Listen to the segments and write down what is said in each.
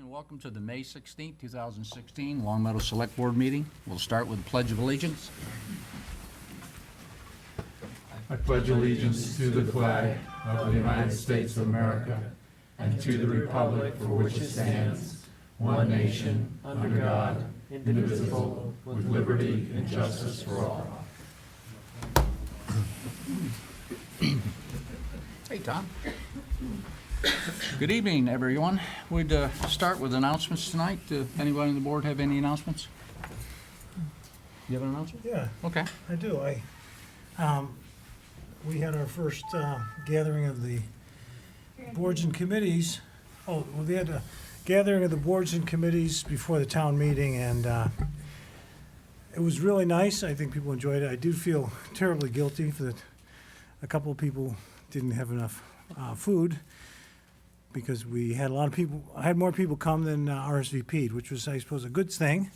and welcome to the May 16, 2016 Long Meadow Select Board meeting. We'll start with the Pledge of Allegiance. I pledge allegiance to the flag of the United States of America and to the republic for which it stands, one nation, under God, indivisible, with liberty and justice for all. Hey, Tom. Good evening, everyone. We'd start with announcements tonight. Anybody on the board have any announcements? You have an announcement? Yeah, Okay. I do. We had our first gathering of the boards and committees. Oh, well, we had a gathering of the boards and committees before the town meeting, and it was really nice. I think people enjoyed it. I do feel terribly guilty for that a couple of people didn't have enough food, because we had a lot of people, I had more people come than RSVP'd, which was, I suppose, a good thing.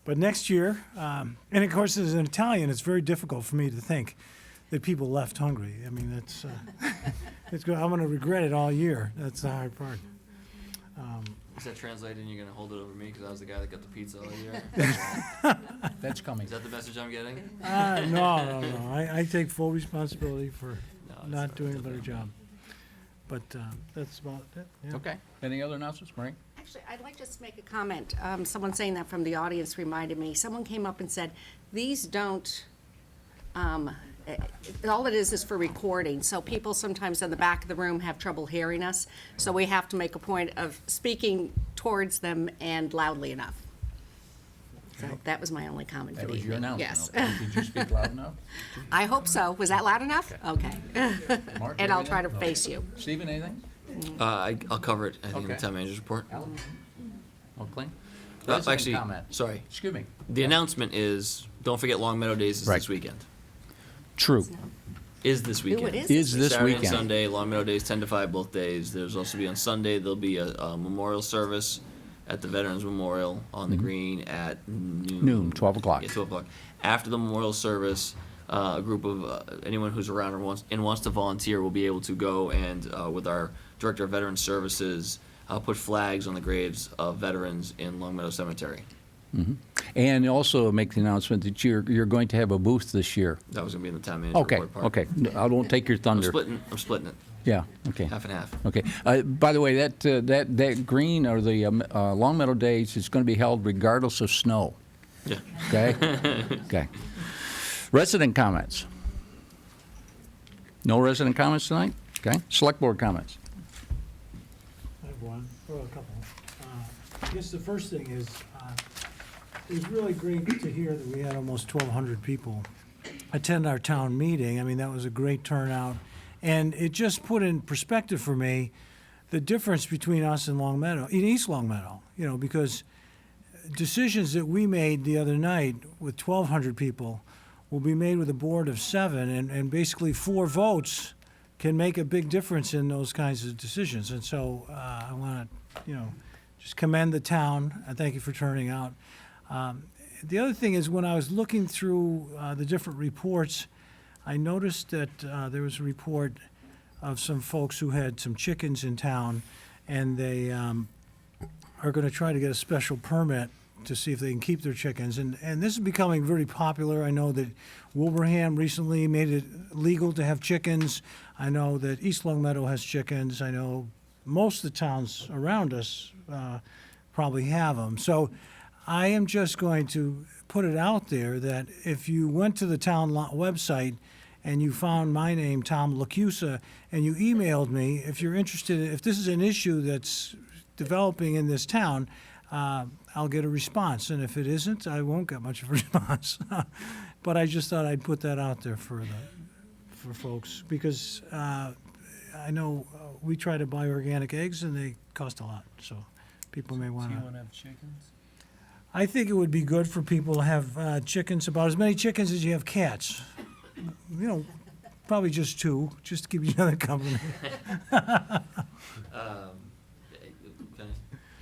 But next year, and of course, as an Italian, it's very difficult for me to think that people left hungry. I mean, that's, it's good. I'm gonna regret it all year. That's the hard part. Is that translated and you're going to hold it over me because I was the guy that got the pizza all year? That's coming. Is that the message I'm getting? No. I take full responsibility for No, it's not doing a better job. But that's about it, yeah. Okay. Any other announcements, Marie? Actually, I'd like just to make a comment. Someone saying that from the audience reminded me. Someone came up and said, these don't, all it is for recording. So people sometimes in the back of the room have trouble hearing us. So we have to make a point of speaking towards them and loudly enough. So that was my only comment for That the was your evening. announcement. Yes. Okay. Did you speak loud enough? I hope so. Was that loud enough? Okay. Mark, And I'll anything? try to face you. Stephen, anything? I'll cover it, I think, in the Okay. town manager's report. Alan? All clean? Resident Actually, comment. sorry. Excuse me. The announcement is, don't forget Long Meadow Days is Right. this weekend. True. Is this weekend. Ooh, it Is this Saturday weekend. and Sunday, Long Meadow Days 10 to 5 both days. There's also be on Sunday, there'll be a memorial service at the Veterans Memorial on the green at Noon, 12 o'clock. Yeah, 12 o'clock. After the memorial service, a group of anyone who's around and wants to volunteer will be able to go and, with our Director of Veteran Services, put flags on the graves of veterans in Long Meadow Cemetery. And also make the announcement that you're going to have a booth this year. That was going to be in the town manager Okay, report part. okay. I won't take your I'm thunder. splitting it, Yeah, okay. half and half. Okay. By the way, that green or the Long Meadow Days is going to be held regardless of snow. Yeah. Okay? Okay. Resident comments. No resident comments tonight? Okay. Select Board comments. I have one, or a couple. I guess the first thing is, it was really great to hear that we had almost 1,200 people attend our town meeting. I mean, that was a great turnout. And it just put in perspective for me the difference between us and Long Meadow, in East Long Meadow, because decisions that we made the other night with 1,200 people will be made with a board of 7, and basically 4 votes can make a big difference in those kinds of decisions. And so I want to, just commend the town. I thank you for turning out. The other thing is, when I was looking through the different reports, I noticed that there was a report of some folks who had some chickens in town, and they are going to try to get a special permit to see if they can keep their chickens. And this is becoming very popular. I know that Wilbraham recently made it legal to have chickens. I know that East Long Meadow has chickens. I know most of the towns around us probably have them. So I am just going to put it out there that if you went to the town website and you found my name, Tom Lacusa, and you emailed me, if you're interested, if this is an issue that's developing in this town, I'll get a response. And if it isn't, I won't get much of a response. But I just thought I'd put that out there for folks, because I know we try to buy organic eggs and they cost a lot, so people may want to. Do you want to have chickens? I think it would be good for people to have chickens, about as many chickens as you have cats. Probably just 2, just to keep each other company.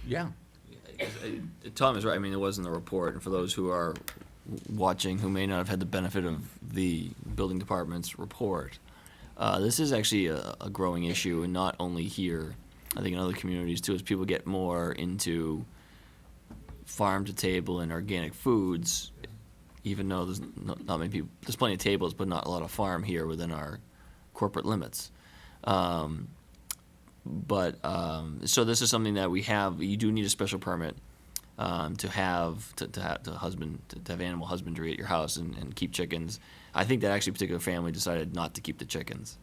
Yeah. Tom is right. I mean, it was in the report, and for those who are watching who may not have had the benefit of the building department's report, this is actually a growing issue, and not only here I think in other communities too, as people get more into farm to table and organic foods, even though there's not many people, there's plenty of tables, but not a lot of farm here within our corporate limits. So this is something that we have. You do need a special permit to have animal husbandry at your house and keep chickens. I think that actually a particular family decided not to keep the chickens.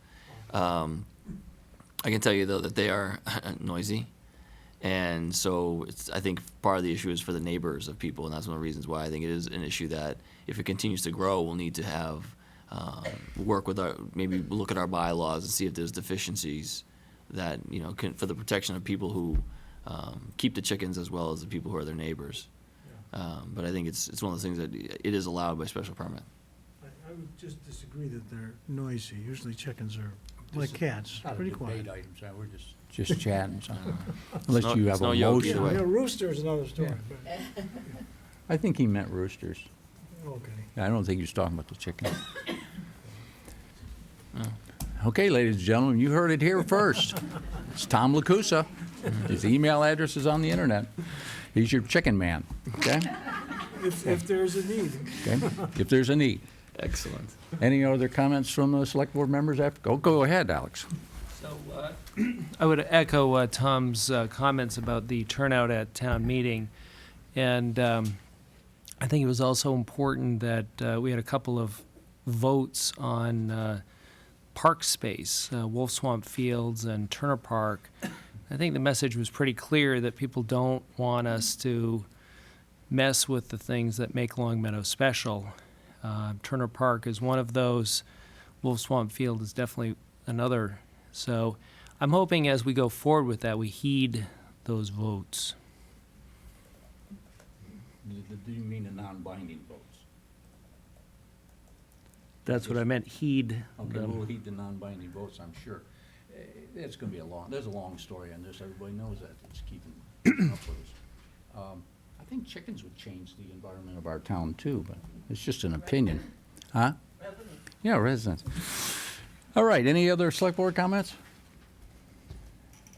I can tell you though that they are noisy, and so I think part of the issue is for the neighbors of people, and that's one of the reasons why I think it is an issue that if it continues to grow, we'll need to have work with maybe look at our bylaws and see if there's deficiencies that for the protection of people who keep the chickens as well as the people who are their neighbors. But I think it's one of the things that it is allowed by special permit. I would just disagree that they're noisy. Usually chickens are like cats, pretty quiet. We're just chatting, so. Unless you have no a yoke either motion. way. Rooster is another story, but, I think he meant roosters. okay. I don't think he was talking about the chicken. Okay, ladies and gentlemen, you heard it here first. It's Tom Lacusa. His email address is on the internet. He's your chicken man, okay? If there's a need. Okay, if there's a need. Excellent. Any other comments from the select board members after? Go ahead, Alex. So I would echo Tom's comments about the turnout at town meeting. And I think it was also important that we had a couple of votes on park space, Wolf Swamp Fields and Turner Park. I think the message was pretty clear that people don't want us to mess with the things that make Long Meadow special. Turner Park is one of those. Wolf Swamp Field is definitely another. So I'm hoping as we go forward with that, we heed those votes. Do you mean the non-binding votes? That's what I meant, heed Okay, them. we'll heed the non-binding votes, I'm sure. It's gonna be there's a long story on this, everybody knows that, it's keeping up with us. I think chickens would change the environment of our town too, but it's just an opinion. Huh? Yeah, residents. All right, any other select board comments?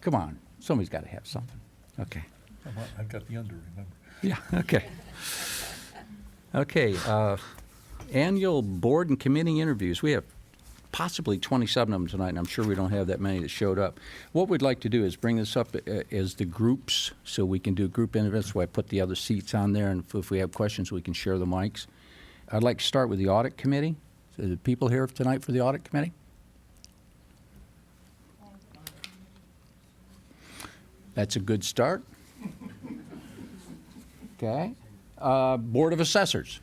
Come on, somebody's gotta have something. Okay. I've got the under, remember? Yeah, okay. Okay, annual board and committee interviews. We have possibly 27 of them tonight, and I'm sure we don't have that many that showed up. What we'd like to do is bring this up as the groups, so we can do group interviews, so I put the other seats on there, and if we have questions, we can share the mics. I'd like to start with the audit committee. So the people here tonight for the audit committee? That's a good start. Okay. Board of Assessors.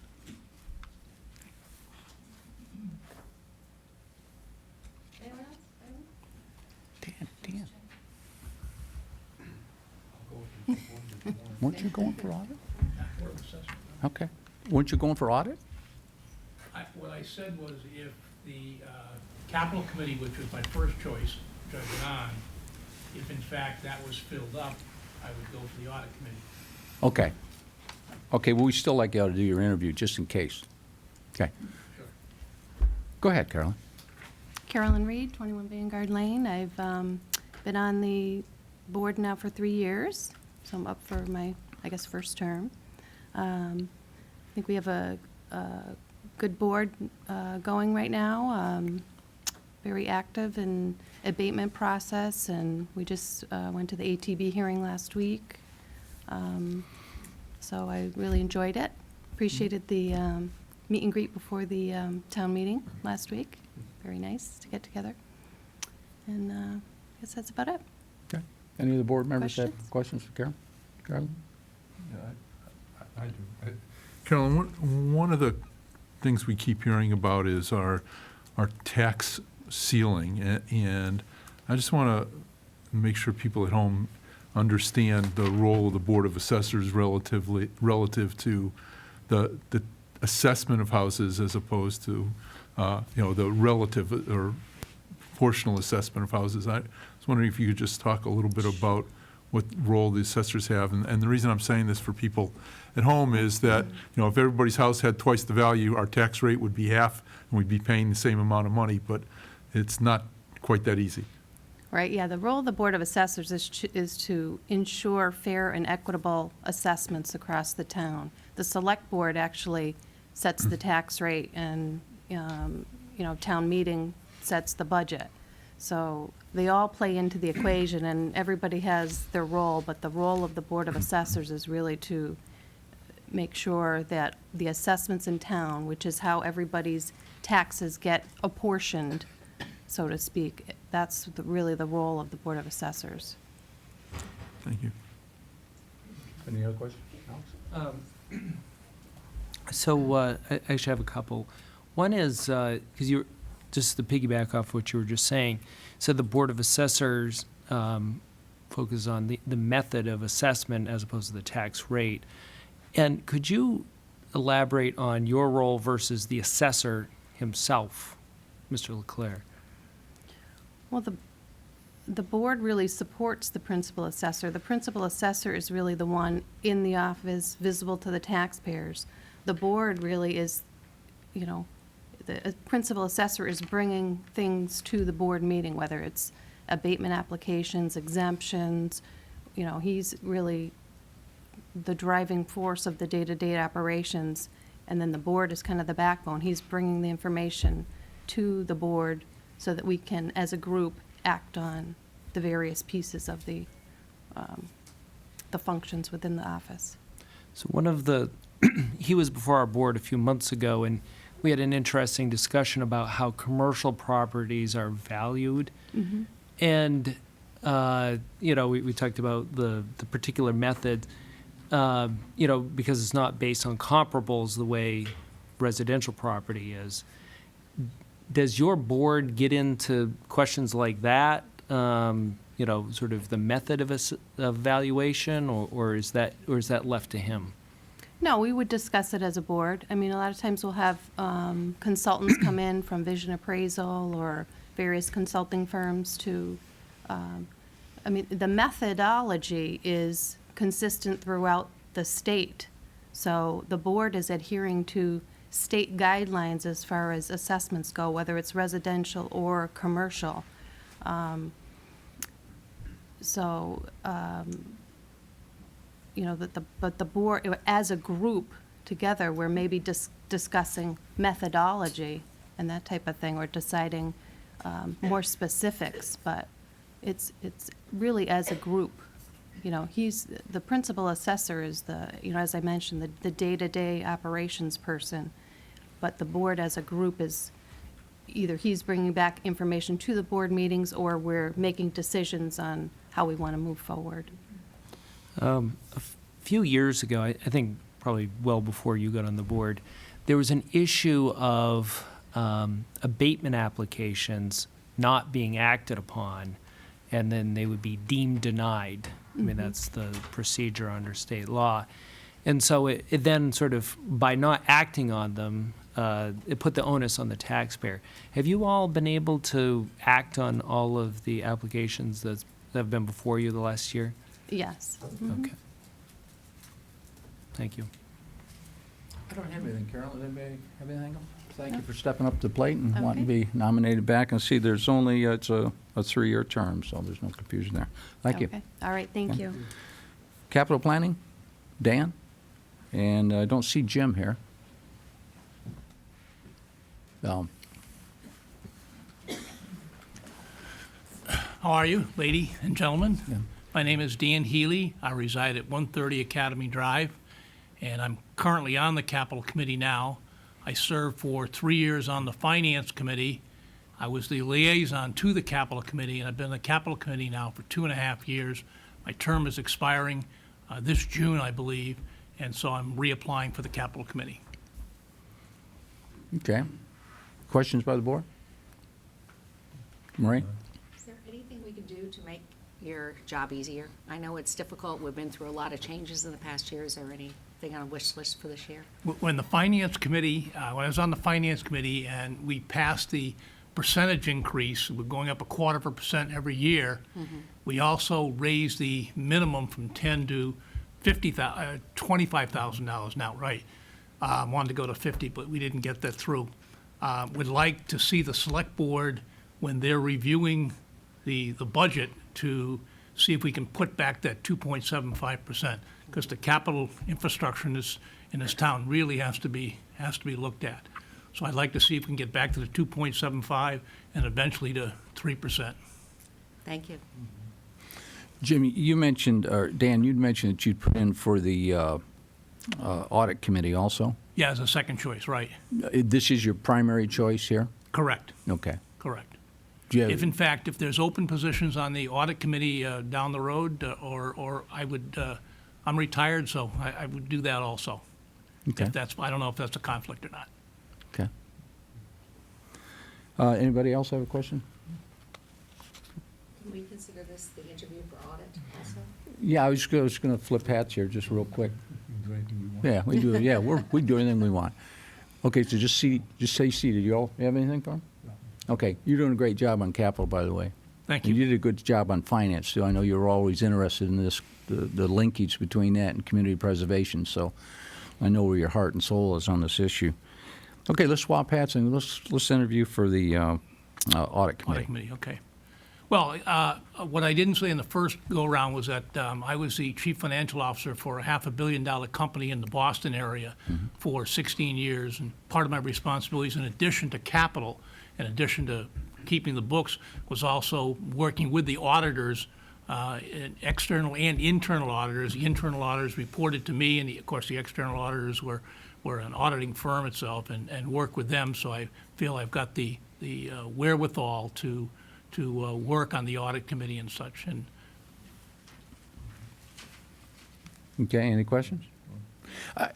Dan. Weren't you going for audit? Okay. Weren't you going for audit? What I said was if the capital committee, which was my first choice, which I went on, if in fact that was filled up, I would go for the audit committee. Okay. Okay, well, we still like you to do your interview, just in case. Okay. Sure. Go ahead, Carolyn. Carolyn Reed, 21 Vanguard Lane. I've been on the board now for 3 years, so I'm up for my, I guess, first term. I think we have a good board going right now, very active in abatement process, and we just went to the ATB hearing last week. So I really enjoyed it. Appreciated the meet and greet before the town meeting last week. Very nice to get together. And I guess that's about it. Okay. Any of the board members have Questions? questions for Carolyn? Carolyn? I do. Carolyn, one of the things we keep hearing about is our tax ceiling, and I just want to make sure people at home understand the role of the Board of Assessors relative to the assessment of houses as opposed to the relative or proportional assessment of houses. I was wondering if you could just talk a little bit about what role the assessors have. And the reason I'm saying this for people at home is that, if everybody's house had twice the value, our tax rate would be half, and we'd be paying the same amount of money, but it's not quite that easy. Right, yeah, the role of the Board of Assessors is to ensure fair and equitable assessments across the town. The Select Board actually sets the tax rate and, town meeting sets the budget. So they all play into the equation and everybody has their role, but the role of the Board of Assessors is really to make sure that the assessments in town, which is how everybody's taxes get apportioned, so to speak, that's really the role of the Board of Assessors. Thank you. Any other questions? Alex? So I actually have a couple. One is, because you're, just to piggyback off what you were just saying, so the Board of Assessors focuses on the method of assessment as opposed to the tax rate. And could you elaborate on your role versus the assessor himself, Mr. Leclerc? Well, the board really supports the principal assessor. The principal assessor is really the one in the office, visible to the taxpayers. The board really is, the principal assessor is bringing things to the board meeting, whether it's abatement applications, exemptions. He's really the driving force of the day-to-day operations, and then the board is kind of the backbone. He's bringing the information to the board so that we can, as a group, act on the various pieces of the functions within the office. So one of the, he was before our board a few months ago, and we had an interesting discussion about how commercial properties are valued. Mm-hmm. And, we talked about the particular method, because it's not based on comparables the way residential property is. Does your board get into questions like that, sort of the method of valuation, or is that left to him? No, we would discuss it as a board. I mean, a lot of times we'll have consultants come in from Vision Appraisal or various consulting firms to, the methodology is consistent throughout the state. So the board is adhering to state guidelines as far as assessments go, whether it's residential or commercial. But the board, as a group together, we're maybe discussing methodology and that type of thing, or deciding more specifics, but it's really as a group. He's, the principal assessor is as I mentioned, the day-to-day operations person, but the board as a group is either he's bringing back information to the board meetings or we're making decisions on how we want to move forward. A few years ago, I think probably well before you got on the board, there was an issue of abatement applications not being acted upon, and then they would be deemed denied. I mean, that's the procedure under state law. And so it then sort of, by not acting on them, it put the onus on the taxpayer. Have you all been able to act on all of the applications that have been before you the last year? Yes. Okay. Thank you. I don't have anything. Carol, does anybody have anything else? Thank you for stepping up to the plate and wanting to be nominated back. And see, there's only, it's a 3-year term, so there's no confusion there. Thank you. Okay. All right, thank you. Capital Planning, Dan? And I don't see Jim here. How are you, lady and gentlemen? Yeah. My name is Dan Healy. I reside at 130 Academy Drive, and I'm currently on the Capital Committee now. I served for 3 years on the Finance Committee. I was the liaison to the Capital Committee, and I've been on the Capital Committee now for 2.5 years. My term is expiring this June, I believe, and so I'm reapplying for the Capital Committee. Okay. Questions by the board? Marie? Is there anything we can do to make your job easier? I know it's difficult. We've been through a lot of changes in the past year. Is there anything on a wish list for this year? When the Finance Committee, when I was on the Finance Committee and we passed the percentage increase, we're going up 1/4% every year, we also raised the minimum from $10,000 to $25,000 now, right? Wanted to go to 50, but we didn't get that through. Would like to see the Select Board, when they're reviewing the budget to see if we can put back that 2.75%, because the capital infrastructure in this town really has to be looked at. So I'd like to see if we can get back to the 2.75 and eventually to 3%. Thank you. Jimmy, you mentioned, or Dan, you'd mentioned that you'd put in for the audit committee also. Yeah, as a second choice, right. This is your primary choice here? Correct, Okay. correct. Do you have- If in fact, if there's open positions on the audit committee down the road, or I would, I'm retired, so I would do that also. Okay. If that's, I don't know if that's a conflict or not. Okay. Anybody else have a question? Can we consider this the interview for audit also? Yeah, I was going to flip hats here just real quick. We can do anything we want. Yeah, we do. Yeah, we do anything we want. Okay, so just stay seated. You all have anything for him? Okay, you're doing a great job on capital, by the way. Thank And you. you did a good job on finance too. I know you were always interested in this, the linkage between that and community preservation. So I know where your heart and soul is on this issue. Okay, let's swap hats and let's interview for the audit committee. Audit committee, okay. Well, what I didn't say in the first go-around was that I was the chief financial officer for a $500 million company in the Boston area for 16 years. And part of my responsibilities, in addition to capital, in addition to keeping the books, was also working with the auditors, external and internal auditors. The internal auditors reported to me, and of course the external auditors were an auditing firm itself, and work with them. So I feel I've got the wherewithal to work on the audit committee and such. And Okay, any questions?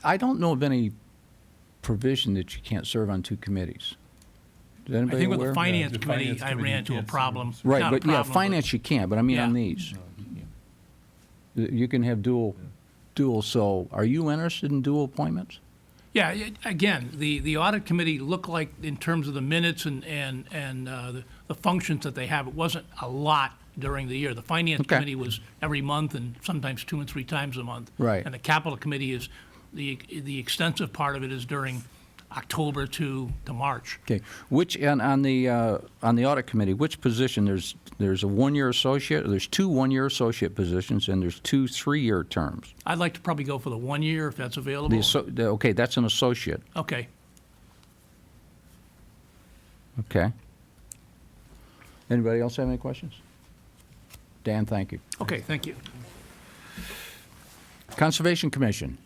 I don't know of any provision that you can't serve on two committees. Is I anybody think with aware? the finance the committee, finance I committee ran into a can't problem. serve. Right, Not a but yeah, problem, finance you can, but I mean on Yeah. these. You can have dual, so are you interested in dual appointments? Yeah, again, the audit committee looked like, in terms of the minutes and the functions that they have, it wasn't a lot during the year. The finance Okay. committee was every month and sometimes 2 and 3 times a month. Right. And the capital committee is, the extensive part of it is during October to March. Okay, which, and on the audit committee, which position, there's a one-year associate, there's 2 one-year associate positions, and there's 2 3-year terms. I'd like to probably go for the 1 year if that's available. Okay, that's an associate, Okay, okay. Anybody else have any questions? Dan, thank you. okay, thank you. Conservation Commission.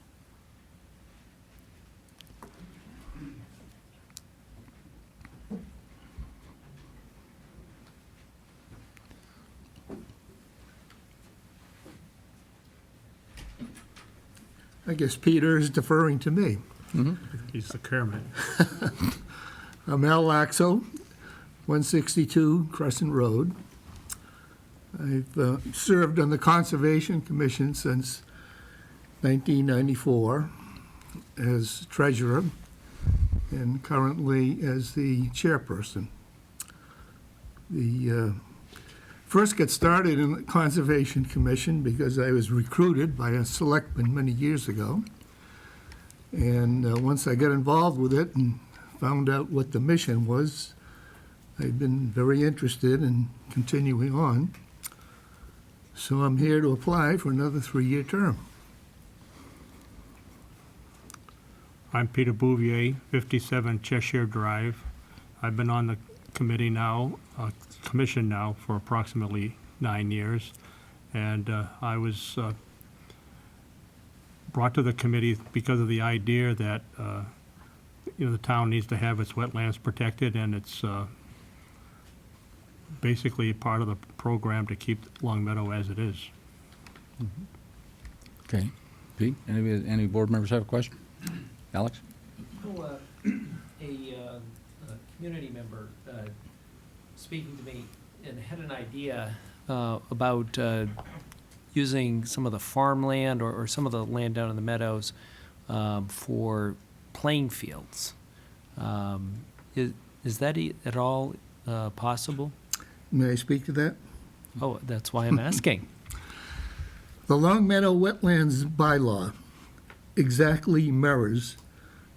I guess Peter is deferring to me. He's the chairman. I'm Al Laxo, 162 Crescent Road. I've served on the Conservation Commission since 1994 as treasurer and currently as the chairperson. The first got started in the Conservation Commission because I was recruited by a selectman many years ago. And once I got involved with it and found out what the mission was, I've been very interested in continuing on. So I'm here to apply for another 3-year term. I'm Peter Bouvier, 57 Cheshire Drive. I've been on the committee now, commission now, for approximately 9 years. And I was brought to the committee because of the idea that, the town needs to have its wetlands protected, and it's basically part of the program to keep Long Meadow as it is. Okay. Pete, any board members have a question? Alex? Oh, a community member speaking to me and had an idea about using some of the farmland or some of the land down in the meadows for playing fields. Is that at all possible? May I speak to that? Oh, that's why I'm asking. The Long Meadow Wetlands bylaw exactly mirrors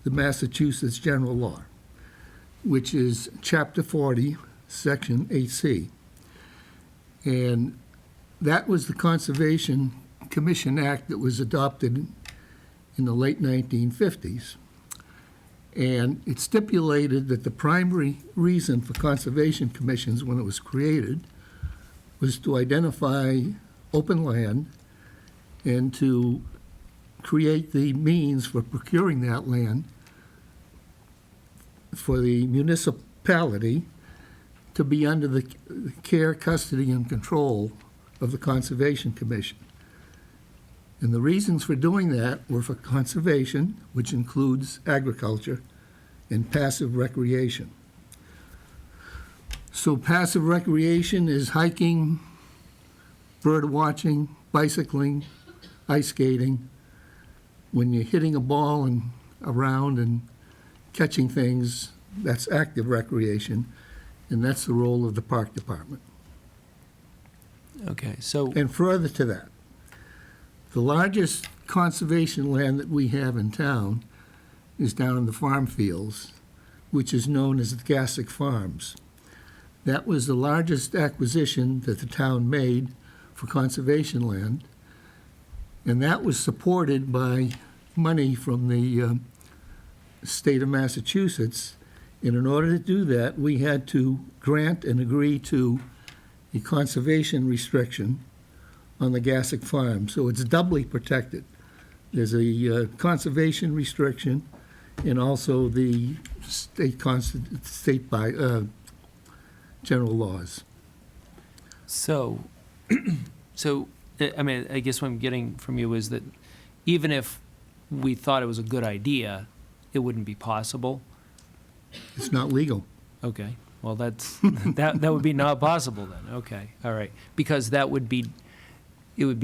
the Massachusetts General Law, which is Chapter 40, Section 8C. And that was the Conservation Commission Act that was adopted in the late 1950s. And it stipulated that the primary reason for conservation commissions when it was created was to identify open land and to create the means for procuring that land for the municipality to be under the care, custody, and control of the Conservation Commission. And the reasons for doing that were for conservation, which includes agriculture, and passive recreation. So passive recreation is hiking, bird watching, bicycling, ice skating. When you're hitting a ball and around and catching things, that's active recreation, and that's the role of the park department. Okay, so, And further to that, the largest conservation land that we have in town is down in the farm fields, which is known as the Gassick Farms. That was the largest acquisition that the town made for conservation land, and that was supported by money from the state of Massachusetts. And in order to do that, we had to grant and agree to a conservation restriction on the Gassick Farm. So it's doubly protected. There's a conservation restriction and also the general laws. so, I mean, I guess what I'm getting from you is that even if we thought it was a good idea, it wouldn't be possible? It's not legal. Okay, well, that's, that would be not possible then, okay, all right. Because it would be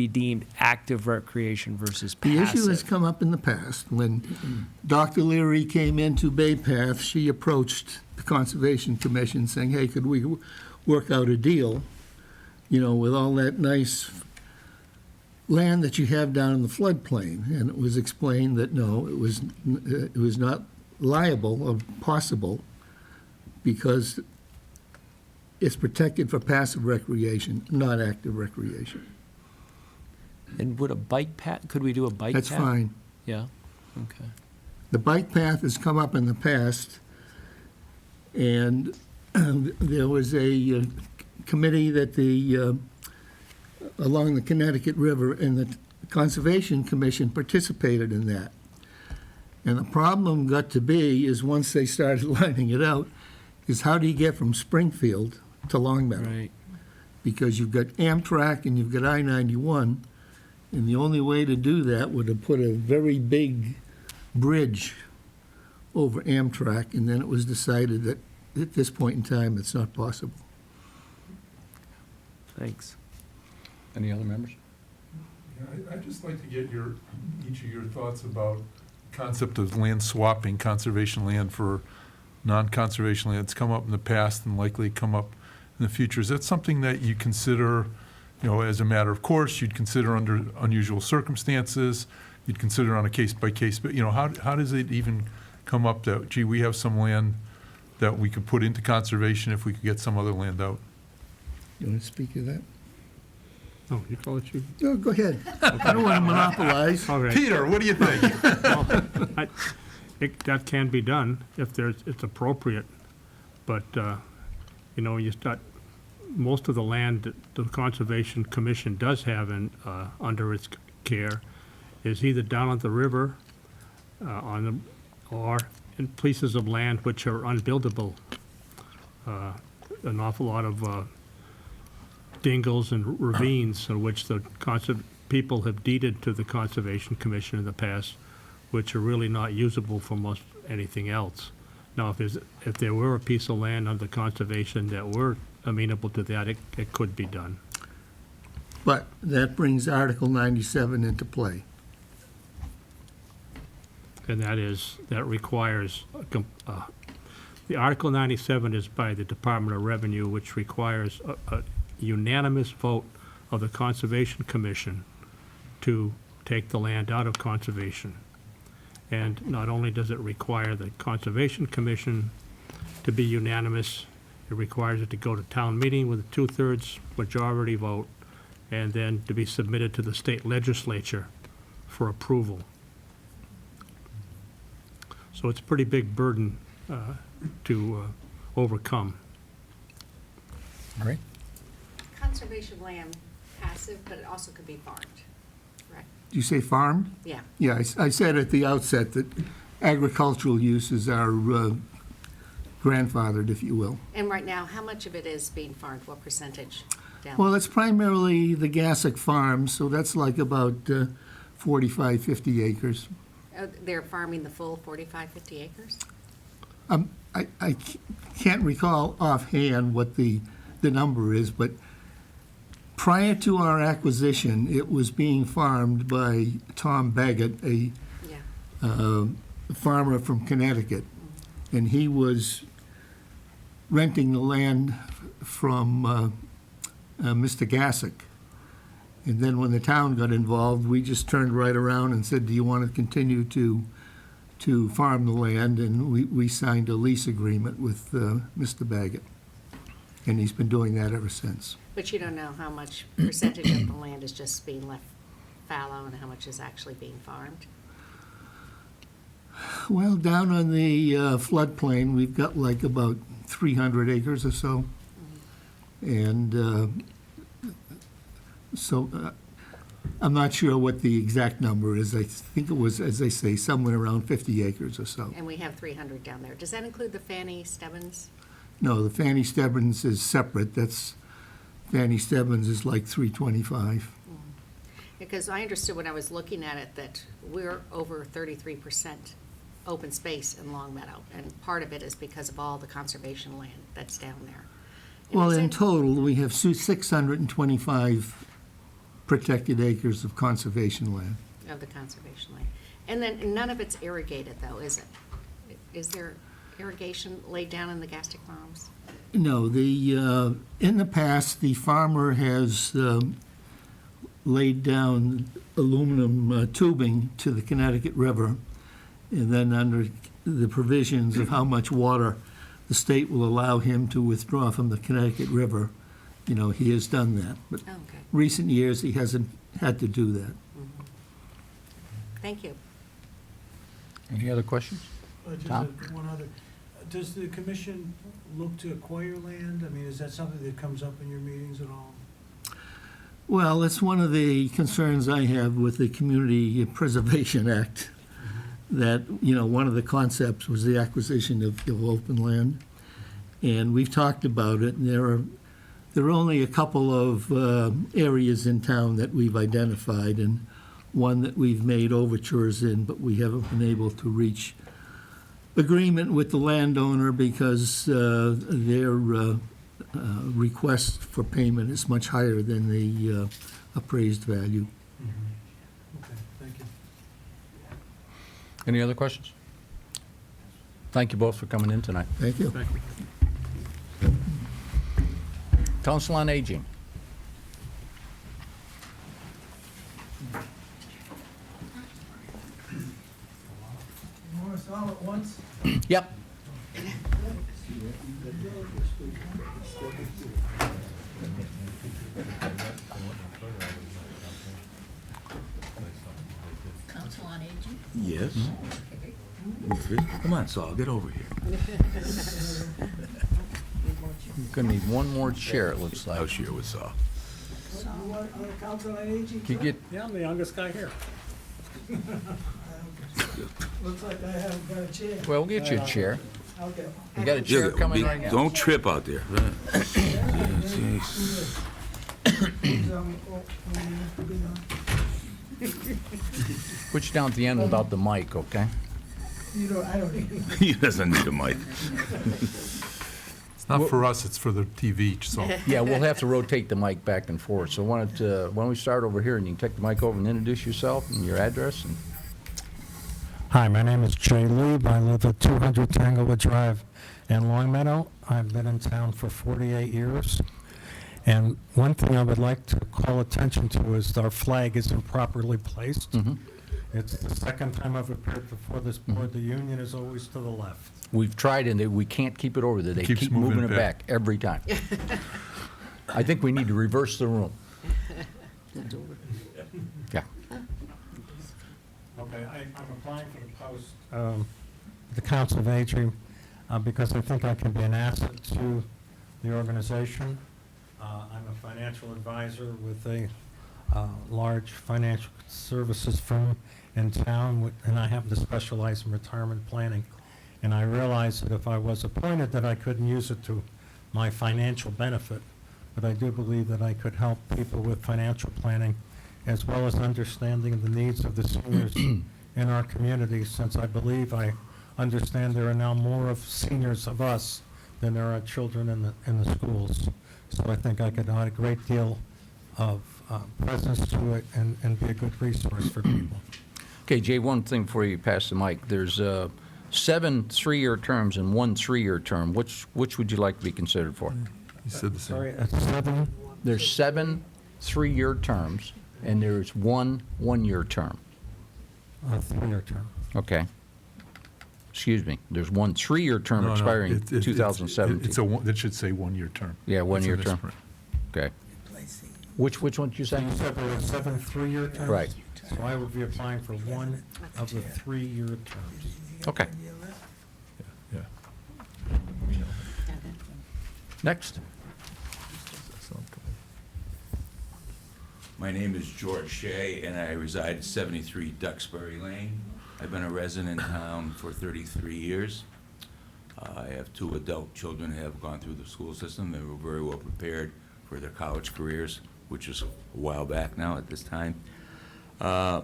deemed active recreation versus The passive. issue has come up in the past. When Dr. Leary came into Bay Path, she approached the Conservation Commission saying, hey, could we work out a deal, with all that nice land that you have down in the floodplain? And it was explained that no, it was not liable or possible because it's protected for passive recreation, not active recreation. And would a bike path, could we do a bike path? That's fine. Yeah, okay. The bike path has come up in the past, and there was a committee that along the Connecticut River, and the Conservation Commission participated in that. And the problem got to be is once they started lining it out, is how do you get from Springfield to Longmeadow? Right. Because you've got Amtrak and you've got I-91, and the only way to do that would have put a very big bridge over Amtrak, and then it was decided that at this point in time, it's not possible. Thanks. Any other members? I'd just like to get each of your thoughts about the concept of land swapping, conservation land for non-conservation land. It's come up in the past and likely come up in the future. Is that something that you consider, as a matter of course, you'd consider under unusual circumstances, you'd consider on a case-by-case, but, how does it even come up that, gee, we have some land that we could put into conservation if we could get some other land out? You want to speak to that? Oh, you call it you? No, go ahead. I don't want to monopolize. All right. Peter, what do you think? That can be done if it's appropriate, but, you start, most of the land that the Conservation Commission does have under its care is either down at the river, or in pieces of land which are unbuildable. An awful lot of dingles and ravines which the people have deeded to the Conservation Commission in the past, which are really not usable for most anything else. Now, if there were a piece of land under conservation that were amenable to that, it could be done. But that brings Article 97 into play. And that requires, the Article 97 is by the Department of Revenue, which requires a unanimous vote of the Conservation Commission to take the land out of conservation. And not only does it require the Conservation Commission to be unanimous, It requires it to go to town meeting with a 2/3 majority vote, and then to be submitted to the state legislature for approval. So it's a pretty big burden to overcome. Great. Conservation land, passive, but it also could be farmed, correct? Do you say farmed? Yeah. Yeah, I said at the outset that agricultural uses are grandfathered, if you will. And right now, how much of it is being farmed? What percentage down? Well, it's primarily the Gassick Farm, so that's like about 45, 50 acres. They're farming the full 45, 50 acres? I can't recall offhand what the number is, but prior to our acquisition, it was being farmed by Tom Baggett, a Yeah. farmer from Connecticut. And he was renting the land from Mr. Gassick. And then when the town got involved, we just turned right around and said, do you want to continue to farm the land? And we signed a lease agreement with Mr. Baggett. And he's been doing that ever since. But you don't know how much percentage of the land is just being left fallow and how much is actually being farmed? Well, down on the floodplain, we've got like about 300 acres or so. And so I'm not sure what the exact number is. I think it was, as they say, somewhere around 50 acres or so. And we have 300 down there. Does that include the Fanny Stebbins? No, the Fanny Stebbins is separate. Fanny Stebbins is like 325. Because I understood when I was looking at it that we're over 33% open space in Long Meadow. And part of it is because of all the conservation land that's down there. And Well, is in it- total, we have 625 protected acres of conservation land. Of the conservation land. And then none of it's irrigated though, is it? Is there irrigation laid down in the Gastick Farms? No, in the past, the farmer has laid down aluminum tubing to the Connecticut River, and then under the provisions of how much water the state will allow him to withdraw from the Connecticut River, he has done that. But Oh, okay. recent years, he hasn't had to do that. Thank you. Any other questions? Tom? Just one other. Does the commission look to acquire land? I mean, is that something that comes up in your meetings at all? Well, that's one of the concerns I have with the Community Preservation Act, that, one of the concepts was the acquisition of open land. And we've talked about it, and there are only a couple of areas in town that we've identified, and one that we've made overtures in, but we haven't been able to reach agreement with the landowner because their request for payment is much higher than the appraised value. Okay, thank you. Any other questions? Thank you both for coming in tonight. Thank you. Council on Aging. You want us all at once? Yep. Council on Aging? Yes. Come on, Saul, get over here. You're gonna need one more chair, it looks I'll like. share with Saul. You want on the council on aging? Can you get, Yeah, I'm the youngest guy here. Looks like I haven't got a chair. well, we'll get you a chair. Okay. You got a chair coming right now. Don't trip out there. Put you down at the end without the mic, okay? I don't even. He doesn't need a mic. It's not for us, it's for the TV, so. Yeah, we'll have to rotate the mic back and forth. So why don't we start over here, and you can take the mic over and introduce yourself and your address, and Hi, my name is Jay Lieb. I live at 200 Tanglewood Drive in Long Meadow. I've been in town for 48 years. And one thing I would like to call attention to is our flag isn't properly placed. It's the second time I've appeared before this board. The union is always to the left. We've tried and we can't keep it over there. They Keeps keep moving moving it it back every time. I think we need to reverse the room. Yeah. Okay, I'm applying for the post, the Council of Aging, because I think I can be an asset to the organization. I'm a financial advisor with a large financial services firm in town, and I happen to specialize in retirement planning. And I realized that if I was appointed, that I couldn't use it to my financial benefit, but I do believe that I could help people with financial planning, as well as understanding the needs of the seniors in our community, since I believe I understand there are now more of seniors of us than there are children in the schools. So I think I could add a great deal of presence to it and be a good resource for people. Okay, Jay, one thing before you pass the mic. There's 7 3-year terms and 1 3-year term. Which would you like to be considered for? You said the same. Sorry, at 7? There's 7 3-year terms, and there's 1 1-year term. A 3-year term. Okay. Excuse me. There's 1 3-year term No, no, expiring it's 2017. that should say 1-year term. Yeah, It's 1-year in this term. print. Okay. Which one did you say? So you said there were 7 3-year terms? Right. So I would be applying for one of the 3-year terms. Okay. Yeah. Next. My name is George Shea, and I reside at 73 Duxbury Lane. I've been a resident in town for 33 years. I have 2 adult children who have gone through the school system. They were very well prepared for their college careers, which is a while back now at this time. I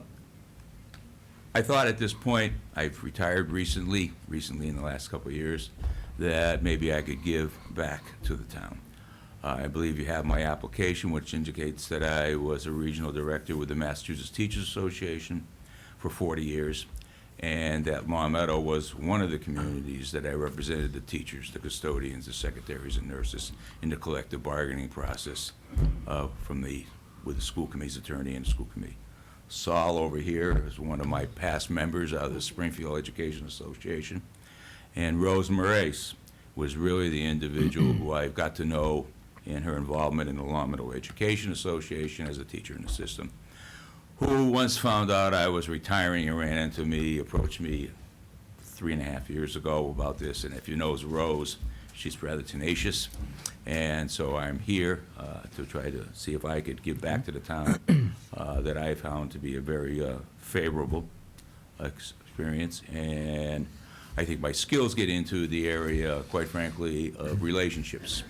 thought at this point, I've retired recently in the last couple of years, that maybe I could give back to the town. I believe you have my application, which indicates that I was a regional director with the Massachusetts Teachers Association for 40 years, and that Long Meadow was one of the communities that I represented the teachers, the custodians, the secretaries, and nurses in the collective bargaining process with the school committee's attorney and the school committee. Saul over here is one of my past members out of the Springfield Education Association, and Rose Moraes was really the individual who I got to know in her involvement in the Long Meadow Education Association as a teacher in the system, who once found out I was retiring and ran into me, approached me 3.5 years ago about this. And if you know Rose, she's rather tenacious. And so I'm here to try to see if I could give back to the town that I found to be a very favorable experience. And I think my skills get into the area, quite frankly, of relationships,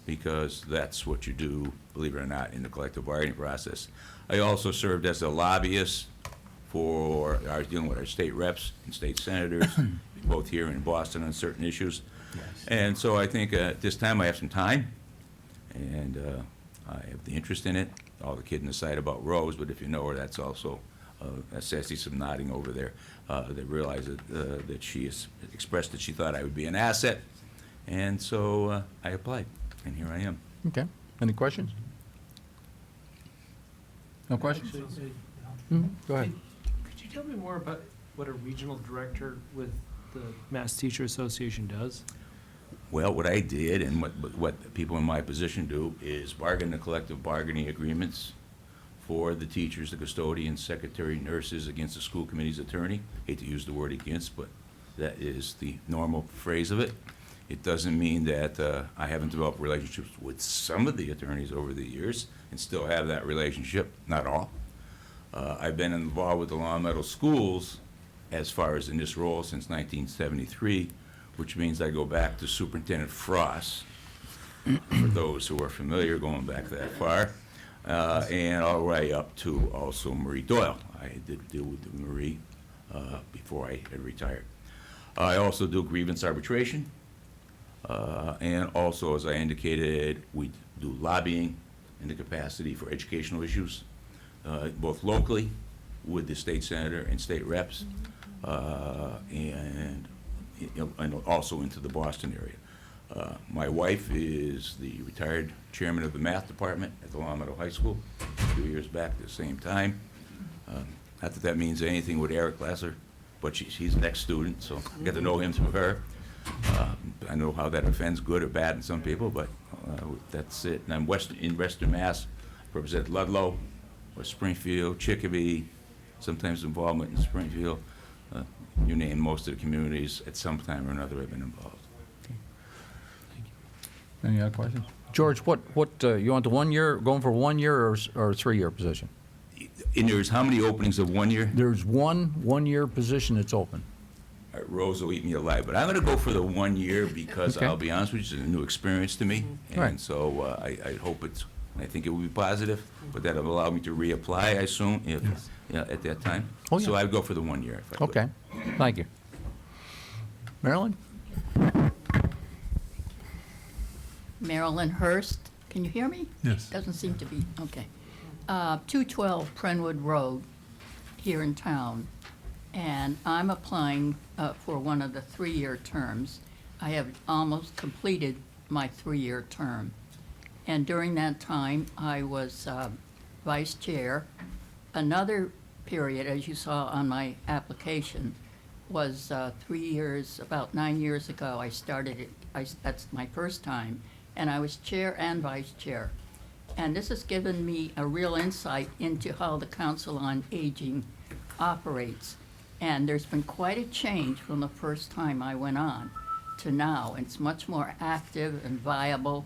because that's what you do, believe it or not, in the collective bargaining process. I also served as a lobbyist for dealing with our state reps and state senators, both here in Boston on certain issues. Yes. And so I think at this time I have some time, and I have the interest in it. All the kidding aside about Rose, but if you know her, that's also, I see some nodding over there, that realize that she has expressed that she thought I would be an asset. And so I applied, and here I am. Okay. Any questions? No questions? Actually, Go ahead. could you tell me more about what a regional director with the Mass Teacher Association does? Well, what I did and what people in my position do is bargain the collective bargaining agreements for the teachers, the custodians, secretary, nurses against the school committee's attorney. Hate to use the word against, but that is the normal phrase of it. It doesn't mean that I haven't developed relationships with some of the attorneys over the years and still have that relationship, not all. I've been involved with the Long Meadow schools as far as in this role since 1973, which means I go back to Superintendent Frost, for those who are familiar, going back that far, and all the way up to also Marie Doyle. I did deal with Marie before I had retired. I also do grievance arbitration. And also, as I indicated, we do lobbying in the capacity for educational issues, both locally with the state senator and state reps, and also into the Boston area. My wife is the retired chairman of the math department at the Long Meadow High School, a few years back at the same time. Not that that means anything with Eric Lasser, but he's an ex-student, so I get to know him through her. I know how that offends good or bad in some people, but that's it. And I'm in Western Mass, represent Ludlow, or Springfield, Chicopee, sometimes involvement in Springfield. You name most of the communities at some time or another have been involved. Any other questions? George, what, you want the 1 year, going for 1 year or a 3-year position? And there's how many openings of 1 year? There's one-year position that's open. Rose will eat me alive, but I'm going to go for the 1 year because Okay. I'll be honest with you, it's a new experience to me. Right. And so I hope I think it will be positive, but that'll allow me to reapply, I assume, if, at that time. Oh, yeah. So I'd go for the 1 year if I could. Okay, thank you. Marilyn? Marilyn Hurst, can you hear me? Yes. Doesn't seem to be, okay. 212 Prenwood Road here in town, and I'm applying for one of the 3-year terms. I have almost completed my 3-year term. And during that time, I was vice chair. Another period, as you saw on my application, was 3 years, about 9 years ago. I started it, that's my first time, and I was chair and vice chair. And this has given me a real insight into how the Council on Aging operates. And there's been quite a change from the first time I went on to now. It's much more active and viable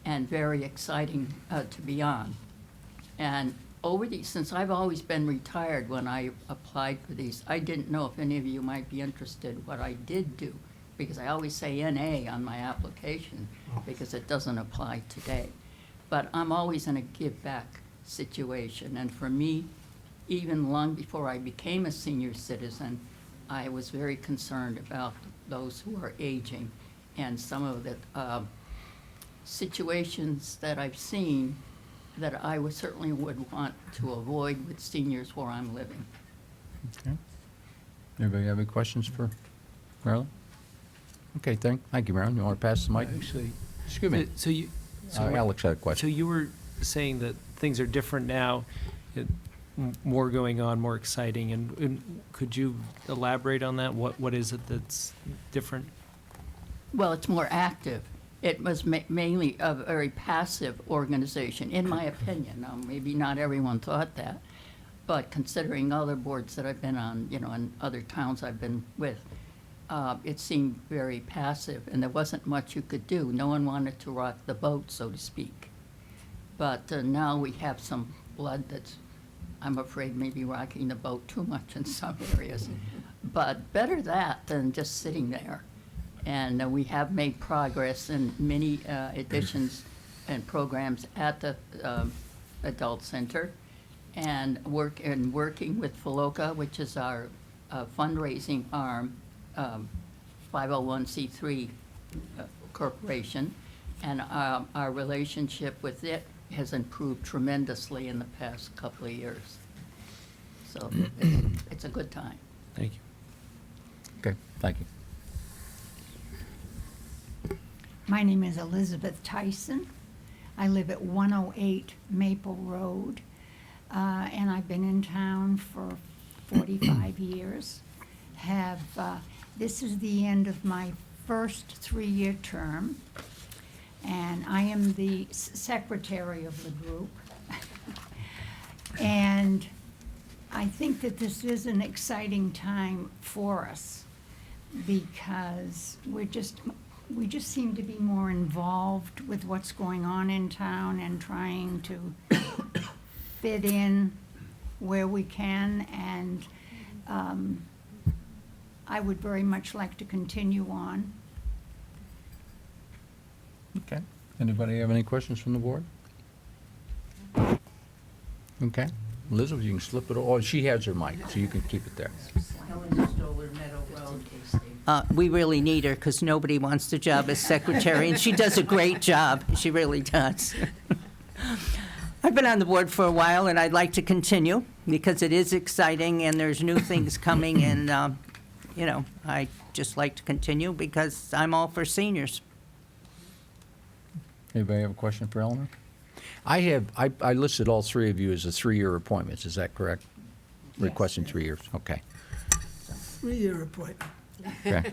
and very exciting to be on. And since I've always been retired when I applied for these, I didn't know if any of you might be interested what I did do, because I always say NA on my application because it doesn't apply today. But I'm always in a give back situation, and for me, even long before I became a senior citizen, I was very concerned about those who are aging and some of the situations that I've seen that I certainly would want to avoid with seniors where I'm living. Okay. Anybody have any questions for Marilyn? Okay, thank you, Marilyn. You want to pass the mic? Actually, Excuse me. So you, Alex had a so question. you were saying that things are different now, more going on, more exciting, and could you elaborate on that? What is it that's different? Well, it's more active. It was mainly a very passive organization, in my opinion. Now, maybe not everyone thought that, but considering other boards that I've been on, in other towns I've been with, it seemed very passive, and there wasn't much you could do. No one wanted to rock the boat, so to speak. But now we have some blood that's, I'm afraid, maybe rocking the boat too much in some areas. But better that than just sitting there. And we have made progress in many additions and programs at the Adult Center, and working with FLOCA, which is our fundraising arm, 501c3 corporation, and our relationship with it has improved tremendously in the past couple of years. So it's a good time. Thank you. Okay, thank you. My name is Elizabeth Tyson. I live at 108 Maple Road, and I've been in town for 45 years. This is the end of my first 3-year term, and I am the secretary of the group. And I think that this is an exciting time for us because we just seem to be more involved with what's going on in town and trying to fit in where we can, and I would very much like to continue on. Okay. Anybody have any questions from the board? Okay. Elizabeth, you can slip it, oh, she has her mic, so you can keep it there. We really need her because nobody wants the job as secretary, and she does a great job. She really does. I've been on the board for a while, and I'd like to continue because it is exciting and there's new things coming, and I just like to continue because I'm all for seniors. Anybody have a question for Eleanor? I listed all three of you as a 3-year appointments, is that correct? requesting 3 years, okay. 3-year appointment. Okay.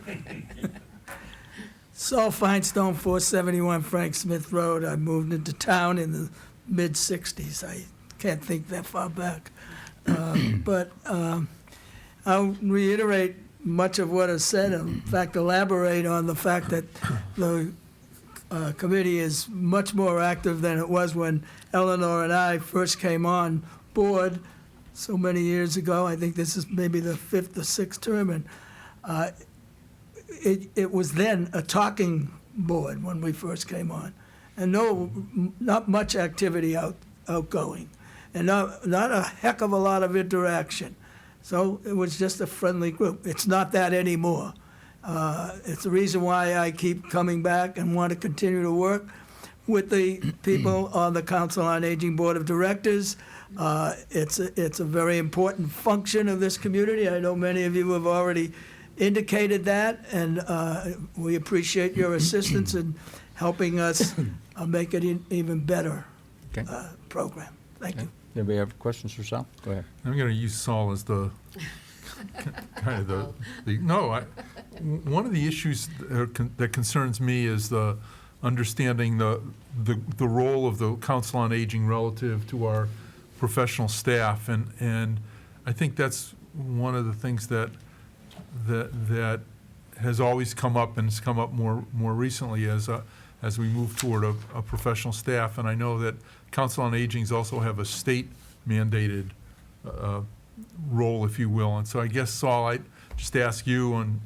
Saul Feinstone, 471 Frank Smith Road. I moved into town in the mid-'60s. I can't think that far back. But I'll reiterate much of what is said, in fact, elaborate on the fact that the committee is much more active than it was when Eleanor and I first came on board so many years ago. I think this is maybe the 5th or 6th term, and it was then a talking board when we first came on, and not much activity outgoing, and not a heck of a lot of interaction. So it was just a friendly group. It's not that anymore. It's the reason why I keep coming back and want to continue to work with the people on the Council on Aging Board of Directors. It's a very important function of this community. I know many of you have already indicated that, and we appreciate your assistance in helping us make it an even better Okay. program. Thank you. Anybody have questions for Sal? Go ahead. I'm going to use Saul as the, kind of one of the issues that concerns me is the understanding the role of the Council on Aging relative to our professional staff, and I think that's one of the things that has always come up, and it's come up more recently as we move toward a professional staff. And I know that Council on Agings also have a state-mandated role, if you will. And so I guess, Saul, I'd just ask you, and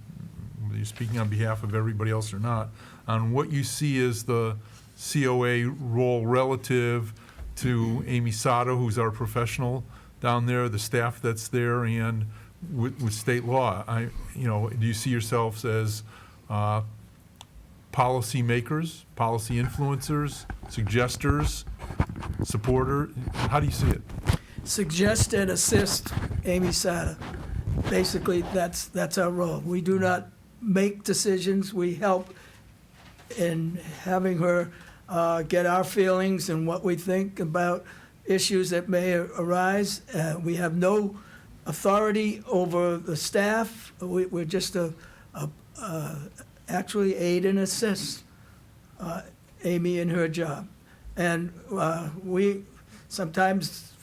whether you're speaking on behalf of everybody else or not, on what you see as the COA role relative to Amy Sato, who's our professional down there, the staff that's there, and with state law. Do you see yourselves as policy makers, policy influencers, suggesters, supporter? How do you see it? Suggest and assist Amy Sato. Basically, that's our role. We do not make decisions. We help in having her get our feelings and what we think about issues that may arise. We have no authority over the staff. We're just actually aid and assist Amy in her job. And we sometimes,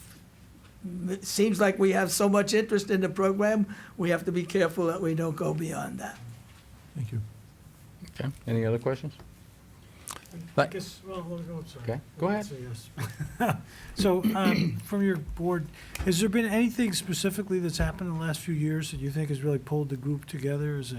it seems like we have so much interest in the program, we have to be careful that we don't go beyond that. Thank you. Okay. Any other questions? I guess, well, I'm sorry. Okay, go ahead. Say yes. So, from your board, has there been anything specifically that's happened in the last few years that you think has really pulled the group together? Is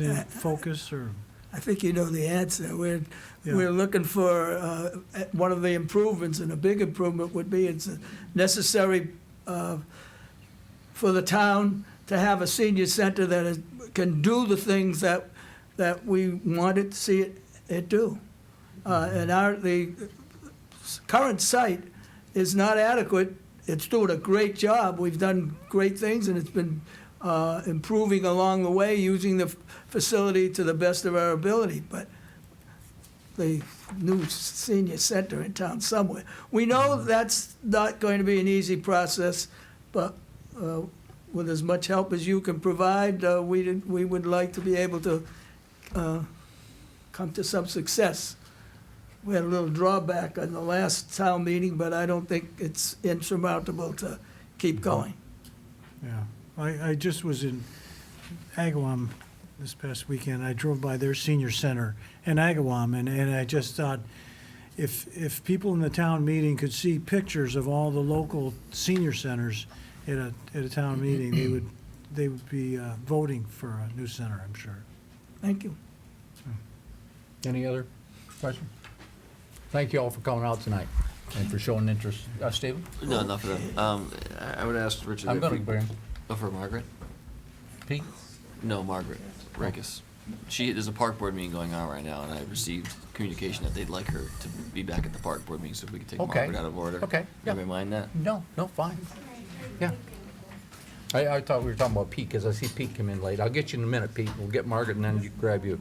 it focus or? I think you know the answer. We're looking for one of the improvements, and a big improvement would be it's necessary for the town to have a senior center that can do the things that we wanted to see it do. And the current site is not adequate. It's doing a great job. We've done great things, and it's been improving along the way, using the facility to the best of our ability. But the new senior center in town somewhere. We know that's not going to be an easy process, but with as much help as you can provide, we would like to be able to come to some success. We had a little drawback on the last town meeting, but I don't think it's insurmountable to keep going. Yeah, I just was in Agawam this past weekend. I drove by their senior center in Agawam, and I just thought, if people in the town meeting could see pictures of all the local senior centers at a town meeting, they would be voting for a new center, I'm sure. Thank you. Any other questions? Thank you all for coming out tonight and for showing interest. Stephen? No, not for that. I would ask Richard. I'm if going we- to bring Oh, for Margaret? Pete. No, Margaret Rankus. There's a park board meeting going on right now, and I received communication that they'd like her to be back at the park board meeting, so if we could take Okay. Margaret out of order. Okay, yeah. Anybody mind that? No, fine. Yeah. I thought we were talking about Pete, because I see Pete come in late. I'll get you in a minute, Pete. We'll get Margaret, and then grab you.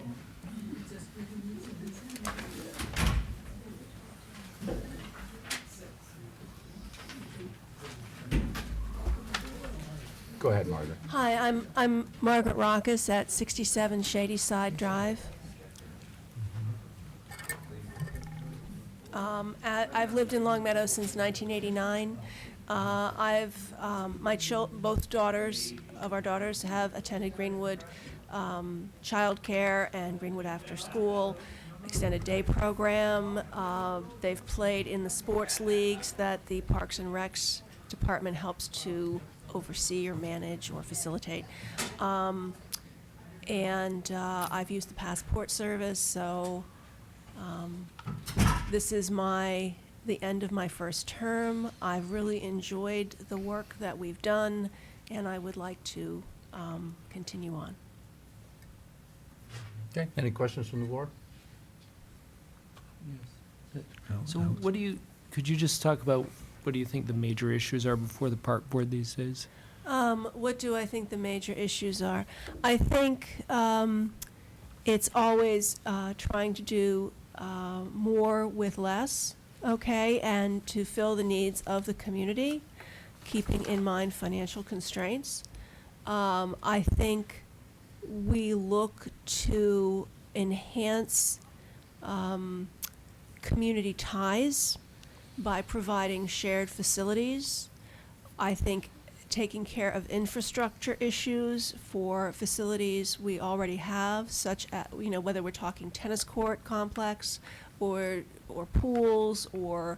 Go ahead, Margaret. Hi, I'm Margaret Rockus at 67 Shady Side Drive. I've lived in Long Meadow since 1989. Both daughters of our daughters have attended Greenwood childcare and Greenwood After School extended day program. They've played in the sports leagues that the Parks and Recs department helps to oversee or manage or facilitate. I've used the passport service, so this is the end of my first term. I've really enjoyed the work that we've done, and I would like to continue on. Okay, any questions from the board? So could you just talk about what do you think the major issues are before the park board these days? What do I think the major issues are? I think it's always trying to do more with less, okay, and to fill the needs of the community, keeping in mind financial constraints. I think we look to enhance community ties by providing shared facilities. I think taking care of infrastructure issues for facilities we already have, such as, whether we're talking tennis court complex or pools or,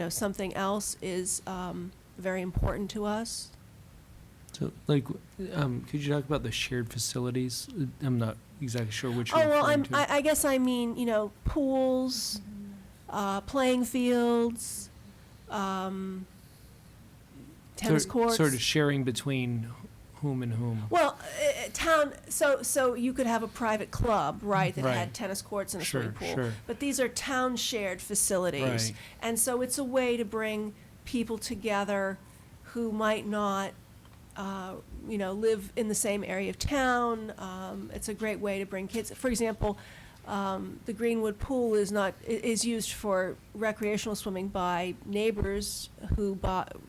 something else is very important to us. So, could you talk about the shared facilities? I'm not exactly sure which you're Oh, well, referring to. I guess I mean, pools, playing fields, tennis courts. Sort of sharing between whom and whom. Well, so you could have a private club, right, that Right. had tennis courts and a swimming pool. Sure. But these are town-shared facilities. Right. And so it's a way to bring people together who might not, live in the same area of town. It's a great way to bring kids. For example, the Greenwood pool is used for recreational swimming by neighbors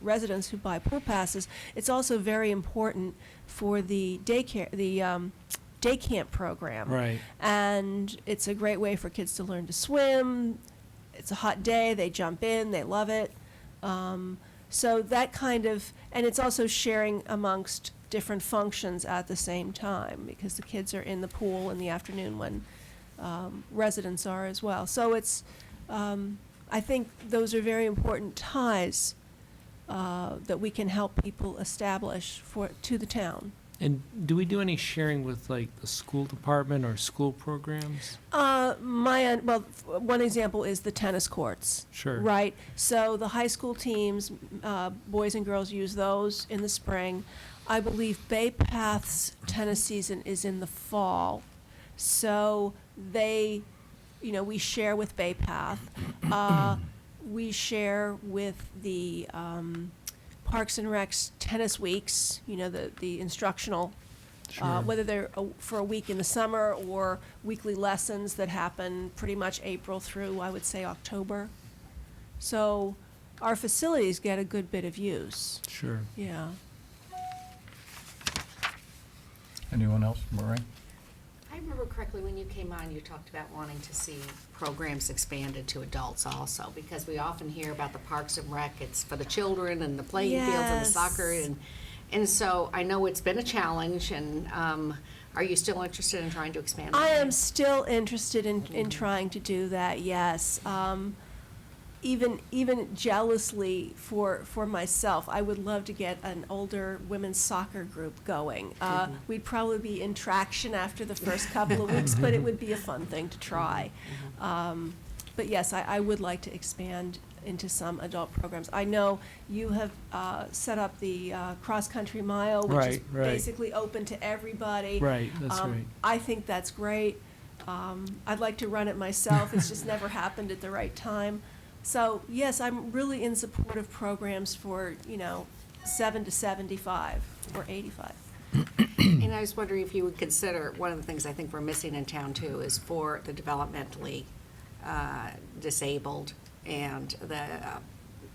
residents who buy pool passes. It's also very important for the day camp program. Right. And it's a great way for kids to learn to swim. It's a hot day, they jump in, they love it. So that kind of, and it's also sharing amongst different functions at the same time, because the kids are in the pool in the afternoon when residents are as well. So it's, I think those are very important ties that we can help people establish to the town. And do we do any sharing with the school department or school programs? One example is the tennis courts. Sure. Right? So the high school teams, boys and girls use those in the spring. I believe Bay Path's tennis season is in the fall. So we share with Bay Path. We share with the Parks and Recs tennis weeks, the instructional, Sure. whether they're for a week in the summer or weekly lessons that happen pretty much April through, I would say, October. So our facilities get a good bit of use. Sure. Yeah. Anyone else, Maureen? I remember correctly, when you came on, you talked about wanting to see programs expanded to adults also, because we often hear about the Parks and Rec, it's for the children and the playing fields and the Yes. soccer, and so I know it's been a challenge, and are you still interested in trying to expand that? I am still interested in trying to do that, yes. Even jealously for myself, I would love to get an older women's soccer group going. We'd probably be in traction after the first couple of weeks, but it would be a fun thing to try. But yes, I would like to expand into some adult programs. I know you have set up the cross-country mile, which is Right. basically open to everybody. Right, that's right. I think that's great. I'd like to run it myself. It's just never happened at the right time. So, yes, I'm really in support of programs for, 7 to 75 or 85. And I was wondering if you would consider, one of the things I think we're missing in town too is for the developmentally disabled and the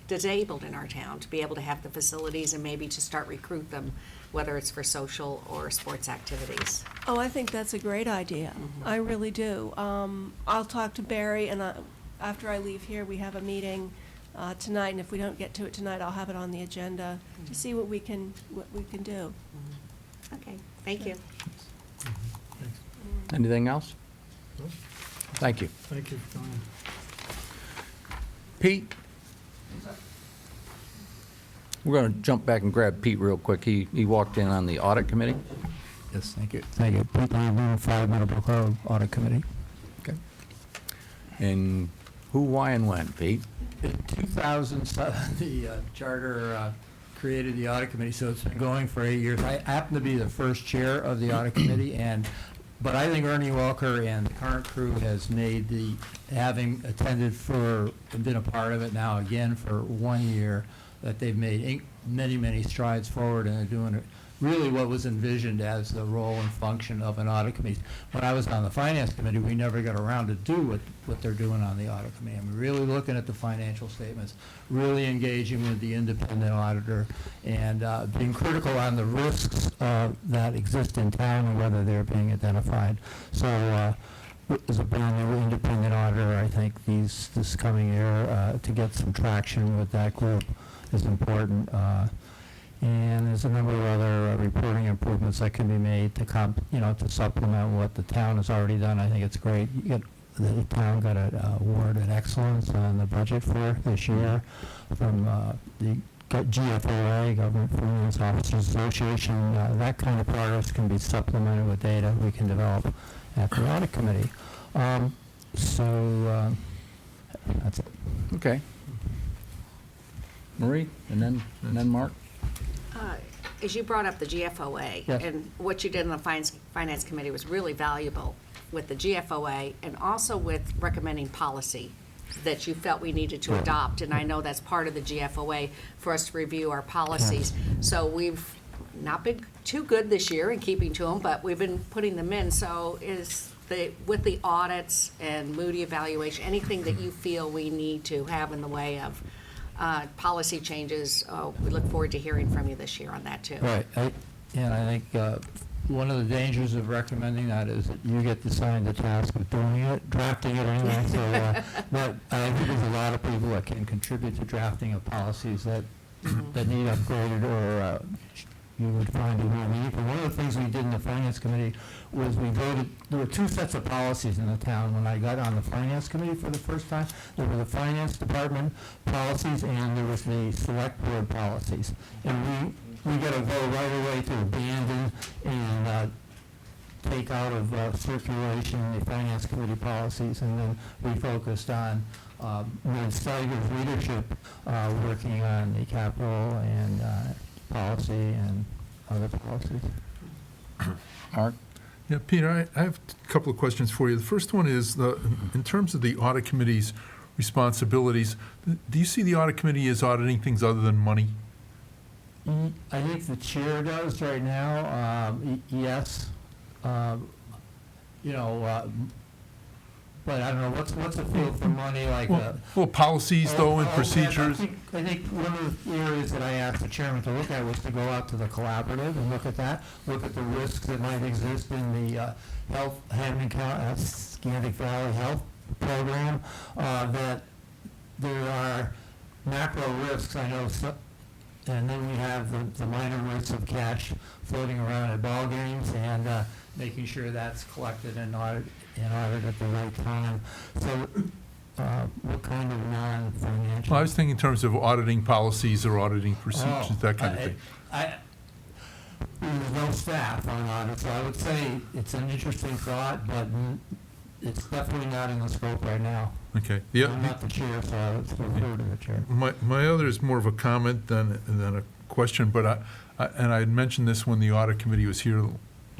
disabled in our town, to be able to have the facilities and maybe to start recruit them, whether it's for social or sports activities. Oh, I think that's a great idea. I really do. I'll talk to Barry, and after I leave here, we have a meeting tonight, and if we don't get to it tonight, I'll have it on the agenda to see what we can do. Okay, thank you. Anything else? Thank you. Thank you for coming. Pete? We're going to jump back and grab Pete real quick. He walked in on the audit committee. Yes, thank you. Thank you. Pete Lambert, 5 Meadowbrook Road, Audit Committee. Okay. And who, why, and when, Pete? In 2007, the charter created the Audit Committee, so it's been going for 8 years. I happen to be the first chair of the Audit Committee, but I think Ernie Walker and the current crew has made having attended for and been a part of it now again for 1 year, that they've made many, many strides forward, and they're doing it really what was envisioned as the role and function of an audit committee. When I was on the finance committee, we never got around to do what they're doing on the audit committee. I mean, really looking at the financial statements, really engaging with the independent auditor, and being critical on the risks that exist in town and whether they're being identified. So as a brand new independent auditor, I think this coming year to get some traction with that group is important. And there's a number of other reporting improvements that can be made to supplement what the town has already done. I think it's great. The town got an award at excellence on the budget for this year from the GFOA, Government Finance Officers Association. That kind of progress can be supplemented with data we can develop at the audit committee. So that's it. Okay. Marie, and then Mark? As you brought up the GFOA, Yes. and what you did in the Finance Committee was really valuable with the GFOA, and also with recommending policy that you felt we needed to adopt, and I know that's part of the GFOA for us to review our policies. So we've not been too good this year in keeping to them, but we've been putting them in. So with the audits and Moody evaluation, anything that you feel we need to have in the way of policy changes, we look forward to hearing from you this year on that too. Right, I think one of the dangers of recommending that is that you get assigned the task of doing it, drafting it anyway. So, but I think there's a lot of people that can contribute to drafting of policies that need upgraded or you would find it more meaningful. One of the things we did in the Finance Committee was we voted, there were 2 sets of policies in the town when I got on the Finance Committee for the first time. There were the Finance Department policies and there was the SelectBoard policies. And we got to go right away to abandon and take out of circulation the Finance Committee policies, and then we focused on with Steiger's leadership working on the capital and policy and other policies. Mark? Yeah, Peter, I have a couple of questions for you. The first one is, in terms of the audit committee's responsibilities, do you see the audit committee as auditing things other than money? I think the chair does right now, yes. But I don't know, what's the field for money, like? Well, policies, though, and procedures. I think one of the areas that I asked the chairman to look at was to go out to the collaborative and look at that, look at the risks that might exist in the Scandic Valley Health Program, that there are macro risks, I know, and then we have the minor risks of cash floating around at ball games, and making sure that's collected and audited at the right time. So what kind of non-financial? Well, I was thinking in terms of auditing policies or auditing procedures, that kind of thing. There's no staff on audit, so I would say it's an interesting thought, but it's definitely not in the scope right now. Okay. I'm not the chair, so I would refer to the chair. My other is more of a comment than a question, but I had mentioned this when the audit committee was here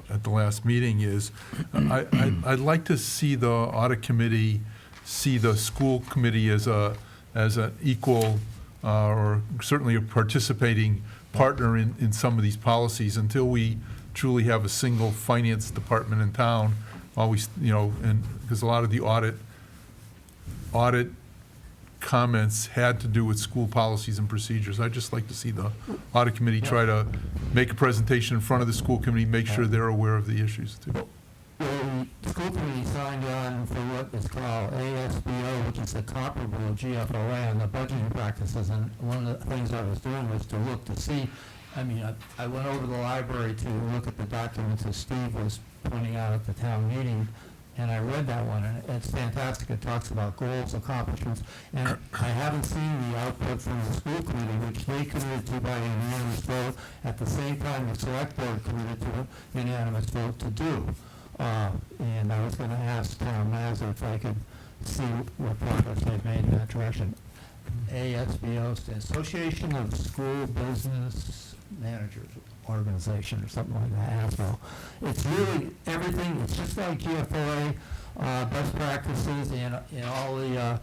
at the last meeting, is I'd like to see the audit committee see the school committee as an equal or certainly a participating partner in some of these policies until we truly have a single finance department in town. Always, and because a lot of the audit comments had to do with school policies and procedures. I'd just like to see the audit committee try to make a presentation in front of the school committee, make sure they're aware of the issues too. The school committee signed on for what is called ASBO, which is the comparable GFOA on the budgeting practices, and one of the things I was doing was to look to see, I went over to the library to look at the documents that Steve was pointing out at the town meeting, and I read that one, and it's fantastic. It talks about goals, accomplishments, and I haven't seen the output from the school committee, which they committed to by unanimous vote, at the same time the select board committed to a unanimous vote to do. And I was going to ask Town Mazza if I could see what progress they've made in that direction. ASBO, Association of School Business Managers Organization, or something like that, ASBO. It's really everything. It's just like GFOA, best practices and all the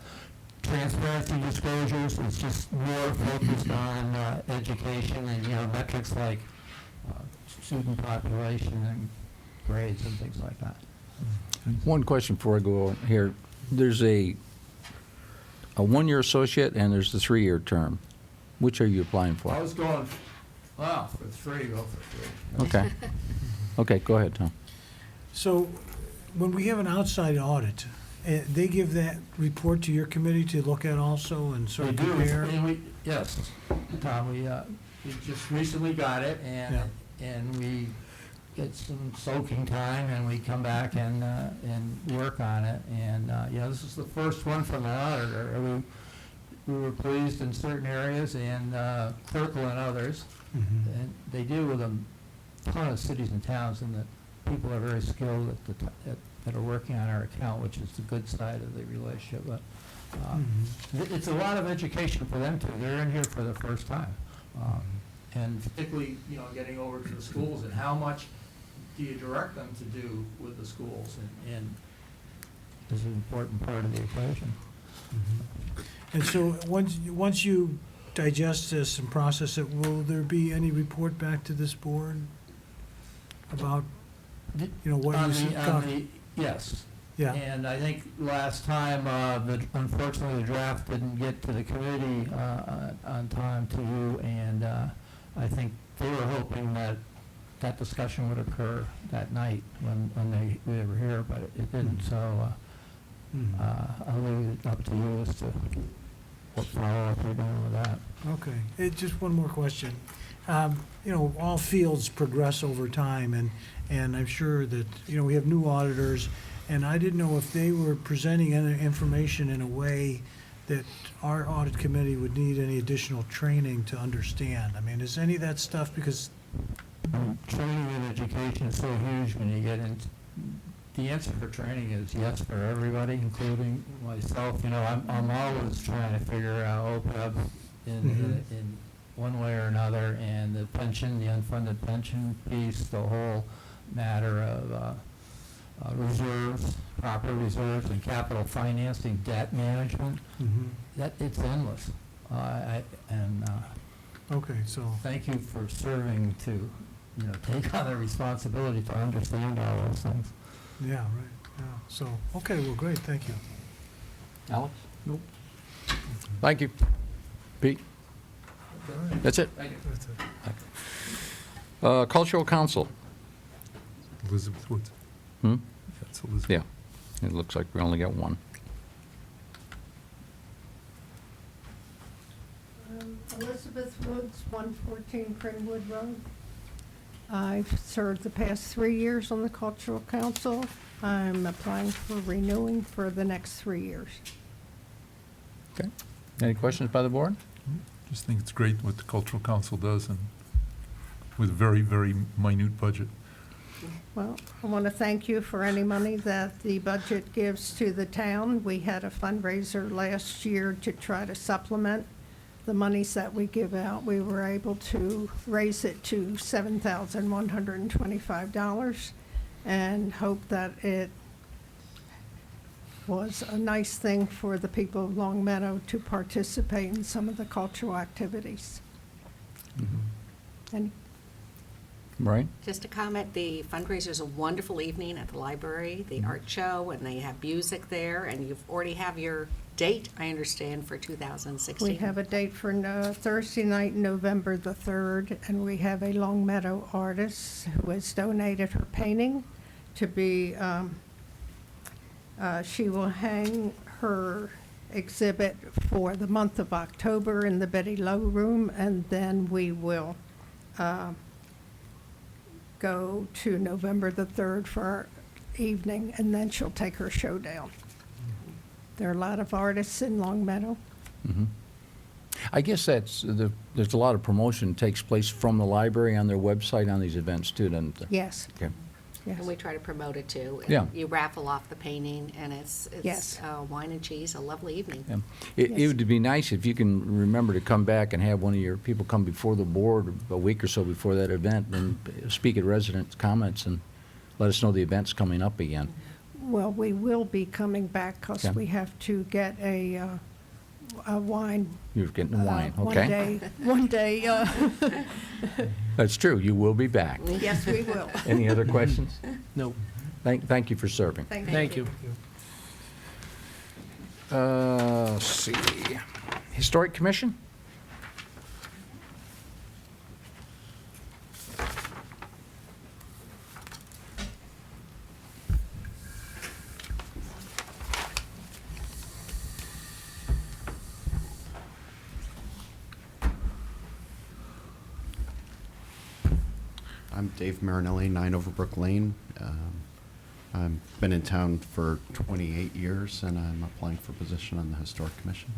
transparency disclosures. It's just more focused on education and, metrics like student population and grades and things like that. One question before I go on here. There's a 1-year associate and there's the 3-year term. Which are you applying for? I was going, for 3, go for 3. Okay. Okay, go ahead, Tom. So when we have an outside audit, they give that report to your committee to look at also and sort of compare? And yes, Tom, we just recently got it, and we get some soaking time, and we come back and work on it. And this is the first one from an auditor. We were pleased in certain areas and critical in others. Mm-hmm. And they deal with a ton of cities and towns, and the people are very skilled that are working on our account, which is the good side of the relationship. But it's a lot of education for them too. They're in here for the first time, and particularly getting over to the schools and how much do you direct them to do with the schools, and is an important part of the equation. And so once you digest this and process it, will there be any report back to this board about, what you got? Yes. Yeah. And I think last time, unfortunately, the draft didn't get to the committee on time to you, and I think they were hoping that discussion would occur that night when we were here, but it didn't. So I'll leave it up to you as to what follow-up you're doing with that. Okay. Just one more question. All fields progress over time, and I'm sure that, we have new auditors, and I didn't know if they were presenting any information in a way that our audit committee would need any additional training to understand. Is any of that stuff, because Training and education is so huge when you get into, the answer for training is yes for everybody, including myself. I'm always trying to figure out OPEB in one way or another, and the pension, the unfunded pension piece, the whole matter of reserves, proper reserves, and capital financing, debt management. That it's endless. Okay, so thank you for serving to, take on the responsibility to understand all those things. Yeah, right. Yeah. So, okay, well, great, thank you. Alex? Nope. Thank you. Pete? That's it? Thank you. That's it. Cultural Council? Elizabeth Woods. That's Elizabeth. Yeah. It looks like we only got one. Elizabeth Woods, 114 Prinwood Road. I've served the past 3 years on the Cultural Council. I'm applying for renewing for the next 3 years. Okay. Any questions by the board? Just think it's great what the Cultural Council does, and with a very, very minute budget. Well, I want to thank you for any money that the budget gives to the town. We had a fundraiser last year to try to supplement the monies that we give out. We were able to raise it to $7,125 and hope that it was a nice thing for the people of Long Meadow to participate in some of the cultural activities. And Right? Just a comment, the fundraiser is a wonderful evening at the library, the art show, and they have music there, and you already have your date, I understand, for 2016. We have a date for Thursday night, November the 3rd, and we have a Long Meadow artist who has donated her painting to be, she will hang her exhibit for the month of October in the Betty Lowe Room, and then we will go to November the 3rd for our evening, and then she'll take her show down. There are a lot of artists in Long Meadow. Mhm. I guess there's a lot of promotion takes place from the library on their website on these events too, doesn't there? Yes. Okay. Yes. And we try to promote it too. And Yeah. You raffle off the painting, and it's Yes. wine and cheese, a lovely evening. Yeah. It would be nice if you can remember to come back and have one of your people come before the board a week or so before that event and speak at residents' comments and let us know the event's coming up again. Well, we will be coming back because Okay. we have to get a wine. You're getting the wine, okay? One day. That's true, you will be back. Yes, we will. Any other questions? No. Thank you for serving. Thank you. Let's see. Historic Commission? I'm Dave Marinelli, 9 Overbrook Lane. I've been in town for 28 years, and I'm applying for a position on the Historic Commission.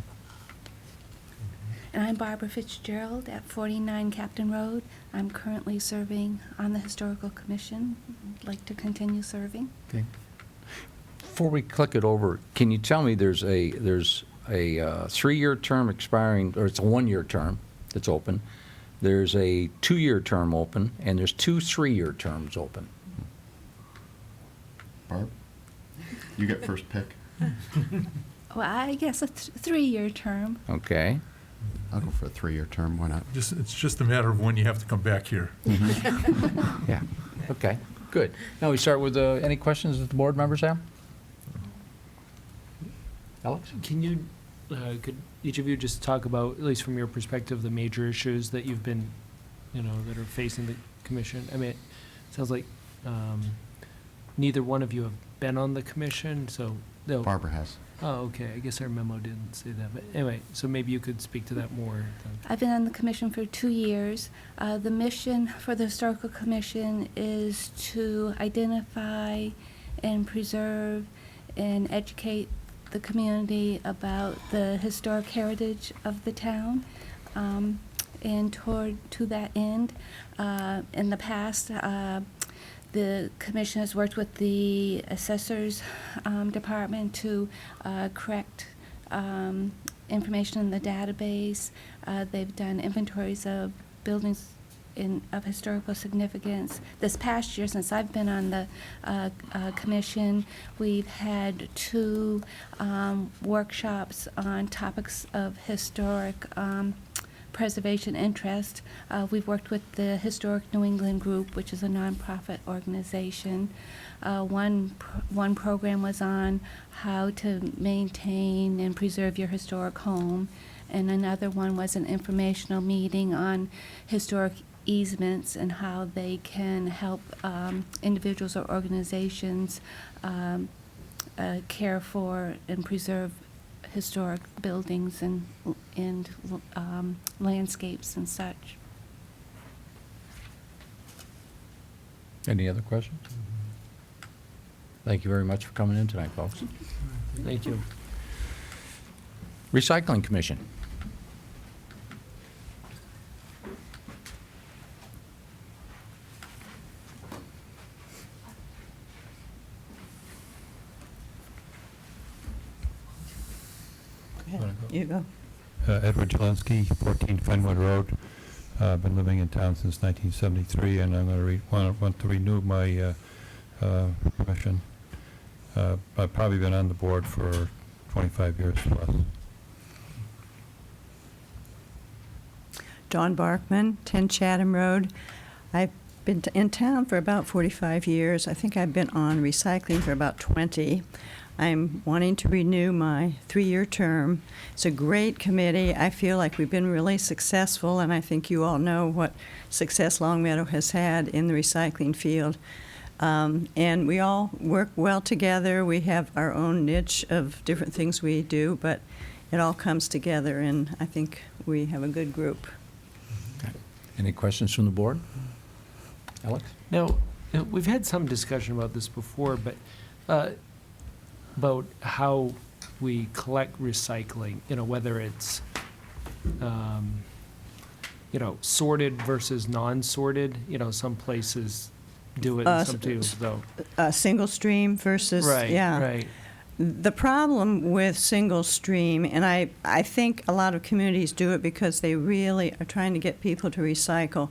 And I'm Barbara Fitzgerald at 49 Captain Road. I'm currently serving on the Historical Commission. I'd like to continue serving. Okay. Before we click it over, can you tell me there's a 3-year term expiring, or it's a 1-year term that's open. There's a 2-year term open, and there's 2 3-year terms open. Barb, you get first pick. Well, I guess a 3-year term. Okay. I'll go for a 3-year term, why not? It's just a matter of when you have to come back here. Yeah. Okay, good. Now we start with any questions that the board members have? Alex? Can you, could each of you just talk about, at least from your perspective, the major issues that you've been, that are facing the commission? I mean, it sounds like neither one of you have been on the commission, so. No. Barbara has. Oh, okay. I guess our memo didn't say that. But anyway, so maybe you could speak to that more. I've been on the commission for 2 years. The mission for the Historical Commission is to identify and preserve and educate the community about the historic heritage of the town. And to that end, in the past, the commission has worked with the assessors department to correct information in the database. They've done inventories of buildings of historical significance. This past year, since I've been on the commission, we've had 2 workshops on topics of historic preservation interest. We've worked with the Historic New England Group, which is a nonprofit organization. One program was on how to maintain and preserve your historic home, and another one was an informational meeting on historic easements and how they can help individuals or organizations care for and preserve historic buildings and landscapes and such. Any other questions? Thank you very much for coming in tonight, folks. Thank you. Recycling Commission. You go. Edward Jelinski, 14 Fenwood Road. I've been living in town since 1973, and I'm going to want to renew my permission. I've probably been on the board for 25 years plus. Dawn Barkman, 10 Chatham Road. I've been in town for about 45 years. I think I've been on recycling for about 20. I'm wanting to renew my 3-year term. It's a great committee. I feel like we've been really successful, and I think you all know what success Longmeadow has had in the recycling field. And we all work well together. We have our own niche of different things we do, but it all comes together, and I think we have a good group. Any questions from the board? Alex? Now, we've had some discussion about this before, but about how we collect recycling, whether it's, sorted versus non-sorted. Some places do it, and some places don't. Single stream versus, Right, yeah. right. The problem with single stream, and I think a lot of communities do it because they really are trying to get people to recycle,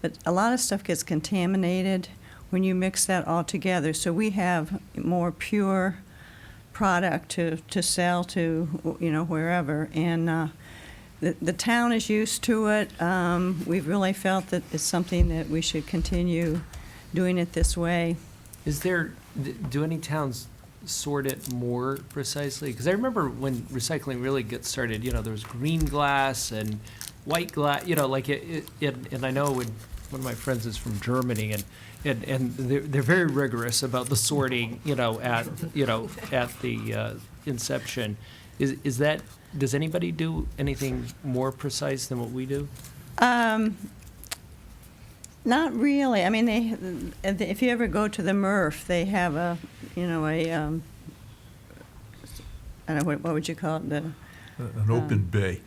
but a lot of stuff gets contaminated when you mix that all together. So we have more pure product to sell to, wherever. And the town is used to it. We've really felt that it's something that we should continue doing it this way. Do any towns sort it more precisely? Because I remember when recycling really gets started, there was green glass and white glass, and I know when one of my friends is from Germany, and they're very rigorous about the sorting, at the inception. Does anybody do anything more precise than what we do? Not really. I mean, if you ever go to the MRF, they have I don't know, what would you call it? An open bay.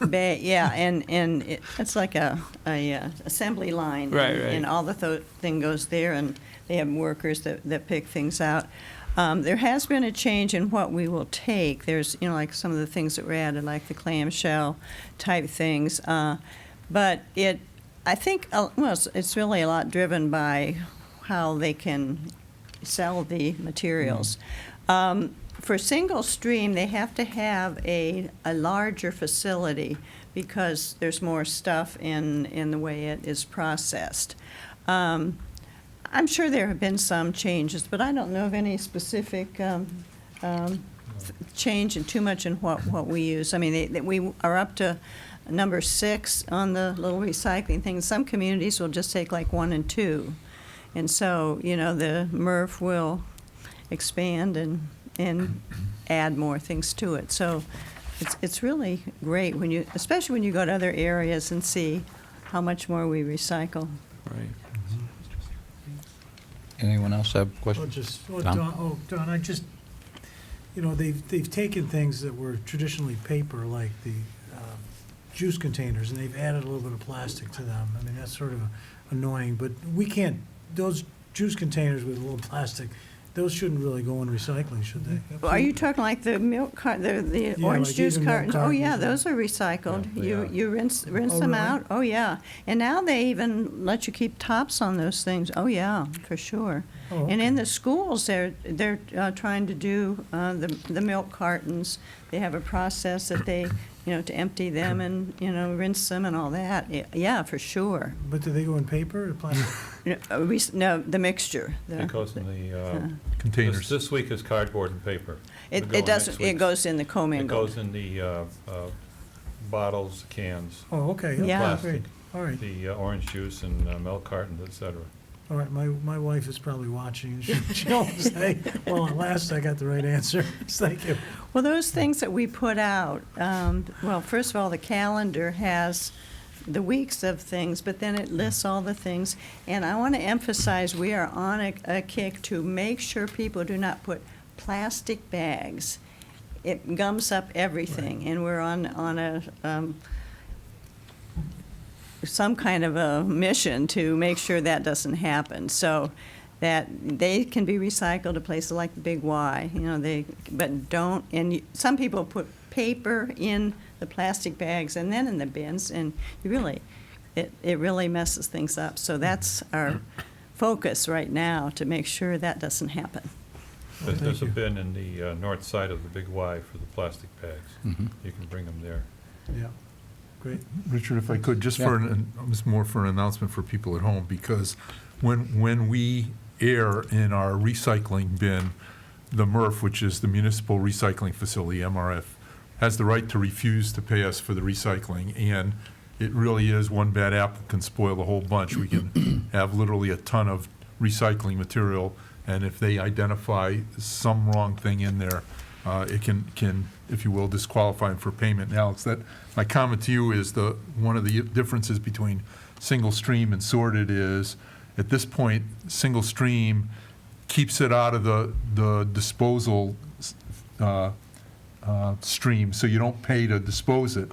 Bay, yeah, and it's like a assembly line. Right, and all the thing goes there, and they have workers that pick things out. There has been a change in what we will take. There's, like some of the things that were added, like the clamshell type things. But I think, it's really a lot driven by how they can sell the materials. For single stream, they have to have a larger facility because there's more stuff in the way it is processed. I'm sure there have been some changes, but I don't know of any specific change in too much in what we use. I mean, we are up to number 6 on the little recycling thing. Some communities will just take like 1 and 2. And so, the MRF will expand and add more things to it. So it's really great especially when you go to other areas and see how much more we recycle. Right. Anyone else have questions? Tom? Don, they've taken things that were traditionally paper, like the juice containers, and they've added a little bit of plastic to them. I mean, that's sort of annoying, but those juice containers with a little plastic, those shouldn't really go in recycling, should they? Are you talking like the milk the Yeah, orange like juice even milk cartons? Oh, cartons, yeah, yeah. those are recycled. Yeah, You rinse Oh, them really? out. Oh, yeah. And now they even let you keep tops on those things. Oh, yeah, for sure. Oh, And okay. in the schools, they're trying to do the milk cartons. They have a process that they, to empty them and, rinse them and all that. Yeah, for sure. But do they go in paper or plastic? No, the mixture. It goes in the, Containers. this week is cardboard and paper. It'll go It in doesn't, next it week's. goes in the It commingled. goes in the bottles, cans, Oh, okay. Yeah. plastic, Great. All right. the orange juice and milk cartons, et cetera. All right, my wife is probably watching. She'll say, well, at last I got the right answer. Thank you. Well, those things that we put out, first of all, the calendar has the weeks of things, but then it lists all the things. And I want to emphasize, we are on a kick to make sure people do not put plastic bags. It gums up everything, and we're on a some kind of a mission to make sure that doesn't happen. So that they can be recycled at places like the Big Y, but don't, and some people put paper in the plastic bags and then in the bins, and it really messes things up. So that's our focus right now, to make sure that doesn't happen. There's a bin in the north side of the Big Y for the plastic bags. Mhm. You can bring them there. Yeah, great. Richard, if I could, just more for an announcement for people at home, because when we err in our recycling bin, the MRF, which is the Municipal Recycling Facility, MRF, has the right to refuse to pay us for the recycling, and it really is one bad apple can spoil the whole bunch. We can have literally a ton of recycling material, and if they identify some wrong thing in there, it can, if you will, disqualify them for payment. And Alex, my comment to you is one of the differences between single stream and sorted is, at this point, single stream keeps it out of the disposal stream, so you don't pay to dispose it.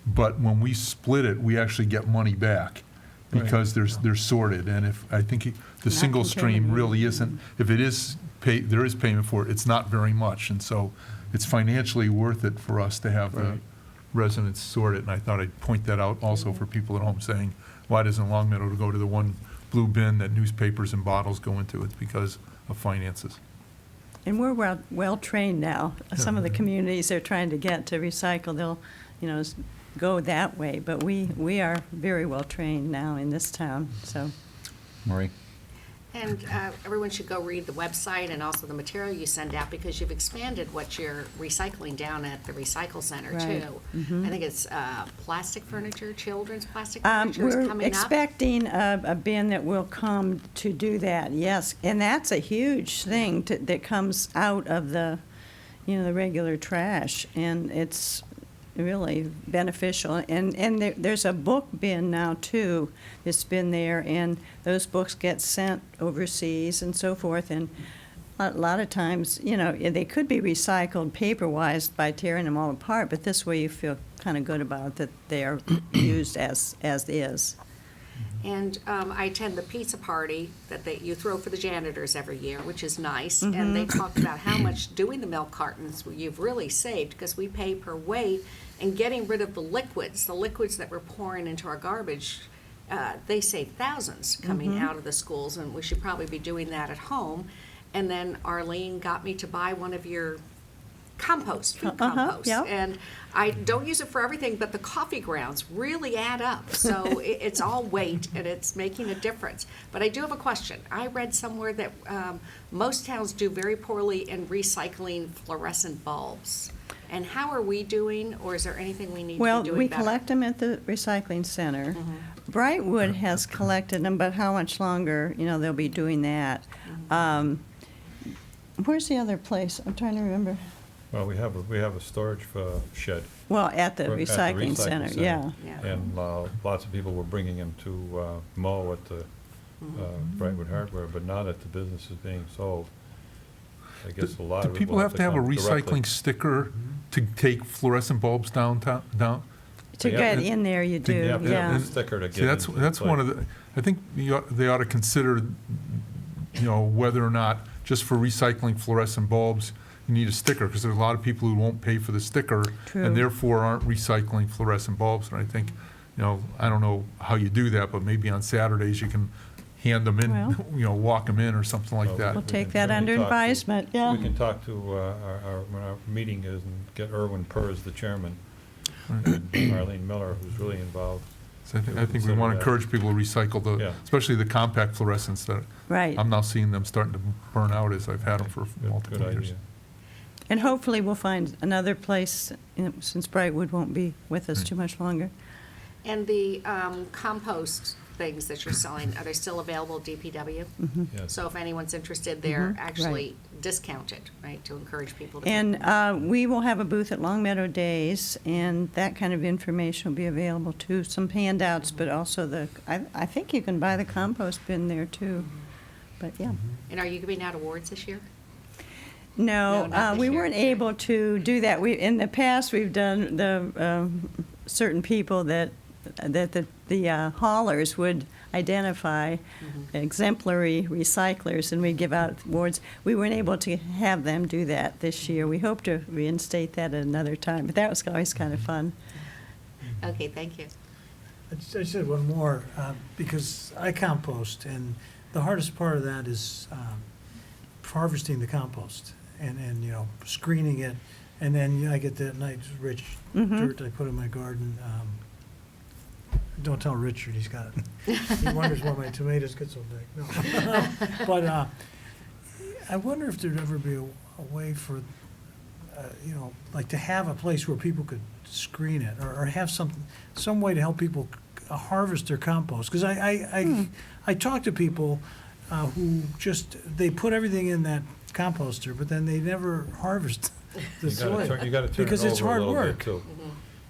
But when we split it, we actually get money back because they're sorted. And I think the single stream really isn't, if it is there is payment for it, it's not very much. And so it's financially worth it for us to have the residents sort it. And I thought I'd point that out also for people at home saying, why doesn't Longmeadow go to the one blue bin that newspapers and bottles go into? It's because of finances. And we're well-trained now. Some of the communities they're trying to get to recycle, they'll, go that way. But we are very well-trained now in this town, so. Marie? And everyone should go read the website and also the material you send out, because you've expanded what you're recycling down at the recycle center, Right. too. Mhm. I think it's plastic furniture, children's plastic furniture is We're coming up. expecting a bin that will come to do that, yes. And that's a huge thing that comes out of the regular trash. And it's really beneficial. And there's a book bin now, too, that's been there. And those books get sent overseas and so forth. And a lot of times, they could be recycled paper-wise by tearing them all apart. But this way you feel kind of good about that they are used as is. And I attend the pizza party that you throw for the janitors every year, which is nice. And they talked about how much doing the milk cartons you've really saved, because we pay per weight, and getting rid of the liquids that we're pouring into our garbage. They save thousands coming out of the schools, and we should probably be doing that at home. And then Arlene got me to buy one of your food compost. Yep. And I don't use it for everything, but the coffee grounds really add up. So it's all weight, and it's making a difference. But I do have a question. I read somewhere that most towns do very poorly in recycling fluorescent bulbs. And how are we doing, or is there anything we need to be doing better? Well, we collect them at the recycling center. Brightwood has collected them, but how much longer, they'll be doing that. Where's the other place? I'm trying to remember. Well, we have a storage shed. Well, at the recycling center, yeah. And lots of people were bringing them to mow at the Brightwood Hardware, but not at the businesses being sold. I guess a lot Do of it people will have to have a come directly. recycling sticker to take fluorescent bulbs down? To get in there, you do, You have to have yeah. a sticker to get See, that's into the one place. of the, I think they ought to consider, whether or not, just for recycling fluorescent bulbs, you need a sticker, because there's a lot of people who won't pay for the sticker, True. and therefore aren't recycling fluorescent bulbs. And I think, I don't know how you do that, but maybe on Saturdays you can hand them in, walk them in or something like that. We'll take can that certainly under talk to- advisement, yeah. We can talk to when our meeting is, and get Erwin Purr as the chairman, and Marlene Miller, who's really involved. So I think we want to encourage people to recycle Yeah. especially the compact fluorescents that Right. I'm now seeing them starting to burn out as I've had them for multiple Good years. idea. And hopefully we'll find another place, since Brightwood won't be with us too much longer. And the compost things that you're selling, are they still available at DPW? Yes. So if anyone's interested, they're actually discounted, right, to encourage people to. And we will have a booth at Longmeadow Days, and that kind of information will be available too. Some handouts, but also I think you can buy the compost bin there too. But yeah. And are you giving out awards this year? No, not this we year. weren't able to do that. In the past, we've done the certain people that the haulers would identify exemplary recyclers, and we give out awards. We weren't able to have them do that this year. We hope to reinstate that at another time, but that was always kind of fun. Okay, thank you. I just had one more, because I compost, and the hardest part of that is harvesting the compost and screening it, and then I get that nice rich dirt I put in my garden. Don't tell Richard, he's got it. He wonders why my tomatoes get so big. No. But I wonder if there'd ever be a a way for, you know, like to have a place where people could screen it, or have some way to help people harvest their compost. Because I talk to people who just, they put everything in that composter, but then they never harvest the soil. You gotta turn it because it's over a hard little bit, work. too.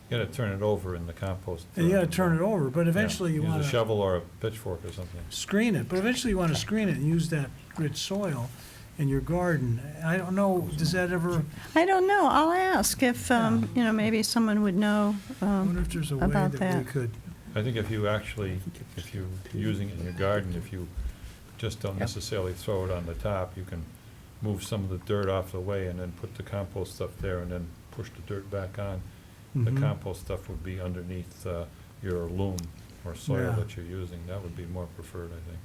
You gotta turn it over in the compost. And you gotta turn it over, but eventually you Use wanna a shovel or a pitchfork or something. screen it, but eventually you wanna screen it and use that rich soil in your garden. I don't know, does that ever, I don't know. I'll ask if, you know, maybe someone would know I wonder if there's a way about that we that. could, I think if you're using it in your garden, if you just don't necessarily throw it on the top, you can move some of the dirt off the way and then put the compost stuff there and then push the dirt back on. The Mhm. compost stuff would be underneath your loam or soil Yeah. that you're using. That would be more preferred, I think.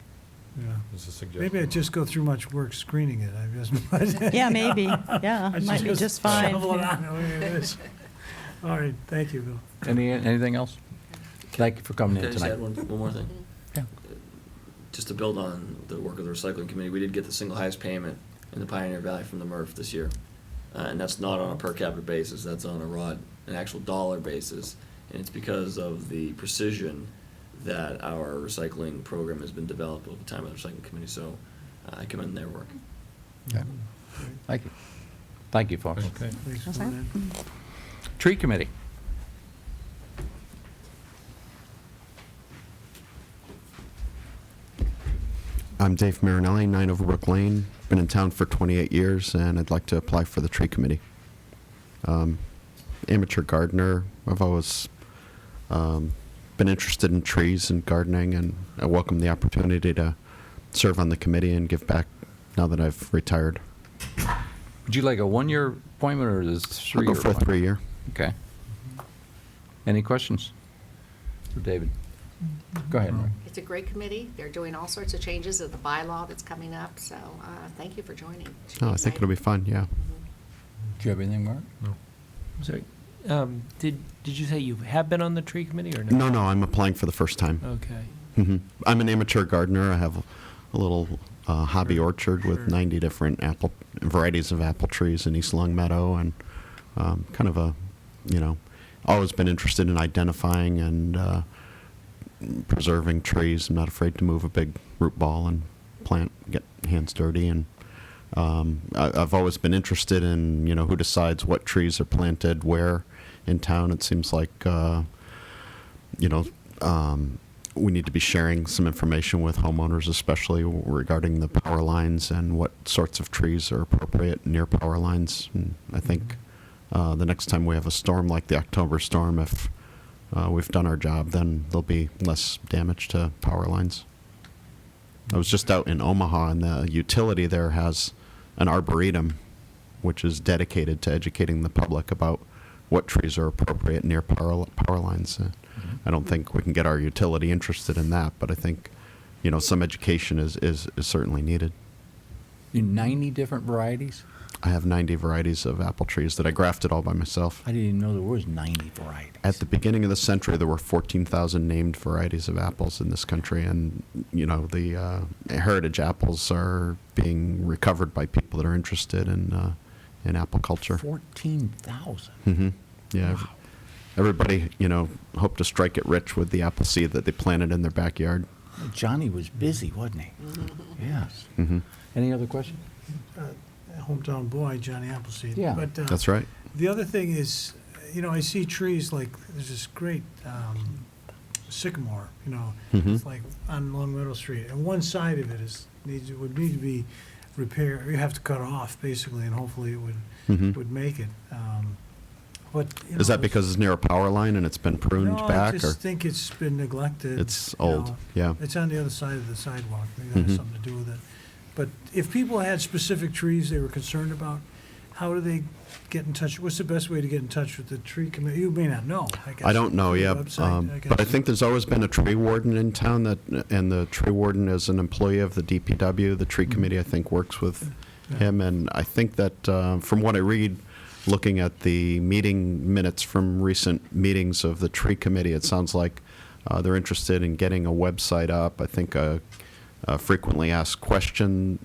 yeah. As a suggestion. Maybe I just go through much work screening it, I guess. Yeah, maybe. Yeah, I might be should just fine. shovel it Yeah. on the way it is. All right, thank you, Bill. Anything else? Thank you for coming Can I in just tonight. add one more thing? Yeah. Just to build on the work of the recycling committee, we did get the single highest payment in the Pioneer Valley from the MRF this year. And that's not on a per capita basis, that's on an actual dollar basis. And it's because of the precision that our recycling program has been developed over time with the recycling committee, so I commend their work. Okay. Thank you. Thank you, folks. Okay. Thanks for Okay. coming in. Tree Committee. I'm Dave Marinelli, 9 Overbrook Lane. Been in town for 28 years, and I'd like to apply for the tree committee. Amateur gardener. I've always been interested in trees and gardening, and I welcome the opportunity to serve on the committee and give back now that I've retired. Would you like a one-year appointment or is this I'll three-year? go for a appointment? 3-year. Okay. Any questions for David? Go ahead, Mike. It's a great committee. They're doing all sorts of changes of the bylaw that's coming up, so thank you for joining. Should be Oh, I think it'll be fun, yeah. Do you have anything, Mark? I'm sorry. Did you say you have been on the tree committee or no? No, I'm applying for the first time. Okay. I'm an amateur gardener. I have a little hobby orchard with 90 different varieties of apple trees in East Long Meadow, and kind of always been interested in identifying and preserving trees. I'm not afraid to move a big root ball and plant, get hands dirty, and I've always been interested in who decides what trees are planted where in town. It seems like we need to be sharing some information with homeowners, especially regarding the power lines and what sorts of trees are appropriate near power lines. And I think the next time we have a storm like the October storm, if we've done our job, then there'll be less damage to power lines. I was just out in Omaha, and the utility there has an arboretum, which is dedicated to educating the public about what trees are appropriate near power lines. I don't think we can get our utility interested in that, but I think, some education is certainly needed. 90 different varieties? I have 90 varieties of apple trees that I grafted all by myself. I didn't even know there was 90 varieties. At the beginning of the century, there were 14,000 named varieties of apples in this country, and the heritage apples are being recovered by people that are interested in apple culture. 14,000? Mm-hmm. Yeah. Wow. Everybody, hoped to strike it rich with the apple seed that they planted in their backyard. Johnny was busy, wasn't he? Yes. Mm-hmm. Any other questions? Hometown boy, Johnny Appleseed. Yeah. But, That's right. The other thing is, I see trees like, there's this great sycamore, Mhm. it's like on Long Meadow Street, and one side of it would need to be repaired. You have to cut off basically, and hopefully it Mhm. would make it. But Is that because it's near a power line and it's been pruned no, back? I just think it's been neglected. It's you old, know. yeah. It's on the other side of the sidewalk. Maybe that has Mhm. something to do with it. But if people had specific trees they were concerned about, how do they get in touch? What's the best way to get in touch with the tree committee? You may not know, I guess. I don't know, Through the yeah, website, but I guess. think there's always been a tree warden in town and the tree warden is an employee of the DPW. The tree committee, I think, works with him, and I think that from what I read, looking at the meeting minutes from recent meetings of the tree committee, it sounds like they're interested in getting a website up. I think frequently asked question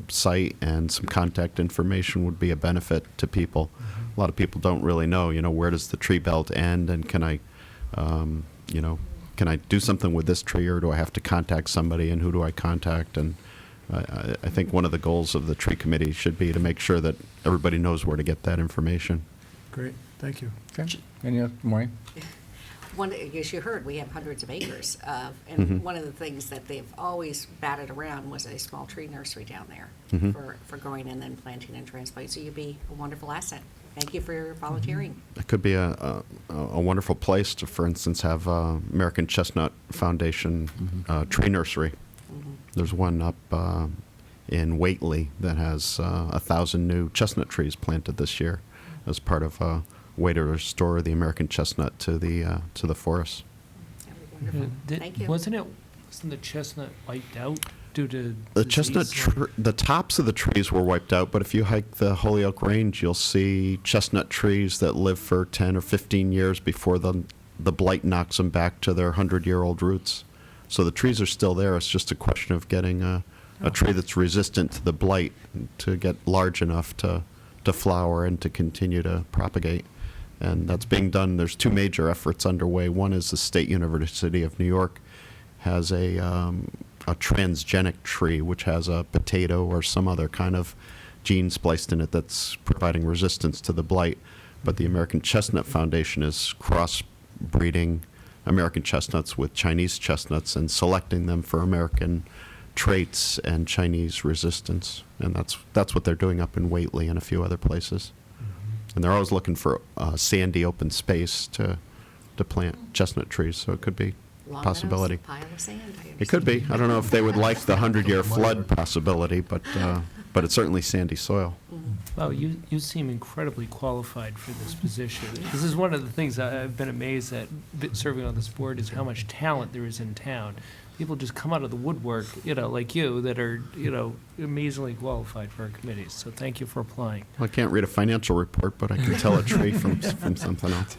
site and some contact information would be a benefit to people. A lot of people don't really know, where does the tree belt end, and can I, can I do something with this tree, or do I have to contact somebody, and who do I contact? And I think one of the goals of the tree committee should be to make sure that everybody knows where to get that information. Great, thank you. Okay. Any other, Maureen? As you heard, we have hundreds of acres, and Mhm. one of the things that they've always batted around was a small tree nursery down there Mhm. for growing and then planting and transplanting. So you'd be a wonderful asset. Thank you for your volunteering. It could be a wonderful place to, for instance, have American Chestnut Foundation tree nursery. There's one up in Whately that has 1,000 new chestnut trees planted this year as part of a way to restore the American chestnut to the forest. Wonderful. Thank you. Wasn't the chestnut wiped out due to The disease? chestnut, the tops of the trees were wiped out, but if you hike the Holyoke Range, you'll see chestnut trees that live for 10 or 15 years before the blight knocks them back to their 100-year-old roots. So the trees are still there. It's just a question of getting a tree that's resistant to the blight to get large enough to flower and to continue to propagate. And that's being done. There's two major efforts underway. One is the State University of New York has a transgenic tree, which has a potato or some other kind of gene spliced in it that's providing resistance to the blight. But the American Chestnut Foundation is cross-breeding American chestnuts with Chinese chestnuts and selecting them for American traits and Chinese resistance. And that's what they're doing up in Whately and a few other places. And they're always looking for sandy open space to plant chestnut trees, so it could be a Long possibility. Meadows, pile of sand, I It could be. I don't know if they would like the 100-year flood possibility, but it's certainly sandy soil. Wow, you seem incredibly qualified for this position. This is one of the things I've been amazed at serving on this board is how much talent there is in town. People just come out of the woodwork, like you, that are, amazingly qualified for our committees. So thank you for applying. Well, I can't read a financial report, but I can tell a tree from something else.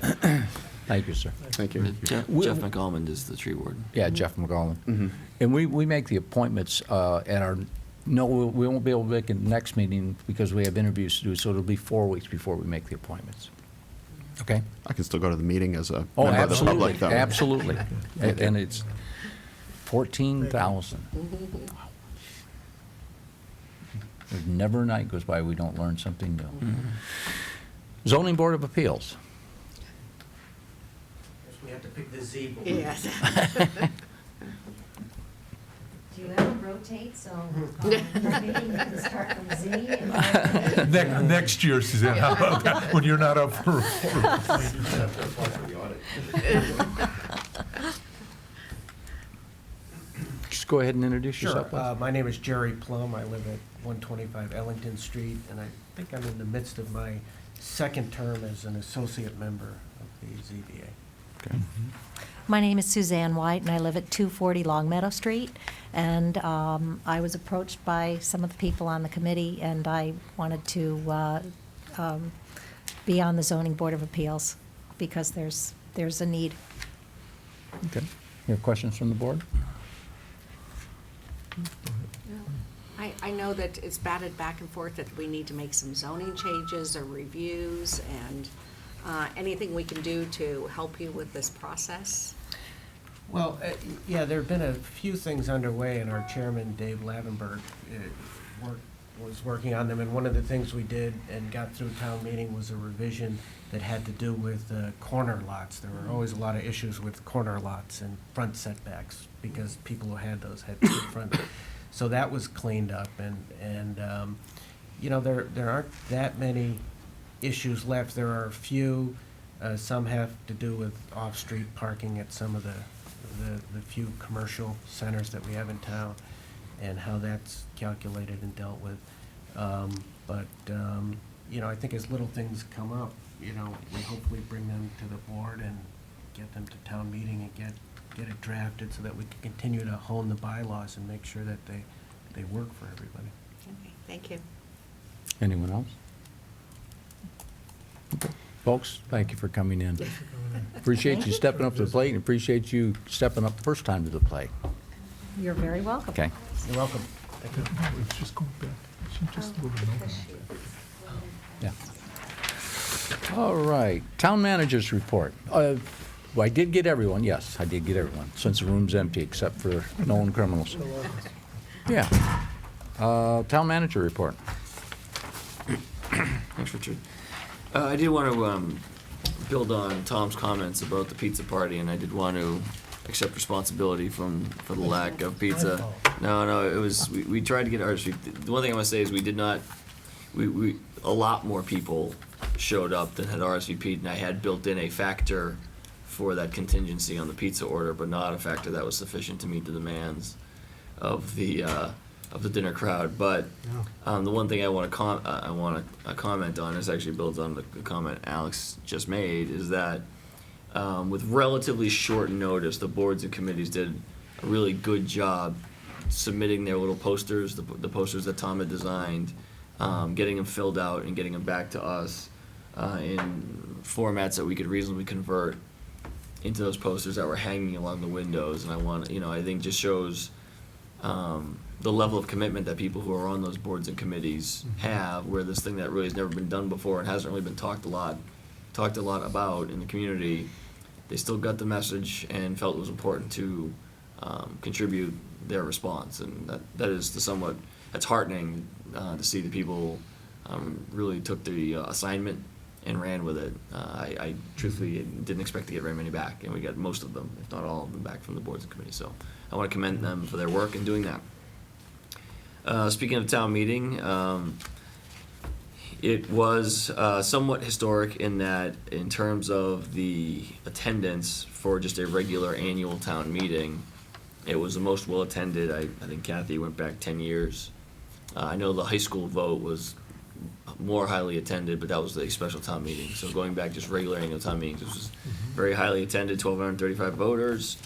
Thank you, sir. Thank you. Jeff McAlmond is the tree warden. Yeah, Jeff McGowan. And we make the appointments at our, no, we won't be able to make it next meeting because we have interviews to do, so it'll be 4 weeks before we make the appointments. Okay? I can still go to the meeting as a Oh, member of the absolutely, public, though. absolutely. And it's 14,000. There's never a night goes by we don't learn something new. Zoning Board of Appeals. We have to pick the Z. Yes. Do you ever rotate, so your meeting can start from Z and Next year, Suzanne, how about that, when you're not up for Just go ahead and introduce yourself. Sure. My name is Jerry Plum. I live at 125 Ellington Street, and I think I'm in the midst of my second term as an associate member of the ZBA. Okay. My name is Suzanne White, and I live at 240 Longmeadow Street. And I was approached by some of the people on the committee, and I wanted to be on the Zoning Board of Appeals because there's a need. Okay. You have questions from the board? I know that it's batted back and forth that we need to make some zoning changes or reviews, and anything we can do to help you with this process? Well, yeah, there have been a few things underway, and our chairman, Dave Lavenberg, was working on them. And one of the things we did and got through town meeting was a revision that had to do with corner lots. There were always a lot of issues with corner lots and front setbacks because people who had those had good front. So that was cleaned up, and there aren't that many issues left. There are a few. Some have to do with off-street parking at some of the few commercial centers that we have in town, and how that's calculated and dealt with. I think as little things come up, we hopefully bring them to the board and get them to town meeting and get it drafted so that we can continue to hone the bylaws and make sure that they work for everybody. Okay, thank you. Anyone else? Okay. Folks, thank you for coming in. Appreciate you stepping up to the plate, and appreciate you stepping up the first time to the plate. You're very welcome. Okay. You're welcome. It's just going back. She just a little bit over. Yeah. All right, town manager's report. Well, I did get everyone, yes, I did get everyone, since the room's empty except for known criminals. Yeah. Town manager report. Thanks, Richard. I did want to build on Tom's comments about the pizza party, and I did want to accept responsibility for the lack of pizza. No, it was, we tried to get RSVP. The one thing I want to say is we did not, a lot more people showed up than had RSVP'd, and I had built in a factor for that contingency on the pizza order, but not a factor that was sufficient to meet the demands of the dinner crowd. But the one thing I want to comment on, is actually builds on the comment Alex just made, is that with relatively short notice, the boards and committees did a really good job submitting their little posters, the posters that Tom had designed, getting them filled out and getting them back to us in formats that we could reasonably convert into those posters that were hanging along the windows. And I think just shows the level of commitment that people who are on those boards and committees have, where this thing that really has never been done before and hasn't really been talked a lot about in the community, they still got the message and felt it was important to contribute their response. And that is that's heartening to see that people really took the assignment and ran with it. I truthfully didn't expect to get very many back, and we got most of them, if not all of them, back from the boards and committees. So I want to commend them for their work in doing that. Speaking of town meeting, it was somewhat historic in that, in terms of the attendance for just a regular annual town meeting, it was the most well-attended. I think Kathy went back 10 years. I know the high school vote was more highly attended, but that was a special town meeting. So going back just regular annual town meetings, this was very highly attended, 1,235 voters.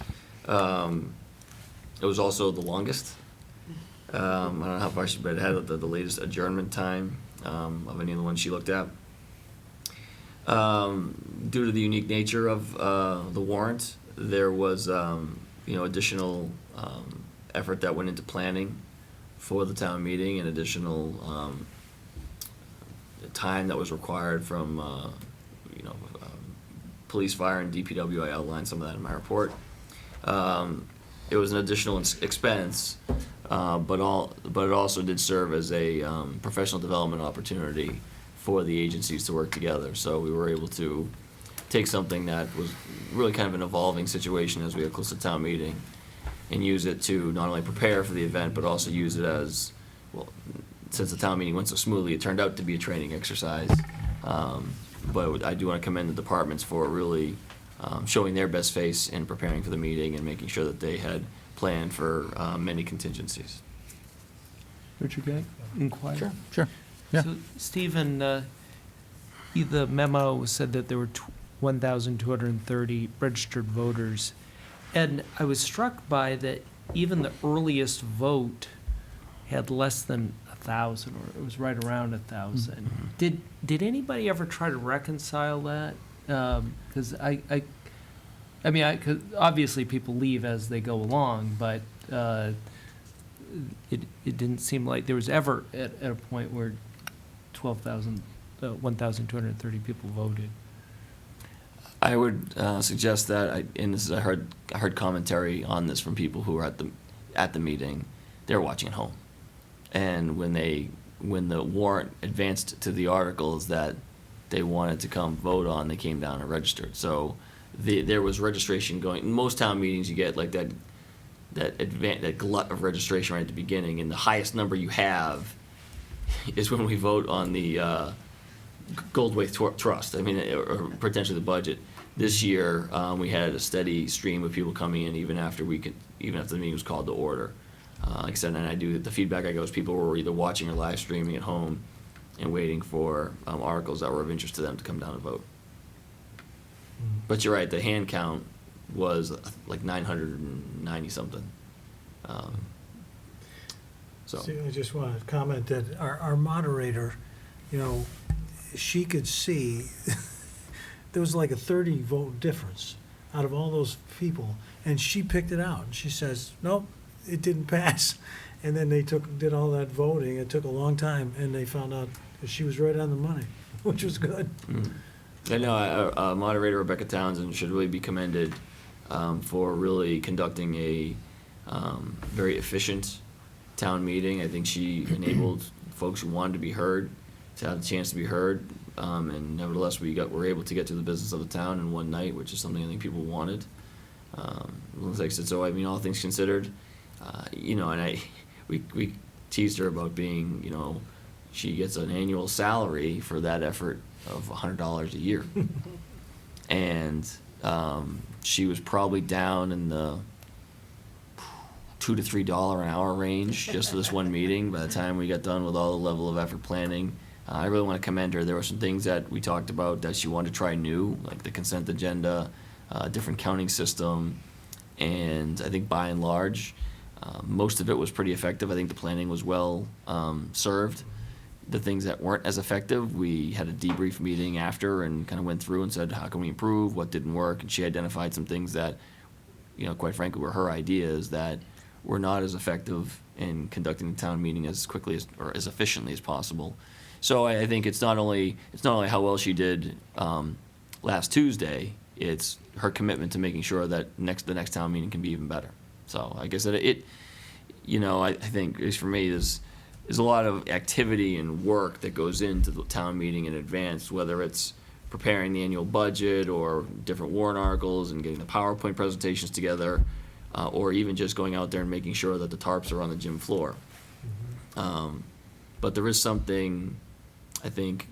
It was also the longest. I don't know how far but it had the latest adjournment time of any of the ones she looked at. Due to the unique nature of the warrant, there was additional effort that went into planning for the town meeting, and additional time that was required from police, fire, and DPW. I outlined some of that in my report. It was an additional expense, but it also did serve as a professional development opportunity for the agencies to work together. So we were able to take something that was really kind of an evolving situation as we got close to town meeting, and use it to not only prepare for the event, but also use it as, well, since the town meeting went so smoothly, it turned out to be a training exercise. But I do want to commend the departments for really showing their best face in preparing for the meeting and making sure that they had planned for many contingencies. Richard, can I inquire? Sure. Yeah. So, Stephen, the memo said that there were 1,230 registered voters. And I was struck by that even the earliest vote had less than 1,000, or it was right around 1,000. Did anybody ever try to reconcile that? Because I mean, 'cause obviously people leave as they go along, but it didn't seem like there was ever at a point where 1,230 people voted. I would suggest that, and this is I heard commentary on this from people who were at the meeting. They were watching at home, and when the warrant advanced to the articles that they wanted to come vote on, they came down and registered. So there was registration going. In most town meetings, you get like that glut of registration right at the beginning, and the highest number you have is when we vote on the Goldwaith Trust. I mean, or potentially the budget. This year, we had a steady stream of people coming in even after the meeting was called to order. Like I said, and the feedback I got was people were either watching or live streaming at home and waiting for articles that were of interest to them to come down and vote. But you're right, the hand count was like 990 something. See, I just want to comment that our moderator, she could see there was like a 30 vote difference out of all those people, and she picked it out. And she says, nope, it didn't pass. And then they did all that voting. It took a long time, and they found out that she was right on the money, which was good. I know moderator Rebecca Townsend should really be commended for really conducting a very efficient town meeting. I think she enabled folks who wanted to be heard to have the chance to be heard, and nevertheless were able to get to the business of the town in one night, which is something I think people wanted. Like I said, so I mean, all things considered, and we teased her about being, she gets an annual salary for that effort of $100 a year. And she was probably down in the $2 to $3 an hour range just for this one meeting by the time we got done with all the level of effort planning. I really want to commend her. There were some things that we talked about that she wanted to try new, like the consent agenda, different counting system, and I think by and large, most of it was pretty effective. I think the planning was well served. The things that weren't as effective, we had a debrief meeting after and kind of went through and said, how can we improve? What didn't work? And she identified some things that, quite frankly, were her ideas that were not as effective in conducting the town meeting as quickly or as efficiently as possible. So I think it's not only how well she did last Tuesday, it's her commitment to making sure that the next town meeting can be even better. So I guess that I think, at least for me, there's a lot of activity and work that goes into the town meeting in advance, whether it's preparing the annual budget or different warrant articles and getting the PowerPoint presentations together, or even just going out there and making sure that the tarps are on the gym floor. But there is something, I think,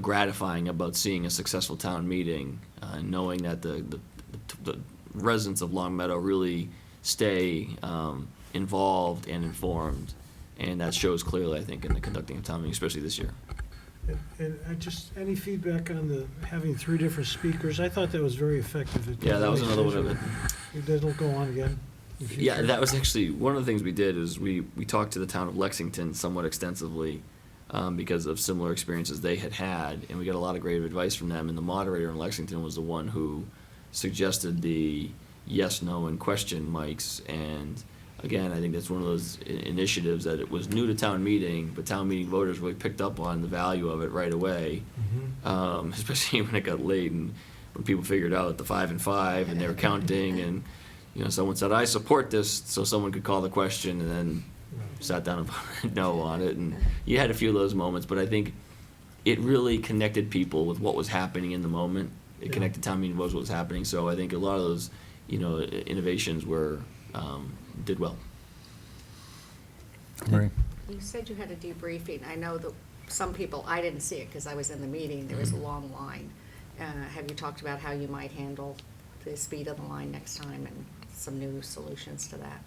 gratifying about seeing a successful town meeting, knowing that the residents of Long Meadow really stay involved and informed, and that shows clearly, I think, in the conducting of town meeting, especially this year. And any feedback on having 3 different speakers? I thought that was very effective. Yeah, that was another one of it. That'll go on again. Yeah, that was actually one of the things we did is we talked to the town of Lexington somewhat extensively because of similar experiences they had, and we got a lot of great advice from them. And the moderator in Lexington was the one who suggested the yes, no, and question mics. And again, I think that's one of those initiatives that it was new to town meeting, but town meeting voters really picked up on the value of it right away, especially when it got late and when people figured out the 5 and 5 and they were counting and someone said, I support this, so someone could call the question and then sat down and voted no on it. And you had a few of those moments, but I think it really connected people with what was happening in the moment. It connected town meeting voters with what was happening. So I think a lot of those, innovations were, did well. Right. You said you had a debriefing. I know that some people, I didn't see it because I was in the meeting, there was a long line. Have you talked about how you might handle the speed of the line next time and some new solutions to that?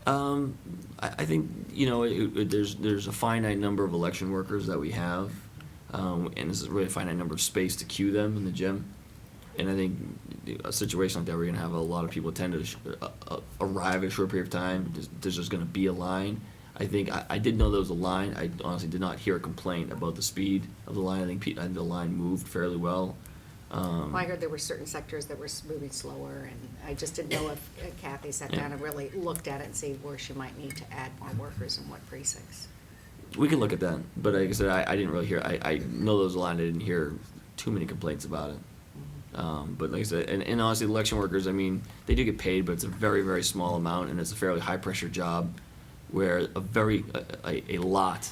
I think, there's a finite number of election workers that we have, and this is really a finite number of space to queue them in the gym. And I think a situation like that, we're going to have a lot of people tend to arrive at a short period of time. There's just going to be a line. I think I did know there was a line. I honestly did not hear a complaint about the speed of the line. I think the line moved fairly well. Well, I heard there were certain sectors that were moving slower, and I just didn't know if Kathy sat down and really looked at it and see where she might need to add more workers and what precincts. We can look at that, but like I said, I didn't really hear. I know there was a line. I didn't hear too many complaints about it. But like I said, and honestly, the election workers, I mean, they do get paid, but it's a very, very small amount, and it's a fairly high-pressure job where a lot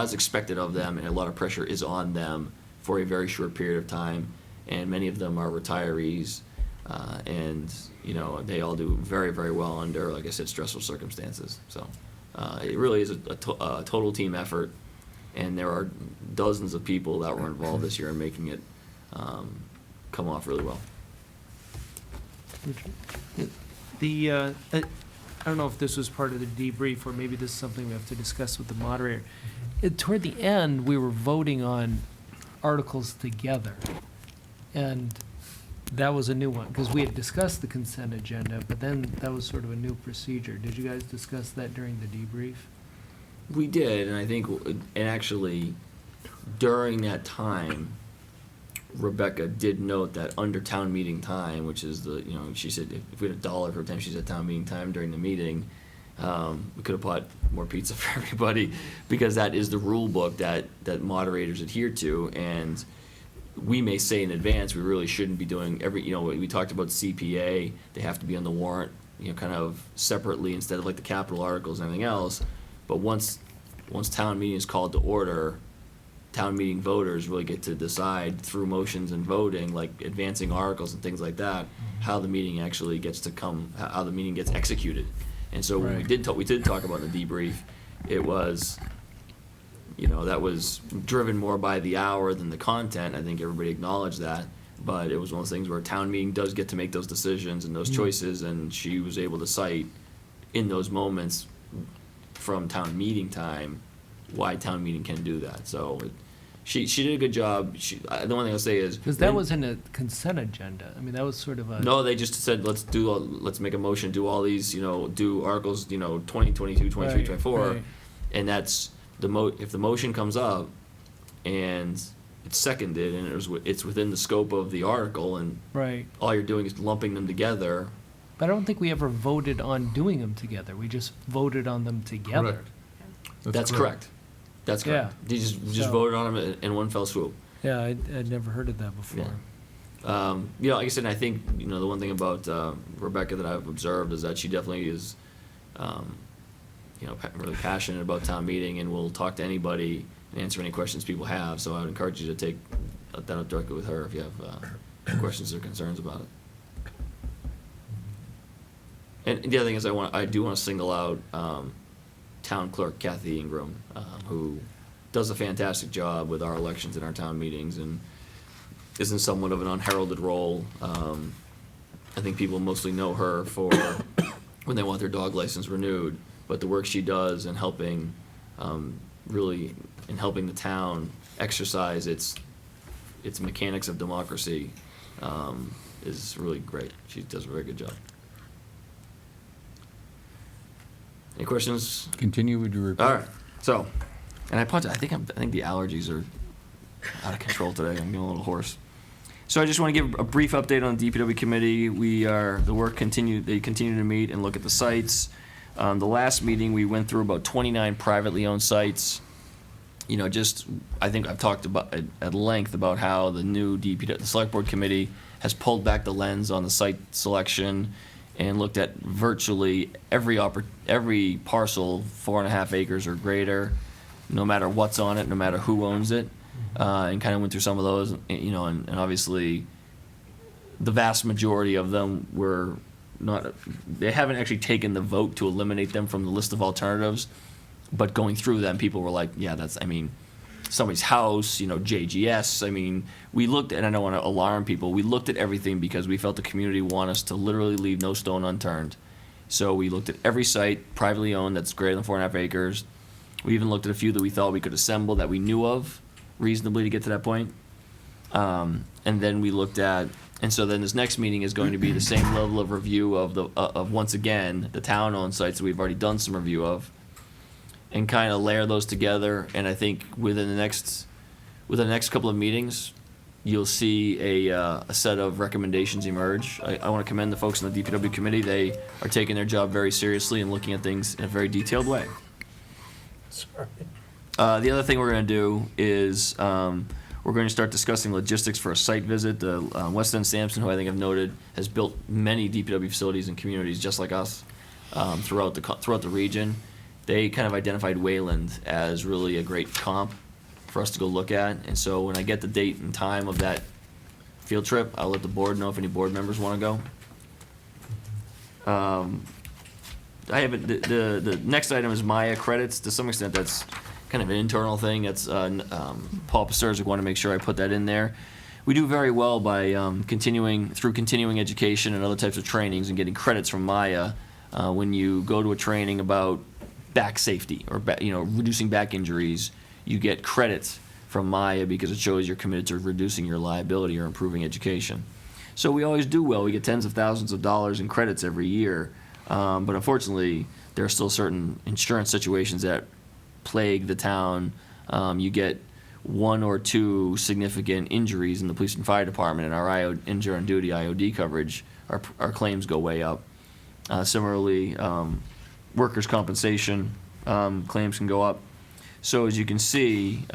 is expected of them, and a lot of pressure is on them for a very short period of time, and many of them are retirees, and they all do very, very well under, like I said, stressful circumstances. So it really is a total team effort, and there are dozens of people that were involved this year in making it come off really well. I don't know if this was part of the debrief or maybe this is something we have to discuss with the moderator. Toward the end, we were voting on articles together, and that was a new one because we had discussed the consent agenda, but then that was sort of a new procedure. Did you guys discuss that during the debrief? We did, and I think, and actually, during that time, Rebecca did note that under town meeting time, which is the, she said if we had $1 for time she's at town meeting time during the meeting, we could have bought more pizza for everybody, because that is the rule book that moderators adhere to. And we may say in advance, we really shouldn't be doing we talked about CPA, they have to be on the warrant, kind of separately instead of like the capital articles and everything else. But once town meeting is called to order, town meeting voters really get to decide through motions and voting, like advancing articles and things like that, how the meeting actually gets to come, how the meeting gets executed. And so when we did talk about in the debrief, it was, that was driven more by the hour than the content. I think everybody acknowledged that, but it was one of those things where town meeting does get to make those decisions and those choices, and she was able to cite in those moments from town meeting time why town meeting can do that. So she did a good job. The one thing I'll say is, Because that wasn't a consent agenda. I mean, that was sort of a. No, they just said, let's make a motion, do all these, do articles, 20, 22, 23, Right, 24. right. And that's if the motion comes up and it's seconded and it's within the scope of the article, and Right. all you're doing is lumping them together. But I don't think we ever voted on doing them together. We just voted on them together. Correct. That's correct. That's correct. Yeah. You just So- voted on them in one fell swoop. Yeah, I'd never heard of that before. Like I said, I think, the one thing about Rebecca that I've observed is that she definitely is, really passionate about town meeting and will talk to anybody and answer any questions people have. So I would encourage you to take that up directly with her if you have questions or concerns about it. And the other thing is I do want to single out Town Clerk Kathy Ingram, who does a fantastic job with our elections and our town meetings, and is in somewhat of an unheralded role. I think people mostly know her for when they want their dog license renewed, but the work she does in helping, helping the town exercise its mechanics of democracy, is really great. She does a very good job. Any questions? Continue with your report. All right. So, and I apologize. I think the allergies are out of control today. I'm getting a little hoarse. So I just want to give a brief update on the DPW committee. The work continued. They continue to meet and look at the sites. The last meeting we went through about 29 privately owned sites. I think I've talked about at length about how the new DPW, the Select Board committee, has pulled back the lens on the site selection and looked at virtually every parcel, 4.5 acres or greater, no matter what's on it, no matter who owns it, and kind of went through some of those, and obviously the vast majority of them were not, they haven't actually taken the vote to eliminate them from the list of alternatives, but going through them, people were like, yeah, somebody's house, JGS. We looked, and I don't want to alarm people, we looked at everything because we felt the community wanted us to literally leave no stone unturned. So we looked at every site privately owned that's greater than 4.5 acres. We even looked at a few that we thought we could assemble that we knew of reasonably to get to that point. And then we looked at, and so then this next meeting is going to be the same level of review of once again, the town-owned sites that we've already done some review of, and kind of layer those together. And I think within the next couple of meetings, you'll see a set of recommendations emerge. I want to commend the folks in the DPW committee. They are taking their job very seriously and looking at things in a very detailed way. Sorry. The other thing we're going to do is we're going to start discussing logistics for a site visit. West End Sampson, who I think I've noted, has built many DPW facilities and communities just like us throughout the region. They kind of identified Wayland as really a great comp for us to go look at. And so when I get the date and time of that field trip, I'll let the board know if any board members want to go. The next item is Maya credits. To some extent, that's kind of an internal thing. That's Paul Pasterzik wanted to make sure I put that in there. We do very well by continuing education and other types of trainings and getting credits from Maya. When you go to a training about back safety or reducing back injuries, you get credits from Maya because it shows you're committed to reducing your liability or improving education. So we always do well. We get tens of thousands of dollars in credits every year. But unfortunately, there are still certain insurance situations that plague the town. You get one or two significant injuries in the police and fire department and our injury on duty IOD coverage, our claims go way up. Similarly, workers' compensation claims can go up. So as you can see,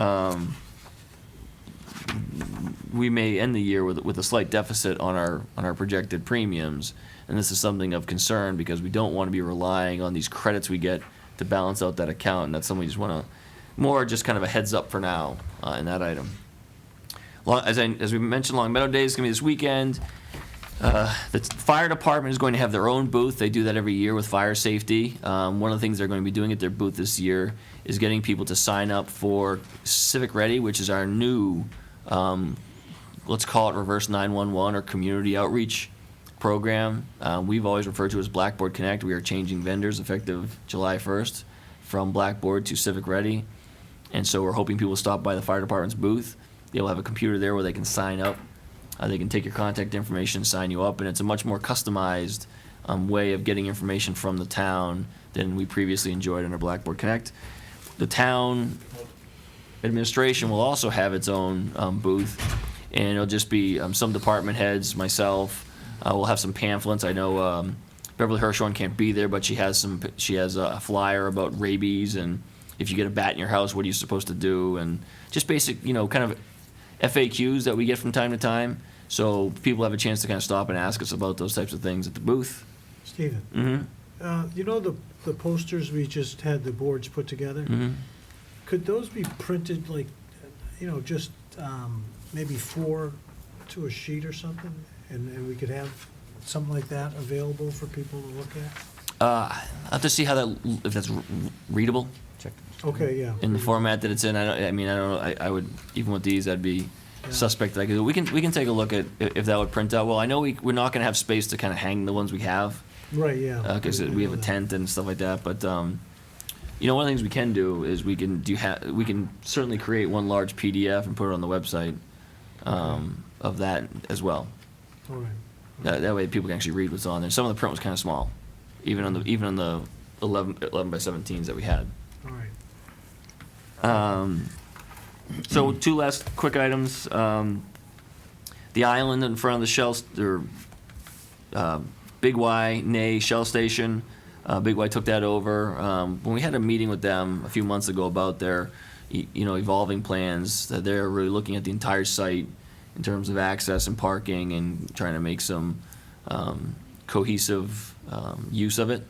we may end the year with a slight deficit on our projected premiums, and this is something of concern because we don't want to be relying on these credits we get to balance out that account, and that's something we just want to more just kind of a heads up for now in that item. As we mentioned, Long Meadow Day is going to be this weekend. The fire department is going to have their own booth. They do that every year with fire safety. One of the things they're going to be doing at their booth this year is getting people to sign up for Civic Ready, which is our new, let's call it reverse 911 or community outreach program. We've always referred to as Blackboard Connect. We are changing vendors effective July 1st from Blackboard to Civic Ready. And so we're hoping people stop by the fire department's booth. They'll have a computer there where they can sign up. They can take your contact information, sign you up, and it's a much more customized way of getting information from the town than we previously enjoyed under Blackboard Connect. The town administration will also have its own booth, and it'll just be some department heads, myself. We'll have some pamphlets. I know Beverly Hirschhorn can't be there, but she has a flyer about rabies, and if you get a bat in your house, what are you supposed to do, and just basic, kind of FAQs that we get from time to time. So people have a chance to kind of stop and ask us about those types of things at the booth. Stephen, Mm-hmm. the posters we just had the boards put together? Mm-hmm. Could those be printed like, just maybe 4 to a sheet or something? And we could have something like that available for people to look at? I'll have to see if that's readable. Okay, yeah. In the format that it's in, I don't know. I would, even with these, I'd be suspect that I could do. We can take a look at if that would print out well. I know we're not going to have space to kind of hang the ones we have. Right, yeah. Because we have a tent and stuff like that. But one of the things we can do is we can certainly create one large PDF and put it on the website of that as well. All right. That way people can actually read what's on there. Some of the print was kind of small, even on the 11 by 17s that we had. All right. So 2 last quick items. The island in front of the Shell, Big Y, nay, Shell Station. Big Y took that over. When we had a meeting with them a few months ago about their, evolving plans, that they're really looking at the entire site in terms of access and parking and trying to make some cohesive use of it.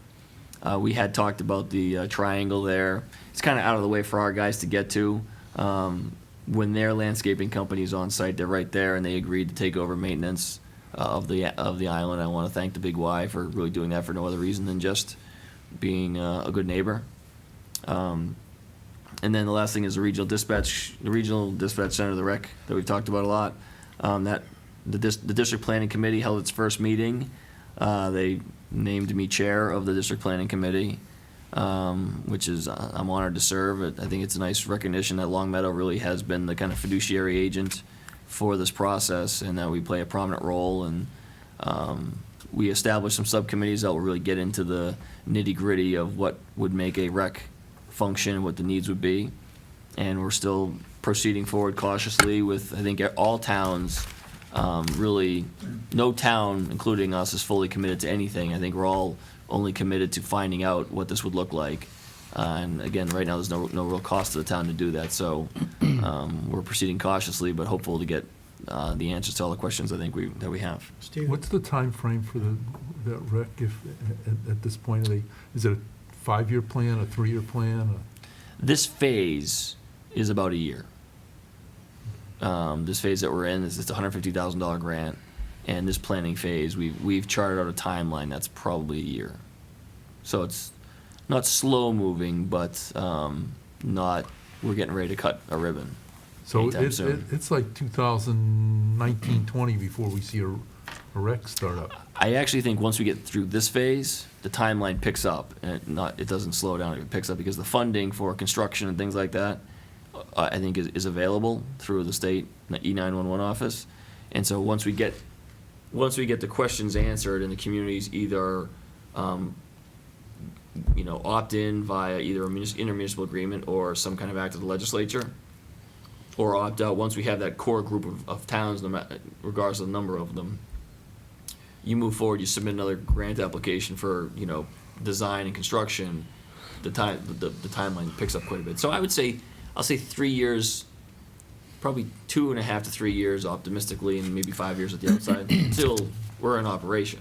We had talked about the triangle there. It's kind of out of the way for our guys to get to. When their landscaping company's on site, they're right there, and they agreed to take over maintenance of the island. I want to thank the Big Y for really doing that for no other reason than just being a good neighbor. And then the last thing is the regional dispatch center, the rec that we've talked about a lot. That the district planning committee held its first meeting. They named me chair of the district planning committee, which is I'm honored to serve. I think it's a nice recognition that Long Meadow really has been the kind of fiduciary agent for this process, and that we play a prominent role. And we established some subcommittees that will really get into the nitty-gritty of what would make a rec function and what the needs would be. And we're still proceeding forward cautiously with, I think, all towns. Really, no town, including us, is fully committed to anything. I think we're all only committed to finding out what this would look like. And again, right now, there's no real cost to the town to do that. So we're proceeding cautiously, but hopeful to get the answers to all the questions I think that we have. Steve? What's the time frame for that rec? At this point, is it a 5-year plan, a 3-year plan? This phase is about a year. This phase that we're in is it's a $150,000 grant, and this planning phase we've charted out a timeline that's probably a year. So it's not slow moving, but we're getting ready to cut a ribbon. So soon. it's like 2019-20 before we see a rec start up. I actually think once we get through this phase, the timeline picks up, and it doesn't slow down. It picks up because the funding for construction and things like that, I think is available through the state E911 office. And so once we get the questions answered and the communities either opt in via either an intermunicipal agreement or some kind of act of the legislature, or opt out once we have that core group of towns, regardless of the number of them. You move forward, you submit another grant application for, design and construction, the timeline picks up quite a bit. So I would say, I'll say 3 years, probably 2.5 to 3 years optimistically, and maybe 5 years at the outside, until we're in operation.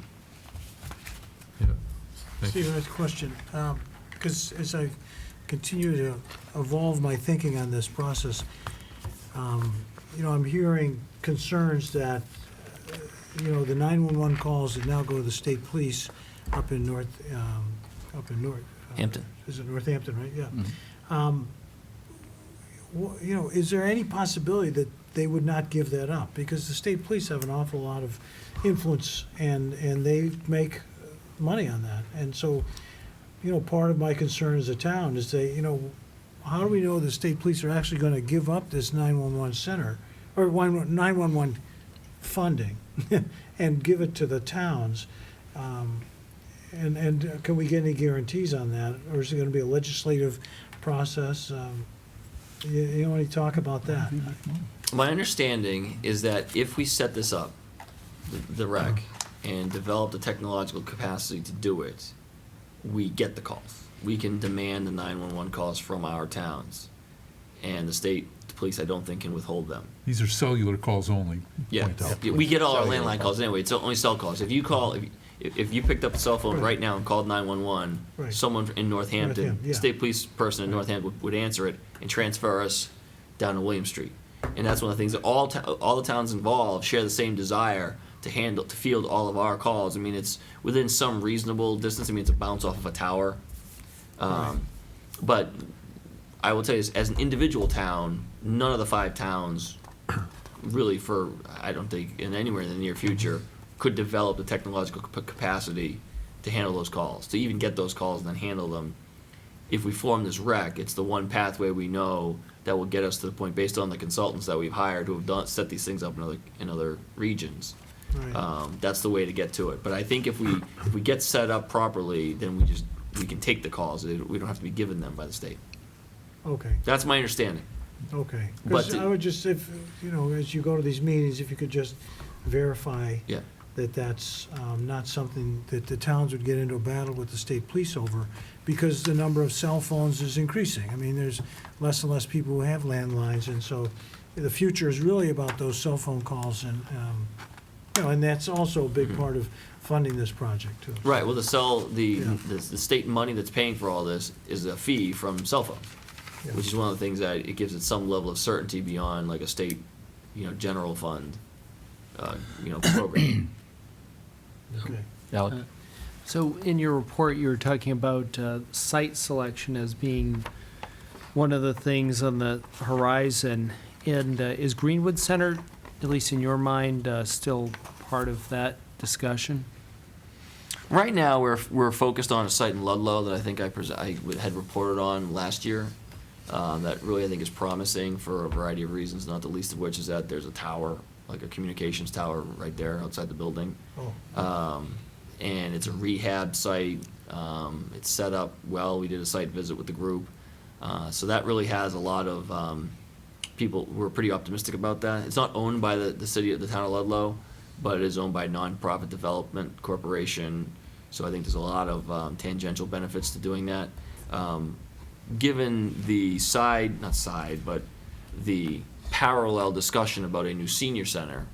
Steve, I have a question, because as I continue to evolve my thinking on this process, I'm hearing concerns that, the 911 calls that now go to the state police up in Hampton. Is it Northampton, right? Yeah. Is there any possibility that they would not give that up? Because the state police have an awful lot of influence, and they make money on that. And so, part of my concern as a town is that, how do we know the state police are actually going to give up this 911 center, or 911 funding, and give it to the towns? And can we get any guarantees on that, or is it going to be a legislative process? You want to talk about that? My understanding is that if we set this up, the rec, and develop the technological capacity to do it, we get the calls. We can demand the 911 calls from our towns, and the state police, I don't think, can withhold them. These are cellular calls only. Yeah, point out. we get all our landline calls anyway. It's only cell calls. If you call, if you picked up a cell phone right now and called 911, Right. someone in Northampton, Northampton, yeah. state police person in Northampton would answer it and transfer us down to William Street. And that's one of the things that all the towns involved share the same desire to field all of our calls. I mean, it's within some reasonable distance. I mean, it's a bounce off of a tower. But I will tell you, as an individual town, none of the 5 towns really, I don't think, in anywhere in the near future, could develop the technological capacity to handle those calls, to even get those calls and then handle them. If we form this rec, it's the one pathway we know that will get us to the point, based on the consultants that we've hired who have set these things up in other regions. Right. That's the way to get to it. But I think if we get set up properly, then we can take the calls. We don't have to be given them by the state. Okay. That's my understanding. Okay. But Because I would just, if, as you go to these meetings, if you could just verify Yeah. that that's not something that the towns would get into a battle with the state police over, because the number of cell phones is increasing. I mean, there's less and less people who have landlines, and so the future is really about those cell phone calls, and, and that's also a big part of funding this project, too. Right. Well, the state money that's paying for all this is a fee from cell phones, Yeah. which is one of the things that it gives it some level of certainty beyond like a state, general fund, program. Okay. Alec? So in your report, you were talking about site selection as being one of the things on the horizon. And is Greenwood Center, at least in your mind, still part of that discussion? Right now, we're focused on a site in Ludlow that I think I had reported on last year. That really I think is promising for a variety of reasons, not the least of which is that there's a tower, like a communications tower right there outside the building. Oh. And it's a rehab site. It's set up well. We did a site visit with the group. So that really has a lot of people who are pretty optimistic about that. It's not owned by the city, the town of Ludlow, but it is owned by a nonprofit development corporation. So I think there's a lot of tangential benefits to doing that. Given the but the parallel discussion about a new senior center,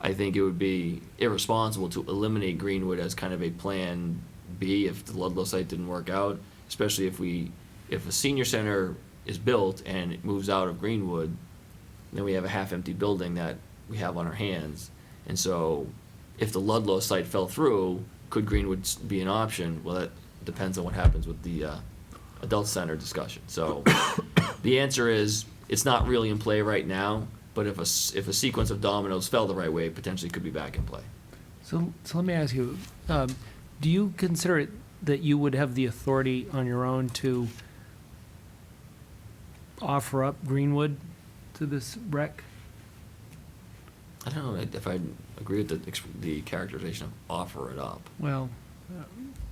I think it would be irresponsible to eliminate Greenwood as kind of a plan B if the Ludlow site didn't work out, especially if a senior center is built and it moves out of Greenwood, then we have a half-empty building that we have on our hands. And so if the Ludlow site fell through, could Greenwood be an option? Well, that depends on what happens with the adult center discussion. So the answer is it's not really in play right now, but if a sequence of dominoes fell the right way, it potentially could be back in play. So let me ask you, do you consider it that you would have the authority on your own to offer up Greenwood to this rec? I don't know if I agree with the characterization of offer it up. Well,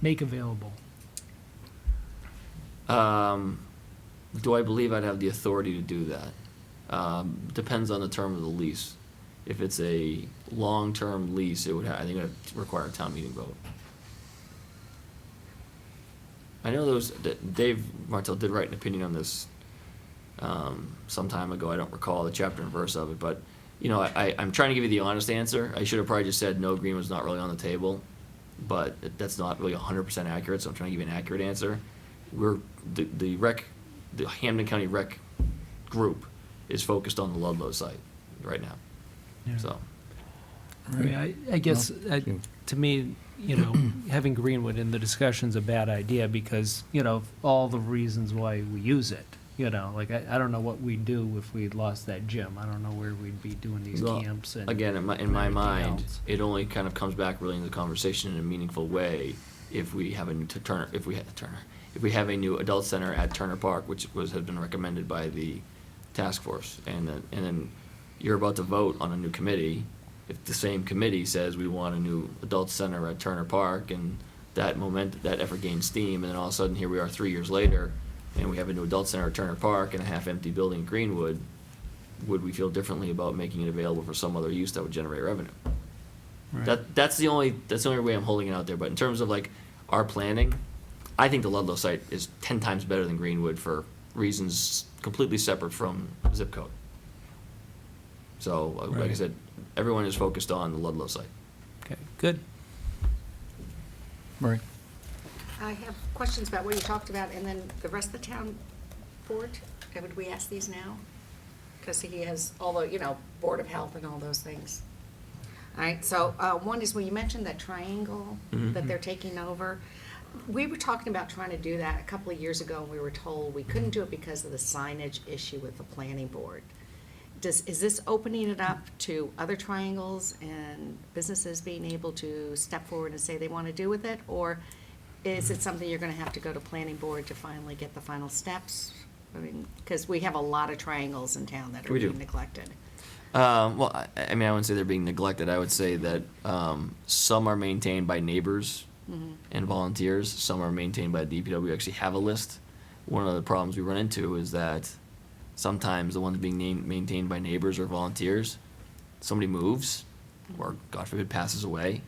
make available. Do I believe I'd have the authority to do that? Depends on the term of the lease. If it's a long-term lease, it would, I think it would require a town meeting vote. I know Dave Martell did write an opinion on this some time ago. I don't recall the chapter and verse of it, but, you know, I'm trying to give you the honest answer. I should have probably just said no, green was not really on the table, but that's not really 100% accurate, so I'm trying to give you an accurate answer. The Hampden County Rec group is focused on the Ludlow site right now. Yeah. So, I mean, I guess, to me, you know, having Greenwood in the discussion's a bad idea because, you know, all the reasons why we use it. You know, like, I don't know what we'd do if we'd lost that gym. I don't know where we'd be doing these well, camps and. again, in my and everything mind, else. it only kind of comes back really in the conversation in a meaningful way if we have a new if we have a new adult center at Turner Park, which has been recommended by the task force, and then you're about to vote on a new committee. If the same committee says we want a new adult center at Turner Park, and that effort gains steam, and then all of a sudden here we are 3 years later, and we have a new adult center at Turner Park and a half-empty building in Greenwood, would we feel differently about making it available for some other use that would generate revenue? Right. That's the only way I'm holding it out there. But in terms of like our planning, I think the Ludlow site is 10 times better than Greenwood for reasons completely separate from zip code. So, like I Right. said, everyone is focused on the Ludlow site. Okay, good. Marie? I have questions about what you talked about, and then the rest of the town board. Would we ask these now? Because he has all the, you know, Board of Health and all those things. All right, so one is when you mentioned that triangle that they're taking over. We were talking about trying to do that a couple of years ago, and we were told we couldn't do it because of the signage issue with the planning board. Is this opening it up to other triangles and businesses being able to step forward and say they want to do with it? Or is it something you're going to have to go to planning board to finally get the final steps? I mean, because we have a lot of triangles in town that are We do. being neglected. Well, I mean, I wouldn't say they're being neglected. I would say that some are maintained by neighbors and volunteers. Some are maintained by the DPW. We actually have a list. One of the problems we run into is that sometimes the ones being maintained by neighbors or volunteers, somebody moves or, God forbid, passes away,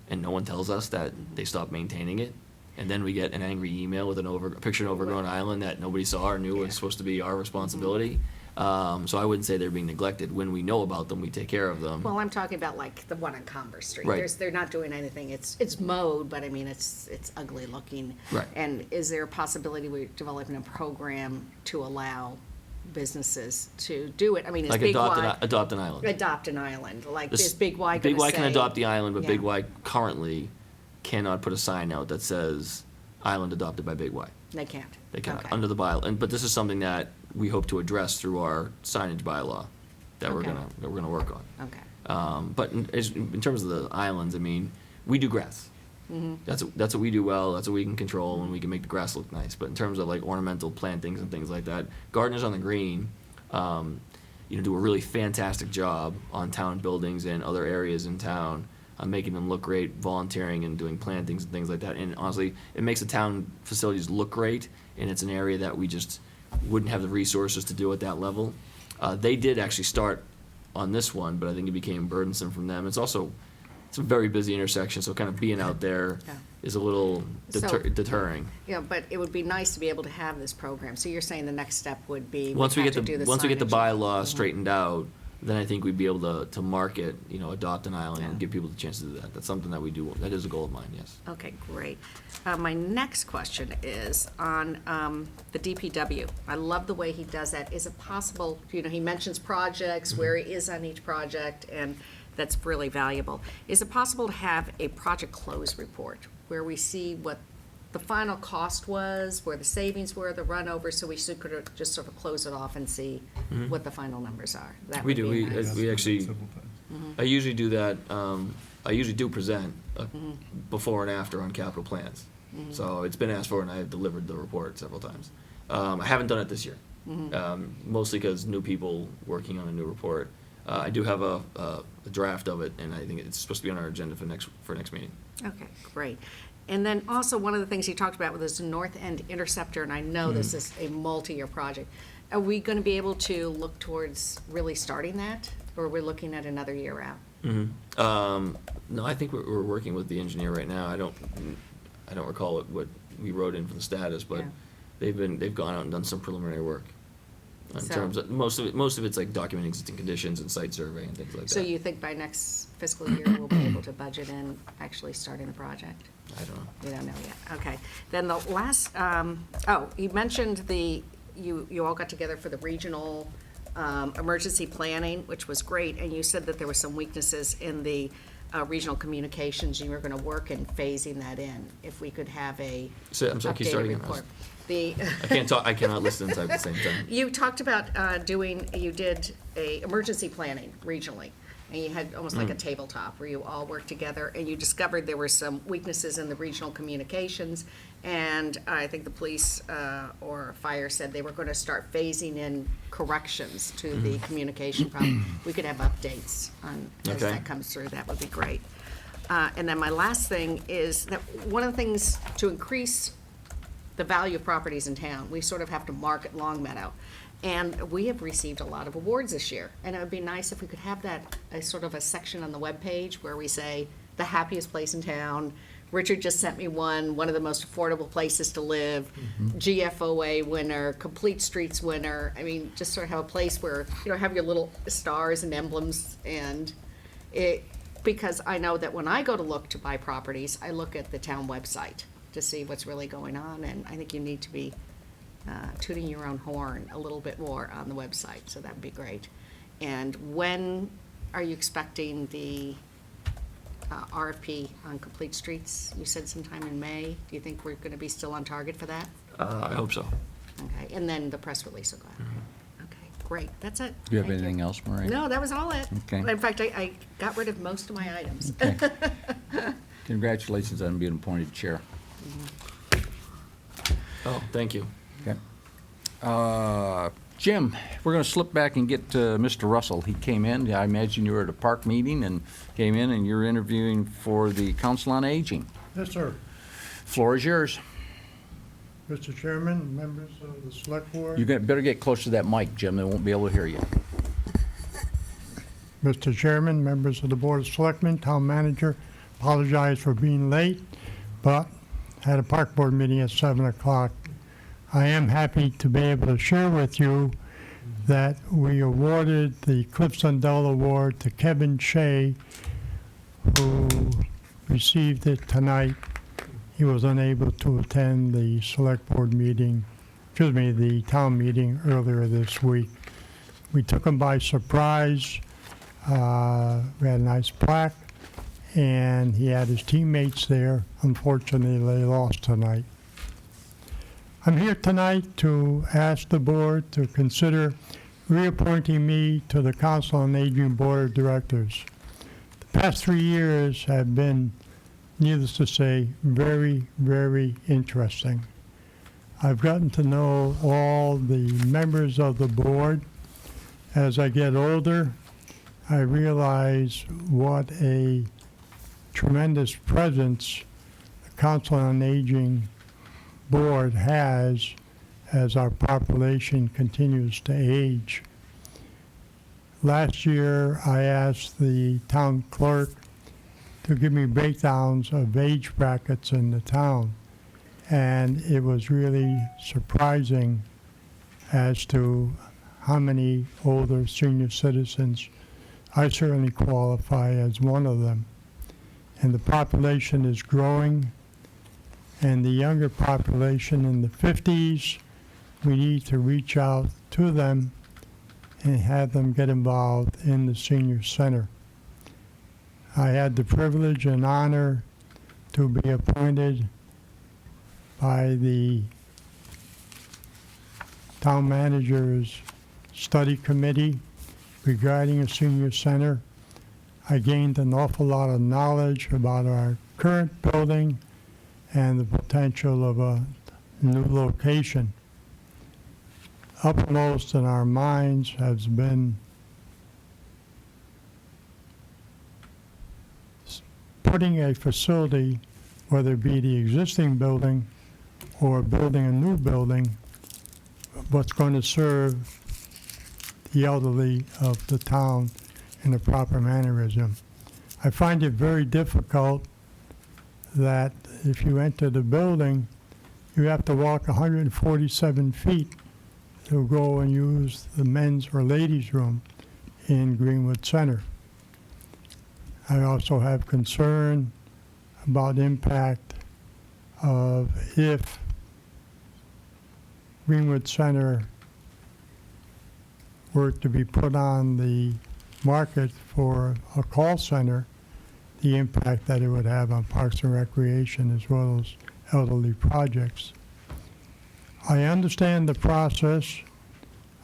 and no one tells us that they stopped maintaining it. And then we get an angry email with a picture of an overgrown island that nobody saw or knew was supposed to be our responsibility. So I wouldn't say they're being neglected. When we know about them, we take care of them. Well, I'm talking about like the one on Converse Street. Right. They're not doing anything. It's mowed, but I mean, it's ugly looking. Right. And is there a possibility we're developing a program to allow businesses to do it? I mean, is Like Big Y? adopt an island. Adopt an island, like This- is Big Y Big gonna Y can say- adopt the island, but Big Yeah. Y currently cannot put a sign out that says island adopted by Big Y. They can't? They cannot, Okay. under the bylaw. But this is something that we hope to address through our signage bylaw that we're Okay. gonna work on. Okay. But in terms of the islands, I mean, we do grass. That's what we do well. That's what we can control, and we can make the grass look nice. But in terms of like ornamental plantings and things like that, gardeners on the green, do a really fantastic job on town buildings and other areas in town, making them look great, volunteering and doing plantings and things like that. And honestly, it makes the town facilities look great, and it's an area that we just wouldn't have the resources to do at that level. They did actually start on this one, but I think it became burdensome from them. It's a very busy intersection, so kind of being out there Yeah. is a little So- deterring. Yeah, but it would be nice to be able to have this program. So you're saying the next step would be Once we have get to do the once we get the signage. bylaw straightened out, then I think we'd be able to market, adopt an island and give people the chance to do that. That's something that we do. That is a goal of mine, yes. Okay, great. My next question is on the DPW. I love the way he does that. Is it possible, he mentions projects, where he is on each project, and that's really valuable. Is it possible to have a project close report where we see what the final cost was, where the savings were, the run over, so we could just sort of close it off and see what the final numbers are? That We would do. be We nice. we actually. I usually do that. I usually do present before and after on capital plans. So it's been asked for, and I have delivered the report several times. I haven't done it this year, mostly because new people working on a new report. I do have a draft of it, and I think it's supposed to be on our agenda for next meeting. Okay, great. And then also, one of the things he talked about was the North End Interceptor, and I know this is a multi-year project. Are we gonna be able to look towards really starting that, or are we looking at another year out? No, I think we're working with the engineer right now. I don't recall what we wrote in for the status, but Yeah. they've gone out and done some preliminary work. In So- terms of, most of it's like documenting existing conditions and site survey and things like that. So you think by next fiscal year, we'll be able to budget in actually starting the project? I don't know. You don't know yet, okay. Then the last, you mentioned you all got together for the regional emergency planning, which was great, and you said that there were some weaknesses in the regional communications, and you were gonna work in phasing that in, if we could have a I'm sorry, keep updated starting again. report. I cannot listen and type at the same time. You talked about you did a emergency planning regionally, and you had almost like a tabletop where you all worked together, and you discovered there were some weaknesses in the regional communications, and I think the police or fire said they were going to start phasing in corrections to the communication problem. We could have updates on as Okay. that comes through. That would be great. And then my last thing is that one of the things to increase the value of properties in town, we sort of have to market Longmeadow. And we have received a lot of awards this year. And it would be nice if we could have that, a sort of a section on the webpage where we say, the happiest place in town. Richard just sent me one of the most affordable places to live, GFOA winner, Complete Streets winner. I mean, just sort of have a place where, have your little stars and emblems, and because I know that when I go to look to buy properties, I look at the town website to see what's really going on, and I think you need to be tooting your own horn a little bit more on the website, so that would be great. And when are you expecting the RFP on Complete Streets? You said sometime in May. Do you think we're gonna be still on target for that? I hope so. Okay, and then the press release will go out. Okay, great, that's it. Do you have Thank anything else, Marie? No, that was all it. Okay. In fact, I got rid of most of my items. Okay. Congratulations on being appointed chair. Oh, thank you. Okay. Jim, we're going to slip back and get Mr. Russell. He came in, I imagine you were at a park meeting and came in and you're interviewing for the Council on Aging. Yes, sir. Floor is yours. Mr. Chairman, members of the Select Board. You better get close to that mic, Jim. They won't be able to hear you. Mr. Chairman, members of the Board of Selectmen, Town Manager, apologize for being late, but had a park board meeting at 7 o'clock. I am happy to be able to share with you that we awarded the Cliff Sundell Award to Kevin Shea, who received it tonight. He was unable to attend the Select Board meeting, the town meeting earlier this week. We took him by surprise. We had a nice plaque, and he had his teammates there. Unfortunately, they lost tonight. I'm here tonight to ask the board to consider reappointing me to the Council on Aging Board of Directors. The past 3 years have been, needless to say, very, very interesting. I've gotten to know all the members of the board. As I get older, I realize what a tremendous presence the Council on Aging Board has as our population continues to age. Last year, I asked the town clerk to give me breakdowns of age brackets in the town, and it was really surprising as to how many older senior citizens. I certainly qualify as one of them. And the population is growing, and the younger population in the 50s, we need to reach out to them and have them get involved in the senior center. I had the privilege and honor to be appointed by the town manager's study committee regarding a senior center. I gained an awful lot of knowledge about our current building and the potential of a new location. Uppermost in our minds has been putting a facility whether it be the existing building or building a new building, what's going to serve the elderly of the town in a proper mannerism. I find it very difficult that if you enter the building, you have to walk 147 feet to go and use the men's or ladies' room in Greenwood Center. I also have concern about impact of if Greenwood Center were to be put on the market for a call center, the impact that it would have on Parks and Recreation as well as elderly projects. I understand the process.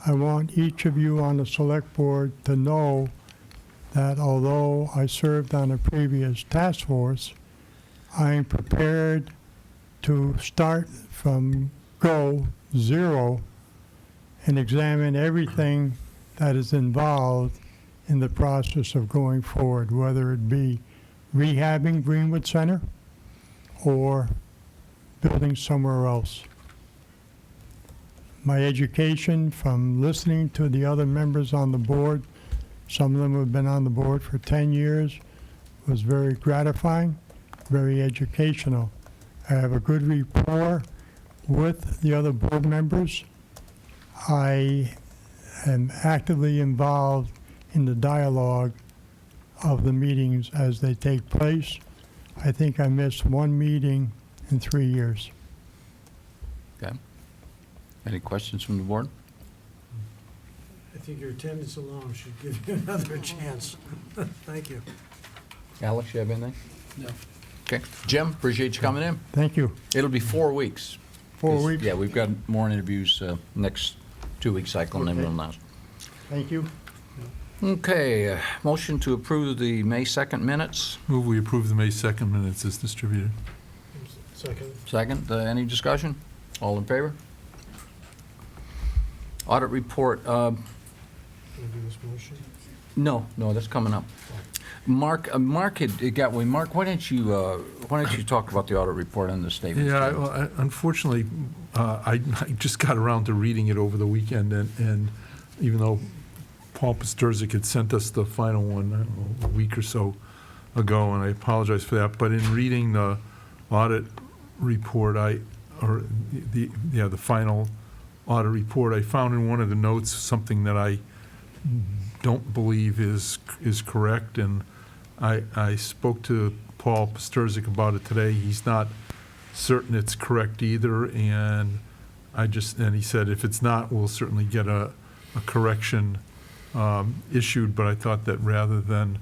I want each of you on the select board to know that although I served on a previous task force, I am prepared to start from zero and examine everything that is involved in the process of going forward, whether it be rehabbing Greenwood Center or building somewhere else. My education from listening to the other members on the board, some of them have been on the board for 10 years, was very gratifying, very educational. I have a good rapport with the other board members. I am actively involved in the dialogue of the meetings as they take place. I think I missed one meeting in 3 years. Okay. Any questions from the board? I think your attendance alone should give you another chance. Thank you. Alex, you have anything? No. Okay. Jim, appreciate you coming in. Thank you. It'll be 4 weeks. 4 weeks? Yeah, we've got more interviews next 2 week cycle, and then we'll announce. Thank you. Okay, motion to approve the May 2nd minutes. Move we approve the May 2nd minutes as distributed. Second. Second, any discussion? All in favor? Audit report, Can I do this motion? no, that's coming up. Mark had got, Mark, why don't you talk about the audit report and the statement? Yeah, well, unfortunately, I just got around to reading it over the weekend, and even though Paul Pasturzik had sent us the final one, I don't know, a week or so ago, and I apologize for that, but in reading the audit report, the final audit report, I found in one of the notes something that I don't believe is correct, and I spoke to Paul Pasturzik about it today. He's not certain it's correct either, and he said if it's not, we'll certainly get a correction issued, but I thought that rather than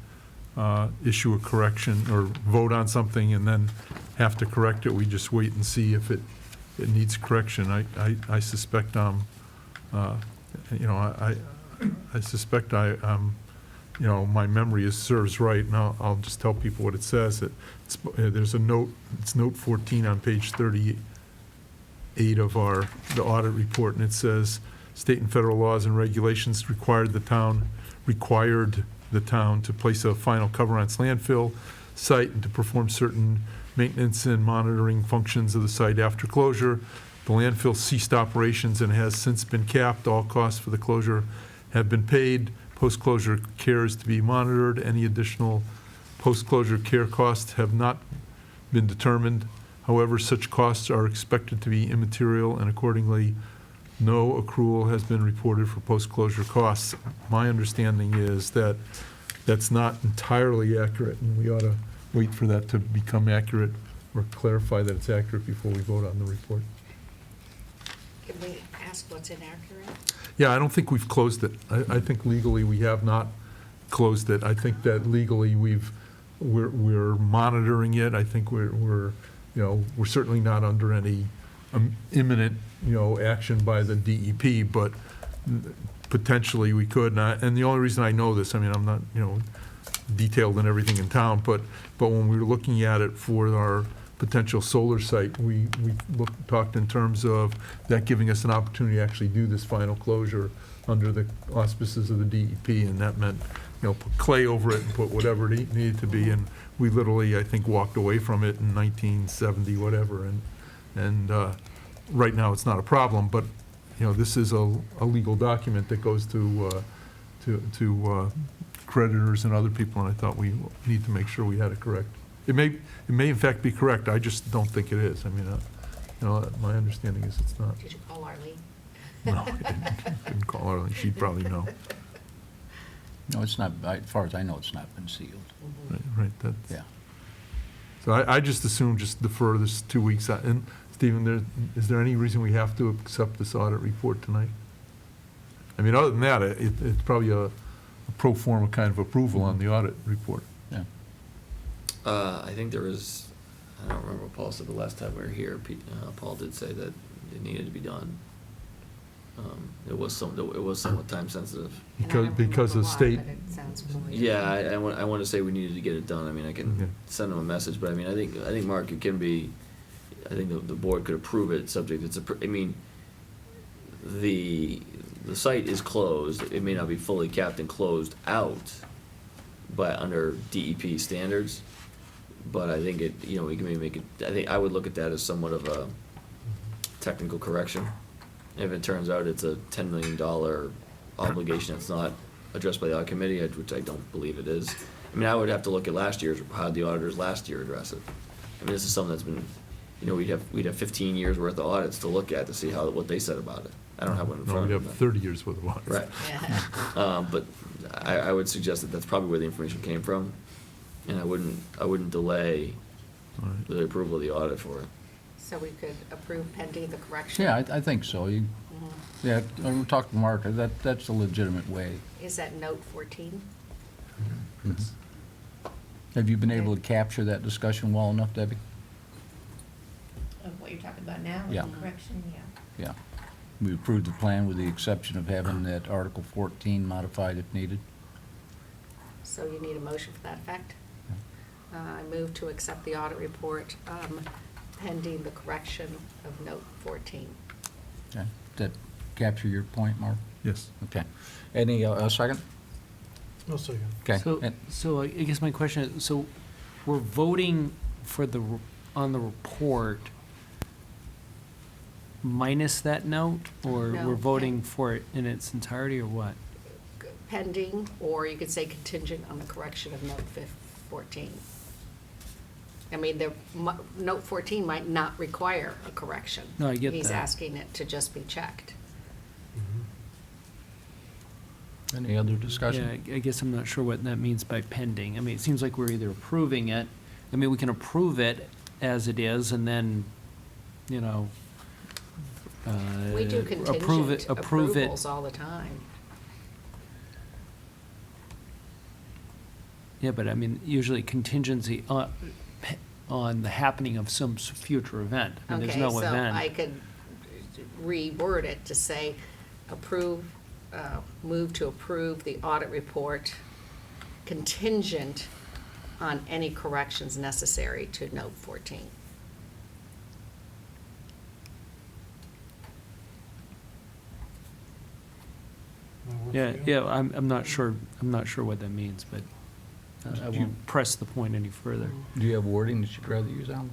issue a correction or vote on something and then have to correct it, we just wait and see if it needs correction. I suspect I suspect my memory serves right, and I'll just tell people what it says. There's a note, it's note 14 on page 38 of the audit report, and it says, state and federal laws and regulations required the town to place a final cover on its landfill site and to perform certain maintenance and monitoring functions of the site after closure. The landfill ceased operations and has since been capped. All costs for the closure have been paid. Post-closure care is to be monitored. Any additional post-closure care costs have not been determined. However, such costs are expected to be immaterial, and accordingly, no accrual has been reported for post-closure costs. My understanding is that that's not entirely accurate, and we ought to wait for that to become accurate or clarify that it's accurate before we vote on the report. Can we ask what's inaccurate? Yeah, I don't think we've closed it. I think legally we have not closed it. I think that legally we're monitoring it. I think we're certainly not under any imminent action by the DEP, but potentially we could. And the only reason I know this, I mean, I'm not detailed in everything in town, but when we were looking at it for our potential solar site, we talked in terms of that giving us an opportunity to actually do this final closure under the auspices of the DEP, and that meant, put clay over it and put whatever it needed to be, and we literally, I think, walked away from it in 1970, whatever, and right now it's not a problem, but, this is a legal document that goes to creditors and other people, and I thought we need to make sure we had it correct. It may in fact be correct, I just don't think it is. I mean, my understanding is it's not. Did you call Arlene? No, I didn't call Arlene, she'd probably know. No, it's not, as far as I know, it's not been sealed. Right, that's. Yeah. So I just assume just defer this 2 weeks. And Stephen, is there any reason we have to accept this audit report tonight? I mean, other than that, it's probably a pro forma kind of approval on the audit report. Yeah. I think there is, I don't remember what Paul said the last time we were here. Paul did say that it needed to be done. It was somewhat time sensitive. Because of state. Yeah, I want to say we needed to get it done. I mean, I can send him a message, but I mean, I think Mark, it can be, I think the board could approve it subject, I mean, the site is closed. It may not be fully capped and closed out, but under DEP standards. But I think we can maybe make it, I think I would look at that as somewhat of a technical correction. If it turns out it's a $10 million obligation that's not addressed by the audit committee, which I don't believe it is. I mean, I would have to look at how the auditors last year address it. I mean, this is something that's been, we'd have 15 years worth of audits to look at to see what they said about it. I don't have one in front of me. No, we have 30 years worth of audits. Right. Yeah. But I would suggest that that's probably where the information came from, and I wouldn't delay the approval of the audit for it. So we could approve pending the correction? Yeah, I think so. Yeah, we'll talk to Mark, that's a legitimate way. Is that note 14? Have you been able to capture that discussion well enough, Debbie? Of what you're talking about now, Yeah. with the correction, yeah. Yeah. We approved the plan with the exception of having that Article 14 modified if needed. So you need a motion for that effect? I move to accept the audit report pending the correction of note 14. Okay. Did that capture your point, Mark? Yes. Okay. Any, second? No second. Okay. So I guess my question is, so we're voting for on the report minus that note, or No. we're voting for it in its entirety, or what? Pending, or you could say contingent on the correction of note 14. I mean, note 14 might not require a correction. No, I get He's that. asking it to just be checked. Any other discussion? Yeah, I guess I'm not sure what that means by pending. I mean, it seems like we're either approving it, I mean, we can approve it as it is, and then, We do approve contingent it. approvals all the time. Yeah, but I mean, usually contingency on the happening of some future event. I mean, there's no event. Okay, so I could reword it to say move to approve the audit report contingent on any corrections necessary to note 14. Yeah, I'm not sure what that means, but I won't press the point any further. Do you have wording that you'd rather use, Alan?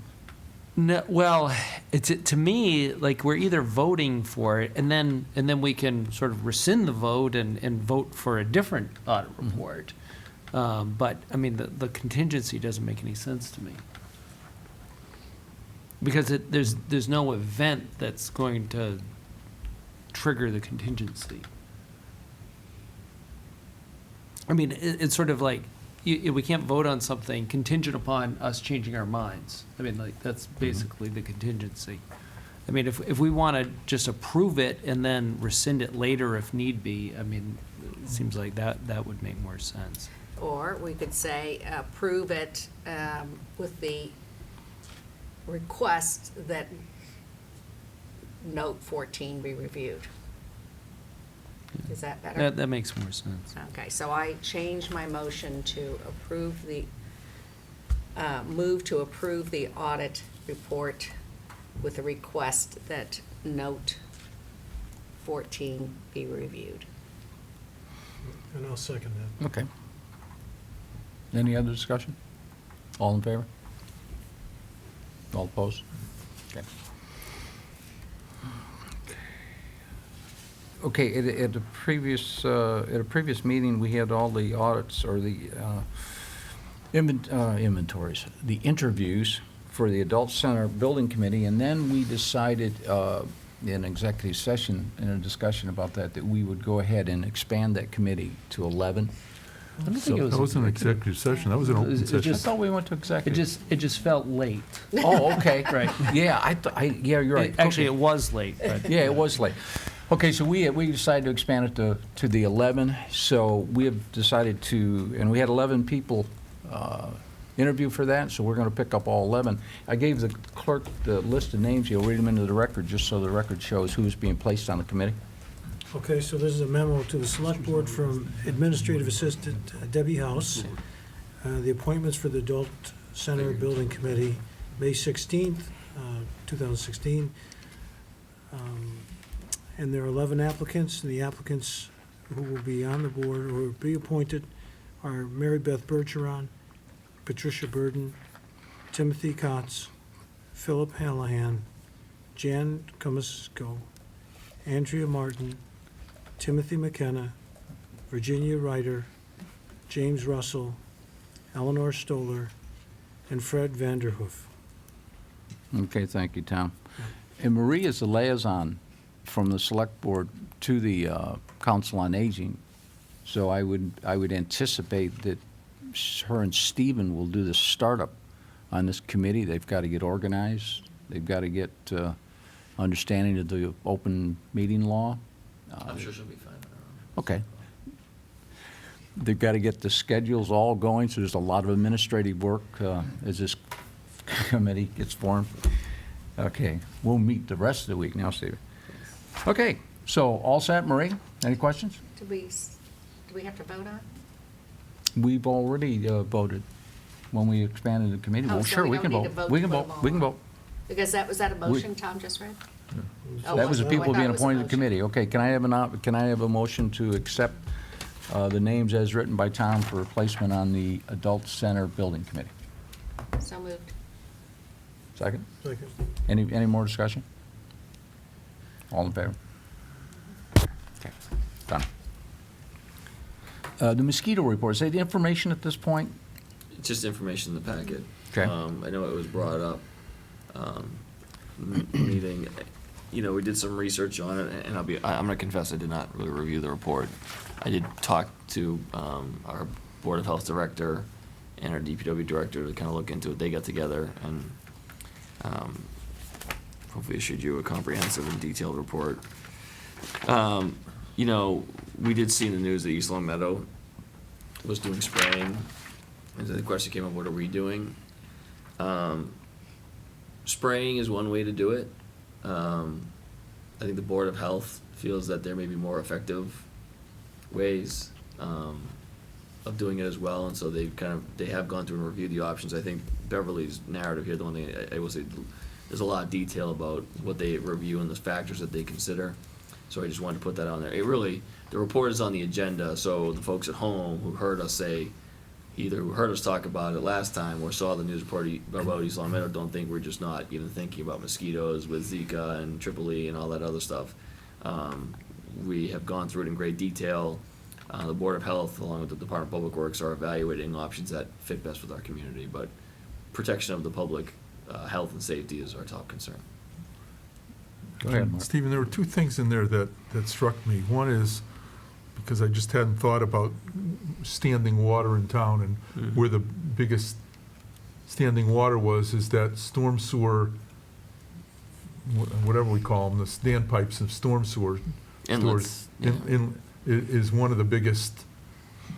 No, well, to me, like, we're either voting for it, and then we can sort of rescind the vote and vote for a different audit report. But, I mean, the contingency doesn't make any sense to me. Because there's no event that's going to trigger the contingency. I mean, it's sort of like, we can't vote on something contingent upon us changing our minds. I mean, like, that's basically the contingency. I mean, if we want to just approve it and then rescind it later if need be, I mean, it seems like that would make more sense. Or we could say approve it with the request that note 14 be reviewed. Is that better? That makes more sense. Okay, so I changed my motion to move to approve the audit report with a request that note 14 be reviewed. And I'll second that. Okay. Any other discussion? All in favor? All opposed? Okay. Okay, at a previous meeting, we had all the audits or the inventories, the interviews for the Adult Center Building Committee, and then we decided in executive session, in a discussion about that, that we would go ahead and expand that committee to 11. I don't think it was. That wasn't an executive session, that was an open session. I thought we went to executive. It just felt late. Oh, okay. Right. Yeah, yeah, you're right. Actually, Okay. it was late, but. Yeah, it was late. Okay, so we decided to expand it to the 11. So we have decided to, and we had 11 people interview for that, so we're going to pick up all 11. I gave the clerk the list of names. You'll read them into the record, just so the record shows who's being placed on the committee. Okay, so this is a memo to the Select Board from Administrative Assistant Debbie House. The appointments for the Adult Center Building Committee, May 16th, 2016. And there are 11 applicants, and the applicants who will be on the board or will be appointed are Mary Beth Bergeron, Patricia Burden, Timothy Kotz, Philip Hallahan, Jan Comisco, Andrea Martin, Timothy McKenna, Virginia Ryder, James Russell, Eleanor Stoller, and Fred Vanderhoof. Okay, thank you, Tom. And Marie is the liaison from the Select Board to the Council on Aging. So I would anticipate that her and Stephen will do the startup on this committee. They've got to get organized. They've got to get understanding of the open meeting law. I'm sure she'll be fine. Okay. They've got to get the schedules all going, so there's a lot of administrative work as this committee gets formed. Okay, we'll meet the rest of the week now, Stephen. Okay, so all set, Marie? Any questions? Do we have to vote on? We've already voted when we expanded the committee. Oh, Well, so sure, we we don't can need to vote. vote We to can put vote. them We can all vote. Because was that a motion Tom just read? Oh, That was the oh, I people thought being it was a appointed to the motion. committee. Okay, can I have a motion to accept the names as written by Tom for placement on the Adult Center Building Committee? So moved. Second? Second. Any more discussion? All in favor? Okay, done. The mosquito report, is that the information at this point? It's just information in the packet. Okay. I know it was brought up, meeting, you know, we did some research on it, and I'm gonna confess, I did not really review the report. I did talk to, our Board of Health Director and our DPW Director to kind of look into it. They got together and, hopefully issued you a comprehensive and detailed report. You know, we did see in the news that East Long Meadow was doing spraying, and the question came up, what are we doing? Spraying is one way to do it. I think the Board of Health feels that there may be more effective ways of doing it as well, and so they have gone through and reviewed the options. I think Beverly's narrative here, the one thing I will say, there's a lot of detail about what they review and the factors that they consider. So I just wanted to put that on there. The report is on the agenda, so the folks at home who heard us say, either who heard us talk about it last time or saw the news report about East Long Meadow, don't think we're just not even thinking about mosquitoes with Zika and Tripoli and all that other stuff. We have gone through it in great detail. The Board of Health, along with the Department of Public Works, are evaluating options that fit best with our community, but protection of the public health and safety is our top concern. Go ahead, Mark. Stephen, there were two things in there that struck me. One is, because I just hadn't thought about standing water in town, and where the biggest standing water was, is that storm sewer, whatever we call them, the standpipes of storm sewer. Inlets, Is one of the biggest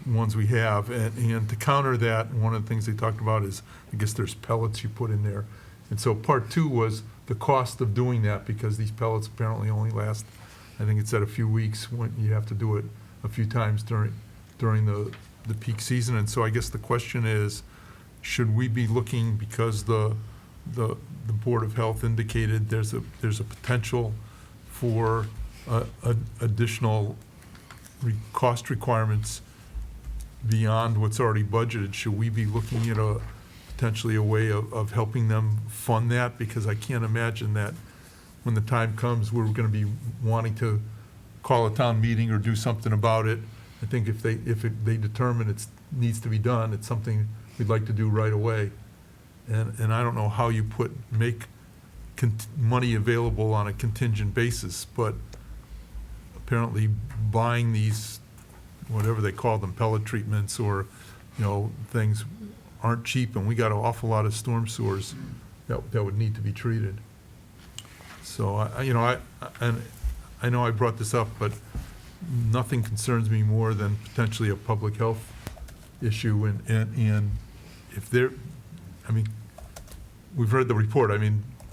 ones we have. And to counter that, one of the things they talked about is, I guess there's pellets you put in there. And so part two was the cost of doing that, because these pellets apparently only last, I think it said a few weeks, when you have to do it a few times during the peak season. And so I guess the question is, should we be looking, because the the Board of Health indicated there's a potential for additional cost requirements beyond what's already budgeted. Should we be looking at potentially a way of helping them fund that? Because I can't imagine that when the time comes, we're going to be wanting to call a town meeting or do something about it. I think if they determine it needs to be done, it's something we'd like to do right away. And I don't know how you make money available on a contingent basis, but apparently buying these, whatever they call them, pellet treatments or, things aren't cheap, and we got an awful lot of storm sewers that would need to be treated. So, I know I brought this up, but nothing concerns me more than potentially a public health issue, and if we've heard the report.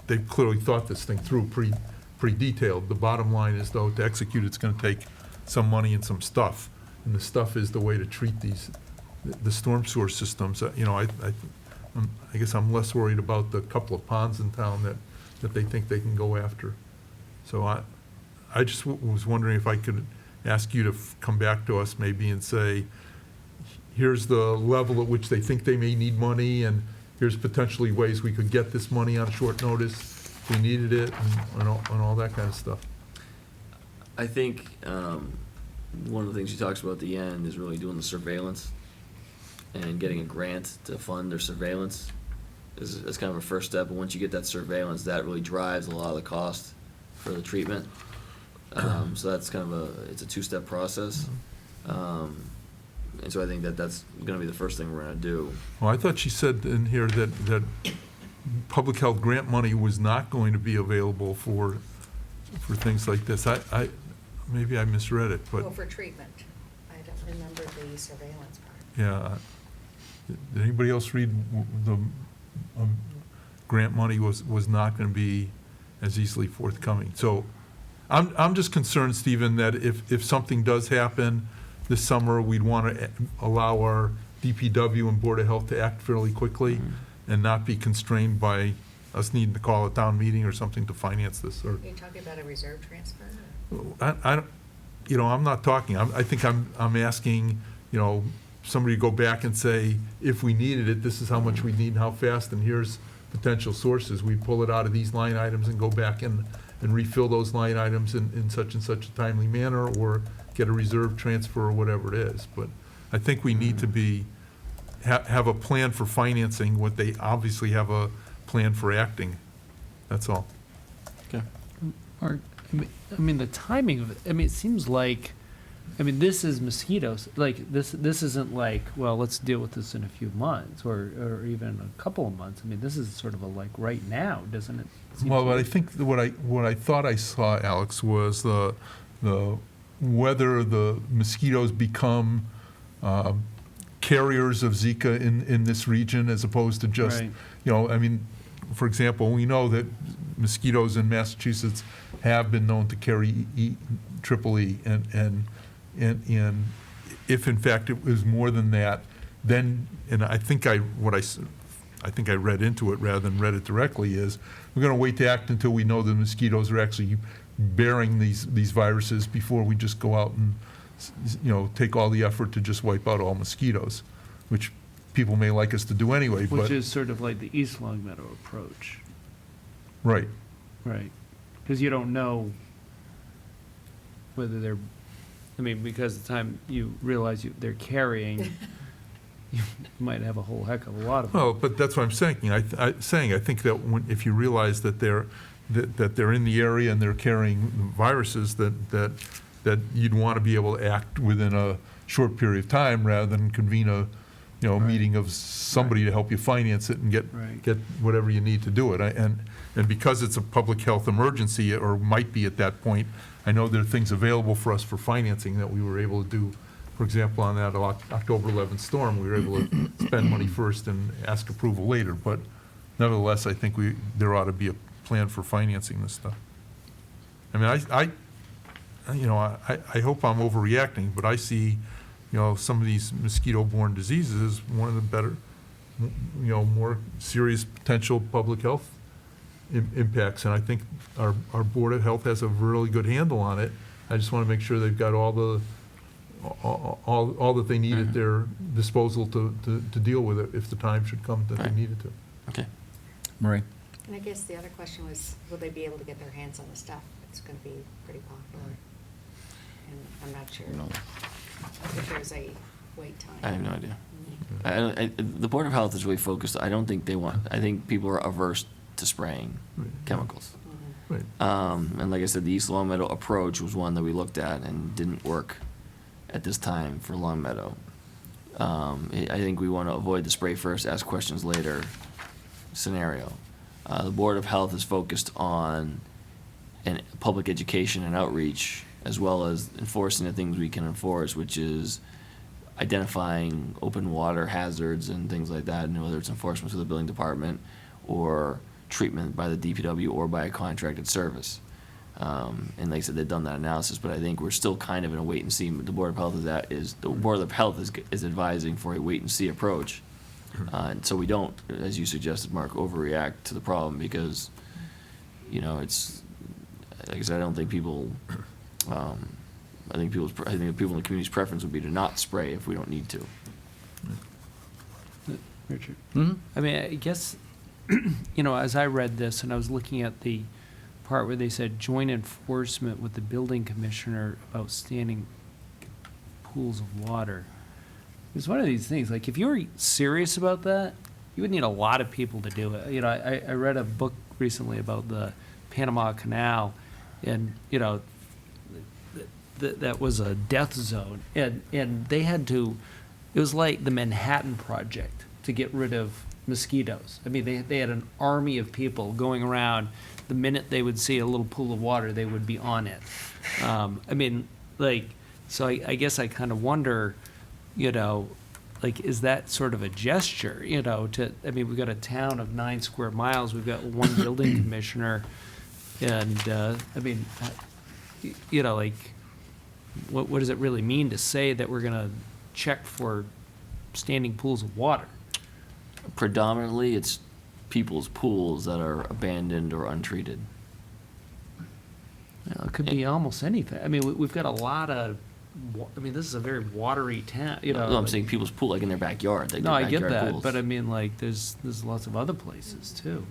They've clearly thought this thing through pretty detailed. The bottom line is, though, to execute, it's going to take some money and some stuff, and the stuff is the way to treat the storm sewer systems. I guess I'm less worried about the couple of ponds in town that they think they can go after. So I just was wondering if I could ask you to come back to us maybe and say, here's the level at which they think they may need money, and here's potentially ways we could get this money on short notice if we needed it, and all that kind of stuff. I think one of the things she talks about at the end is really doing the surveillance and getting a grant to fund their surveillance is kind of a first step. And once you get that surveillance, that really drives a lot of the cost for the treatment. So that's kind of it's a two-step process. And so I think that's going to be the first thing we're going to do. Well, I thought she said in here that public health grant money was not going to be available for things like this. Maybe I misread it, but. Well, for treatment. I don't remember the surveillance part. Yeah. Did anybody else read the grant money was not going to be as easily forthcoming? So I'm just concerned, Stephen, that if something does happen this summer, we'd want to allow our DPW and Board of Health to act fairly quickly and not be constrained by us needing to call a town meeting or something to finance this. Or Are you talking about a reserve transfer? I don't, I'm not talking. I think I'm asking, somebody to go back and say, if we needed it, this is how much we need and how fast, and here's potential sources. We pull it out of these line items and go back and refill those line items in such and such a timely manner, or get a reserve transfer or whatever it is. But I think we need to have a plan for financing what they obviously have a plan for acting. That's all. Okay. Mark, the timing of it, it seems like, this is mosquitoes. Like, this isn't like, well, let's deal with this in a few months or even a couple of months. This is sort of right now, doesn't it? Well, but I think what I thought I saw, Alex, was the whether the mosquitoes become carriers of Zika in this region as opposed to just, Right. For example, we know that mosquitoes in Massachusetts have been known to carry triple E, and if in fact it was more than that, then, and I think I read into it rather than read it directly, is we're going to wait to act until we know the mosquitoes are actually bearing these viruses before we just go out and take all the effort to just wipe out all mosquitoes, which people may like us to do anyway. Which is sort of like the East Longmeadow approach. Right. Right. Because you don't know whether they're, because the time you realize they're carrying, you might have a whole heck of a lot of them. Well, but that's what I'm saying. I think that if you realize that they're in the area and they're carrying viruses, that you'd want to be able to act within a short period of time rather than convene a meeting of somebody to help you finance it and get whatever you need to do it. And because it's a public health emergency, or might be at that point, I know there are things available for us for financing that we were able to do. For example, on that October 11th storm, we were able to spend money first and ask approval later. But nevertheless, I think there ought to be a plan for financing this stuff. I hope I'm overreacting, but I see, some of these mosquito-borne diseases as one of the more serious potential public health impacts. And I think our Board of Health has a really good handle on it. I just want to make sure they've got all that they need at their disposal to deal with it if the time should come that they needed to. Okay. Marie? And I guess the other question was, will they be able to get their hands on the stuff? It's going to be pretty popular. And I'm not sure if there's a wait time. I have no idea. The Board of Health is really focused, I don't think they want, I think people are averse to spraying chemicals. Right. And like I said, the East Long Meadow approach was one that we looked at and didn't work at this time for Long Meadow. I think we want to avoid the spray first, ask questions later scenario. The Board of Health is focused on public education and outreach, as well as enforcing the things we can enforce, which is identifying open water hazards and things like that, and whether it's enforcement through the building department or treatment by the DPW or by a contracted service. And like I said, they've done that analysis, but I think we're still kind of in a wait and see. The Board of Health is advising for a wait and see approach. And so we don't, as you suggested, Mark, overreact to the problem because, it's, like I said, I don't think people, I think people in the community's preference would be to not spray if we don't need to. Richard? Hmm? I mean, I guess, as I read this and I was looking at the part where they said joint enforcement with the building commissioner about standing pools of water. It's one of these things, like, if you were serious about that, you would need a lot of people to do it. I read a book recently about the Panama Canal, and, that was a death zone. And they had to, it was like the Manhattan Project to get rid of mosquitoes. I mean, they had an army of people going around. The minute they would see a little pool of water, they would be on it. So I guess I kind of wonder, is that sort of a gesture, we've got a town of 9 square miles, we've got one building commissioner, and, what does it really mean to say that we're gonna check for standing pools of water? Predominantly, it's people's pools that are abandoned or untreated. It could be almost anything. We've got a lot of, this is a very watery town, No, I'm saying people's pool, like in their backyard. No, I get that, but there's lots of other places too.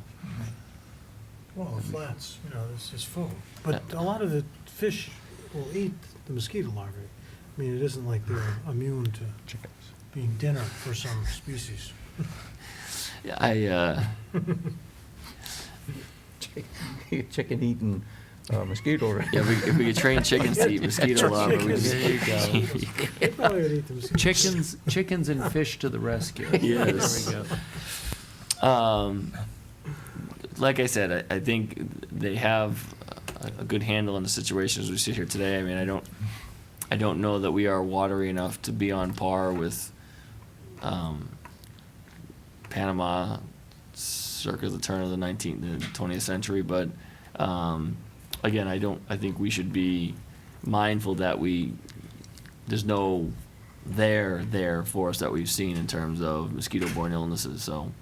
Well, the flats, this is full. But a lot of the fish will eat the mosquito larvae. It isn't like they're immune to being dinner for some species. Chicken eating mosquito, right? Yeah, if we could train chickens to eat mosquito larvae, There you go. They probably would eat the mosquitoes. Chickens and fish to the rescue. Yes. There we go. Like I said, I think they have a good handle on the situation as we sit here today. I don't know that we are watery enough to be on par with Panama circa the turn of the 20th century, but again, I think we should be mindful that there's no there for us that we've seen in terms of mosquito-borne illnesses. So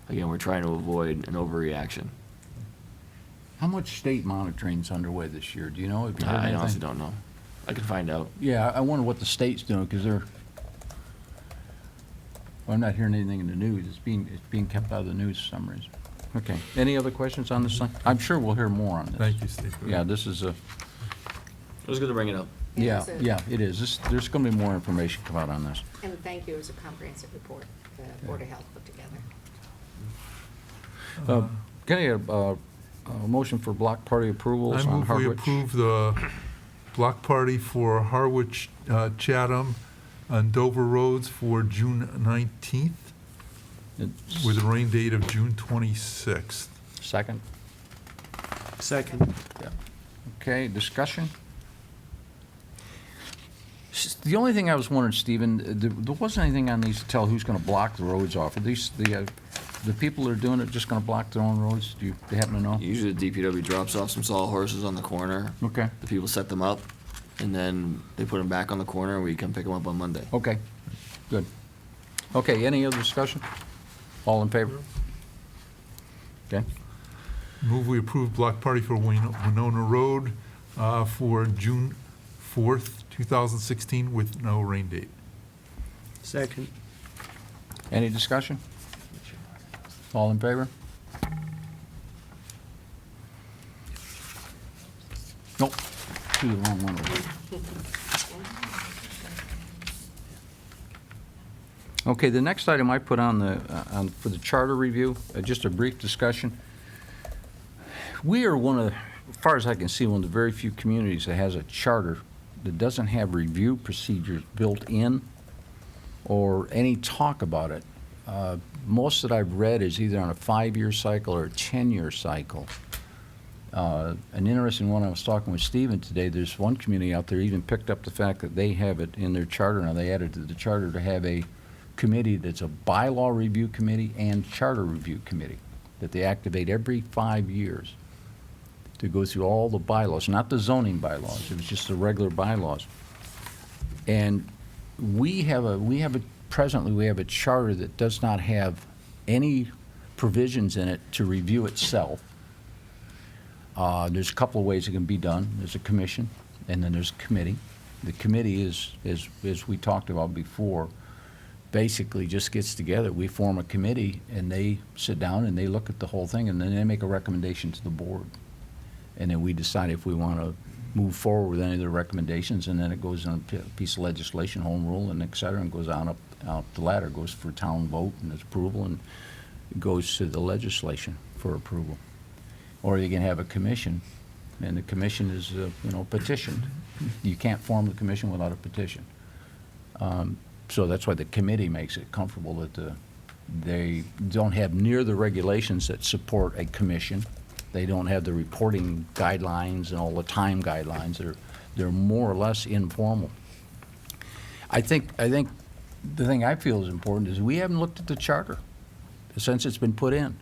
again, we're trying to avoid an overreaction. How much state monitoring is underway this year? Do you know? Have you heard I anything? honestly don't know. I can find out. Yeah, I wonder what the state's doing, because I'm not hearing anything in the news. It's being kept out of the news for some reason. Okay, any other questions on this thing? I'm sure we'll hear more on this. Thank you, Steve. Yeah, this is a, It was good to bring it up. yeah, it is. There's gonna be more information come out on this. And thank you, it was a comprehensive report the Board of Health put together. Can I get a motion for block party approvals I on move we Harwich? approve the block party for Harwich Chatham on Dover Roads for June 19th with a rain date of June 26th. Second? Second. Okay, discussion? The only thing I was wondering, Stephen, there wasn't anything on these to tell who's gonna block the roads off. Are these, the people that are doing it just gonna block their own roads? Do you happen to know? Usually the DPW drops off some sawhorses on the corner. Okay. The people set them up, and then they put them back on the corner, and we come pick them up on Monday. Okay, good. Okay, any other discussion? All in favor? Okay. Move we approve block party for Winona Road for June 4th, 2016, with no rain date. Second. Any discussion? All in favor? Nope. To the wrong one. Okay, the next item I put on for the charter review, just a brief discussion. We are one of, as far as I can see, one of the very few communities that has a charter that doesn't have review procedures built in or any talk about it. Most that I've read is either on a 5-year cycle or a 10-year cycle. An interesting one, I was talking with Stephen today, there's one community out there even picked up the fact that they have it in their charter now. They added to the charter to have a committee that's a bylaw review committee and charter review committee that they activate every 5 years to go through all the bylaws, not the zoning bylaws, it was just the regular bylaws. And presently we have a charter that does not have any provisions in it to review itself. There's a couple of ways it can be done. There's a commission, and then there's a committee. The committee is, as we talked about before, basically just gets together. We form a committee, and they sit down and they look at the whole thing, and then they make a recommendation to the board. And then we decide if we want to move forward with any of the recommendations, and then it goes on a piece of legislation, home rule, and et cetera, and goes on up the ladder, goes for town vote and its approval, and it goes to the legislation for approval. Or you can have a commission, and the commission is, petitioned. You can't form the commission without a petition. So that's why the committee makes it comfortable that they don't have near the regulations that support a commission. They don't have the reporting guidelines and all the time guidelines. They're more or less informal. I think the thing I feel is important is we haven't looked at the charter since it's been put in.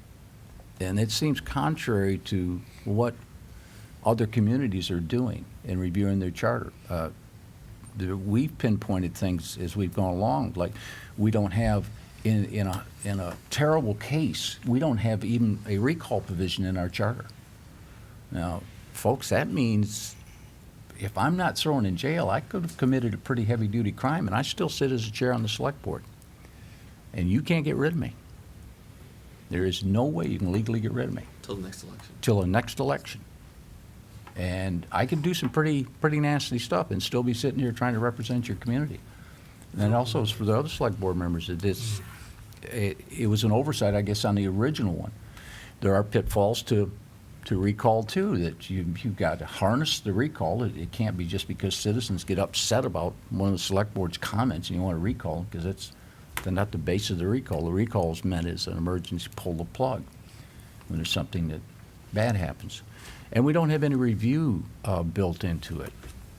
And it seems contrary to what other communities are doing in reviewing their charter. We've pinpointed things as we've gone along, like we don't have, in a terrible case, we don't have even a recall provision in our charter. Now, folks, that means if I'm not thrown in jail, I could have committed a pretty heavy-duty crime, and I still sit as a chair on the select board. And you can't get rid of me. There is no way you can legally get rid of me. Till the next election. Till the next election. And I could do some pretty nasty stuff and still be sitting here trying to represent your community. And also, for the other select board members, it was an oversight, I guess, on the original one. There are pitfalls to recall, too, that you've got to harness the recall. It can't be just because citizens get upset about one of the select board's comments and you want to recall, because they're not the base of the recall. The recall is meant as an emergency pull the plug when there's something that bad happens. And we don't have any review built into it.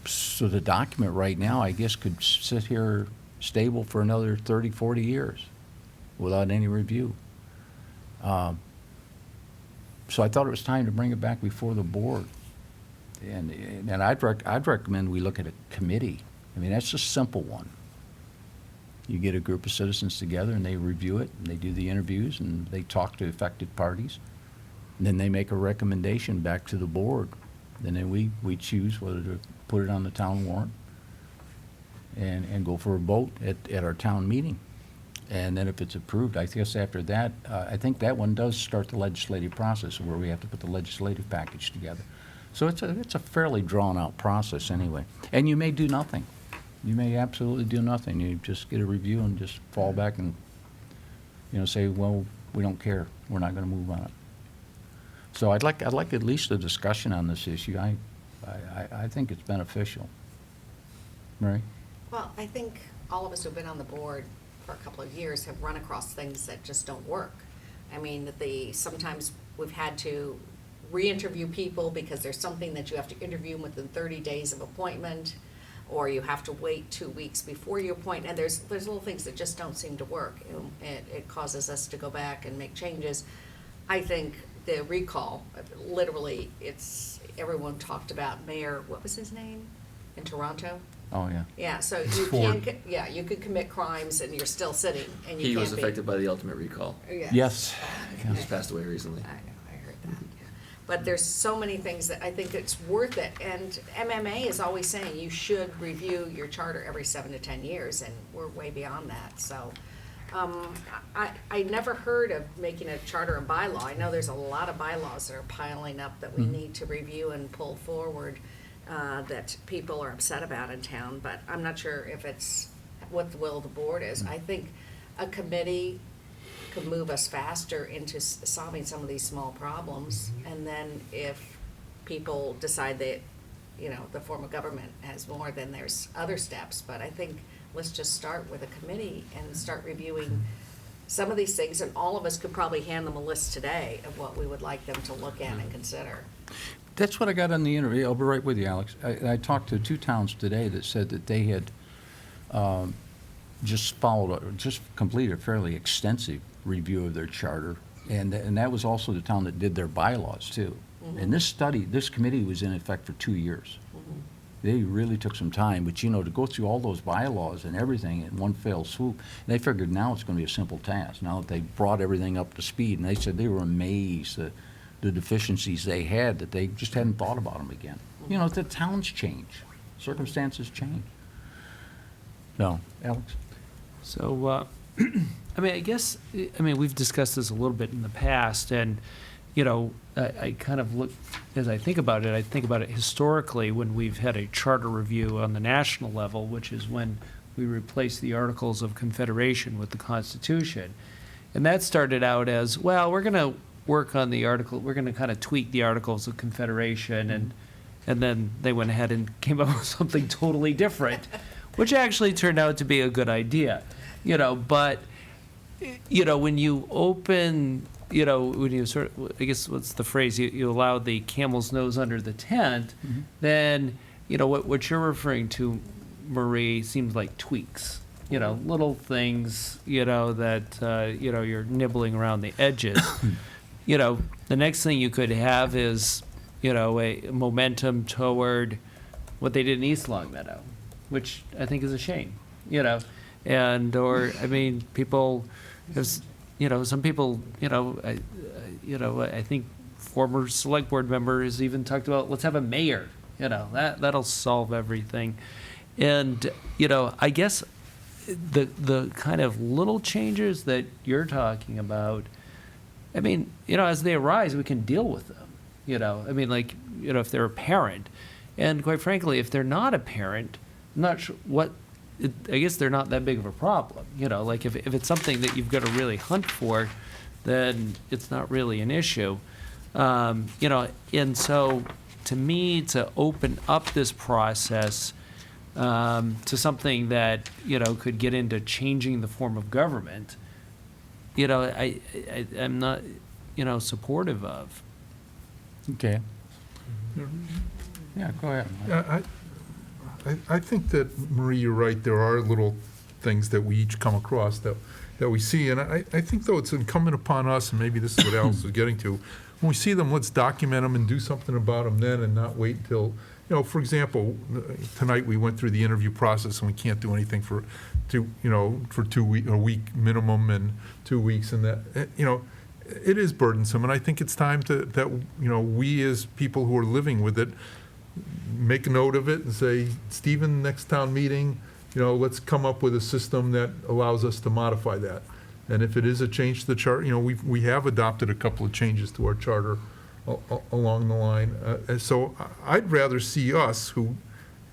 So the document right now, I guess, could sit here stable for another 30, 40 years without any review. So I thought it was time to bring it back before the board. And I'd recommend we look at a committee. I mean, that's a simple one. You get a group of citizens together and they review it, and they do the interviews, and they talk to affected parties. And then they make a recommendation back to the board. And then we choose whether to put it on the town warrant and go for a vote at our town meeting. And then if it's approved, I guess after that, I think that one does start the legislative process where we have to put the legislative package together. So it's a fairly drawn-out process anyway. And you may do nothing. You may absolutely do nothing. You just get a review and just fall back and, say, well, we don't care. We're not going to move on it. So I'd like at least a discussion on this issue. I think it's beneficial. Mary? Well, I think all of us who've been on the board for a couple of years have run across things that just don't work. I mean, sometimes we've had to re-interview people because there's something that you have to interview them within 30 days of appointment, or you have to wait 2 weeks before you appoint, and there's little things that just don't seem to work. It causes us to go back and make changes. I think the recall, literally, everyone talked about Mayor, what was his name, in Toronto? Oh, yeah. Yeah, so you Ford. can, you could commit crimes and you're still sitting, and you He can't was be. affected by the ultimate recall. Yes. He just passed away recently. I know, I heard that, yeah. But there's so many things that I think it's worth it, and MMA is always saying you should review your charter every 7 to 10 years, and we're way beyond that, so. I never heard of making a charter a bylaw. I know there's a lot of bylaws that are piling up that we need to review and pull forward, that people are upset about in town, but I'm not sure if it's what the will of the board is. I think a committee could move us faster into solving some of these small problems, and then if people decide that, you know, the form of government has more, then there's other steps, but I think let's just start with a committee and start reviewing some of these things, and all of us could probably hand them a list today of what we would like them to look at and consider. That's what I got on the interview. I'll be right with you, Alex. I talked to 2 towns today that said that they had just completed a fairly extensive review of their charter, and that was also the town that did their bylaws, too. And this committee was in effect for 2 years. They really took some time, but you know, to go through all those bylaws and everything in one fell swoop, they figured now it's going to be a simple task, now that they brought everything up to speed, and they said they were amazed at the deficiencies they had, that they just hadn't thought about them again. You know, the towns change, circumstances change. No, Alex? So, I mean, I guess, we've discussed this a little bit in the past, and, you know, I kind of look, as I think about it historically when we've had a charter review on the national level, which is when we replaced the Articles of Confederation with the Constitution. And that started out as, well, we're going to work on the article, we're going to kind of tweak the Articles of Confederation, and then they went ahead and came up with something totally different, which actually turned out to be a good idea. You know, but, you know, when you open, you know, when you sort of, I guess what's the phrase, you allow the camel's nose under the tent, then, you know, what you're referring to, Marie, seems like tweaks. You know, little things, you know, that, you know, you're nibbling around the edges. You know, the next thing you could have is, you know, a momentum toward what they did in East Longmeadow, which I think is a shame, you know. And, or, I mean, people, you know, some people, you know, I think former select board member has even talked about, let's have a mayor, you know, that'll solve everything. And, you know, I guess the kind of little changes that you're talking about, I mean, you know, as they arise, we can deal with them, you know. I mean, like, you know, if they're a parent, and quite frankly, if they're not a parent, I'm not sure I guess they're not that big of a problem, you know. Like, if it's something that you've got to really hunt for, then it's not really an issue. You know, and so to me, to open up this process to something that, you know, could get into changing the form of government, you know, I'm not, you know, supportive of. Okay. Yeah, go ahead. Yeah, I think that, Marie, you're right. There are little things that we each come across that we see. And I think, though, it's incumbent upon us, and maybe this is what Alex was getting to, when we see them, let's document them and do something about them then, and not wait until, you know, for example, tonight we went through the interview process, and we can't do anything for a week minimum and 2 weeks, and that, you know, it is burdensome. And I think it's time that, you know, we as people who are living with it, make a note of it and say, Stephen, next town meeting, you know, let's come up with a system that allows us to modify that. And if it is a change to the charter, you know, we have adopted a couple of changes to our charter along the line. So I'd rather see us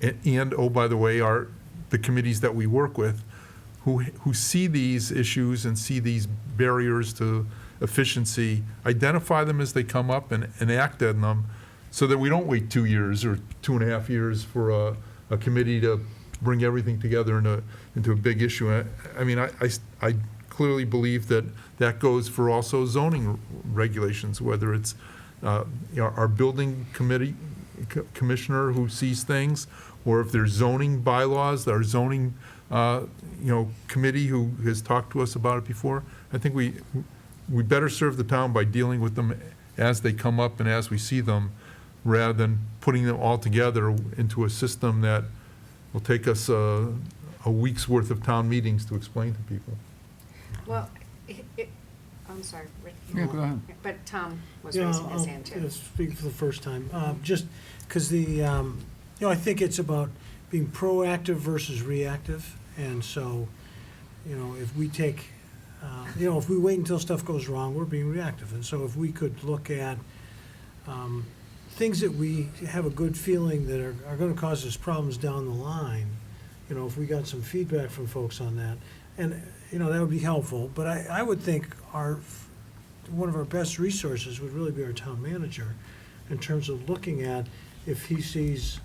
and oh, by the way, the committees that we work with, who see these issues and see these barriers to efficiency, identify them as they come up and act on them, so that we don't wait 2 years or 2.5 years for a committee to bring everything together into a big issue. I mean, I clearly believe that goes for also zoning regulations, whether it's you know, our building commissioner who sees things, or if there's zoning bylaws, our zoning you know, committee who has talked to us about it before. I think we better serve the town by dealing with them as they come up and as we see them, rather than putting them all together into a system that will take us a week's worth of town meetings to explain to people. Well, I'm sorry, Rick. Yeah, go ahead. But Tom was Yeah, raising his hand too. I'll speak for the first time. Just because I think it's about being proactive versus reactive. And so, if we take, if we wait until stuff goes wrong, we're being reactive. And so if we could look at things that we have a good feeling that are going to cause us problems down the line, if we got some feedback from folks on that, and, that would be helpful. But I would think one of our best resources would really be our town manager in terms of looking at if he sees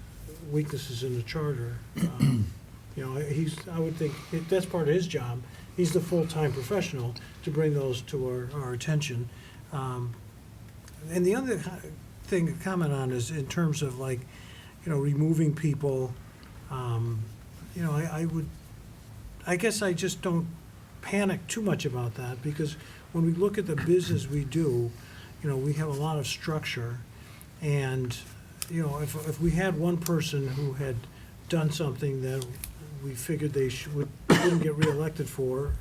weaknesses in the charter. I would think that's part of his job. He's the full-time professional to bring those to our attention. And the other thing to comment on is in terms of removing people, I guess I just don't panic too much about that, because when we look at the business we do, we have a lot of structure. And, if we had one person who had done something that we figured they wouldn't get reelected for,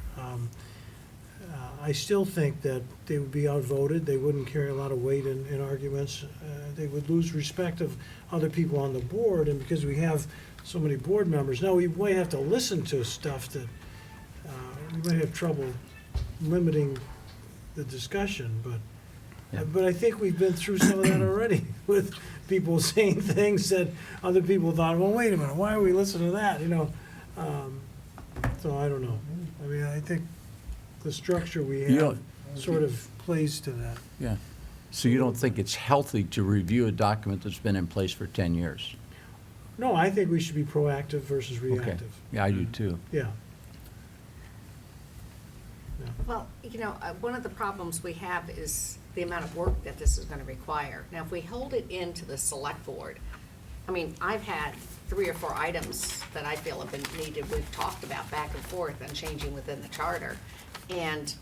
I still think that they would be outvoted. They wouldn't carry a lot of weight in arguments. They would lose respect of other people on the board. And because we have so many board members, now we might have to listen to stuff that we might have trouble limiting the discussion, but I think we've been through some of that already with people saying things that other people thought, well, wait a minute, why are we listening to that? So I don't know. I mean, I think the structure we have sort of plays to that. Yeah. So you don't think it's healthy to review a document that's been in place for 10 years? No, I think we should be proactive versus Okay. reactive. Yeah, I do too. Yeah. Well, one of the problems we have is the amount of work that this is going to require. Now, if we hold it into the select board, I've had 3 or 4 items that I feel have been needed, we've talked about back and forth and changing within the charter, and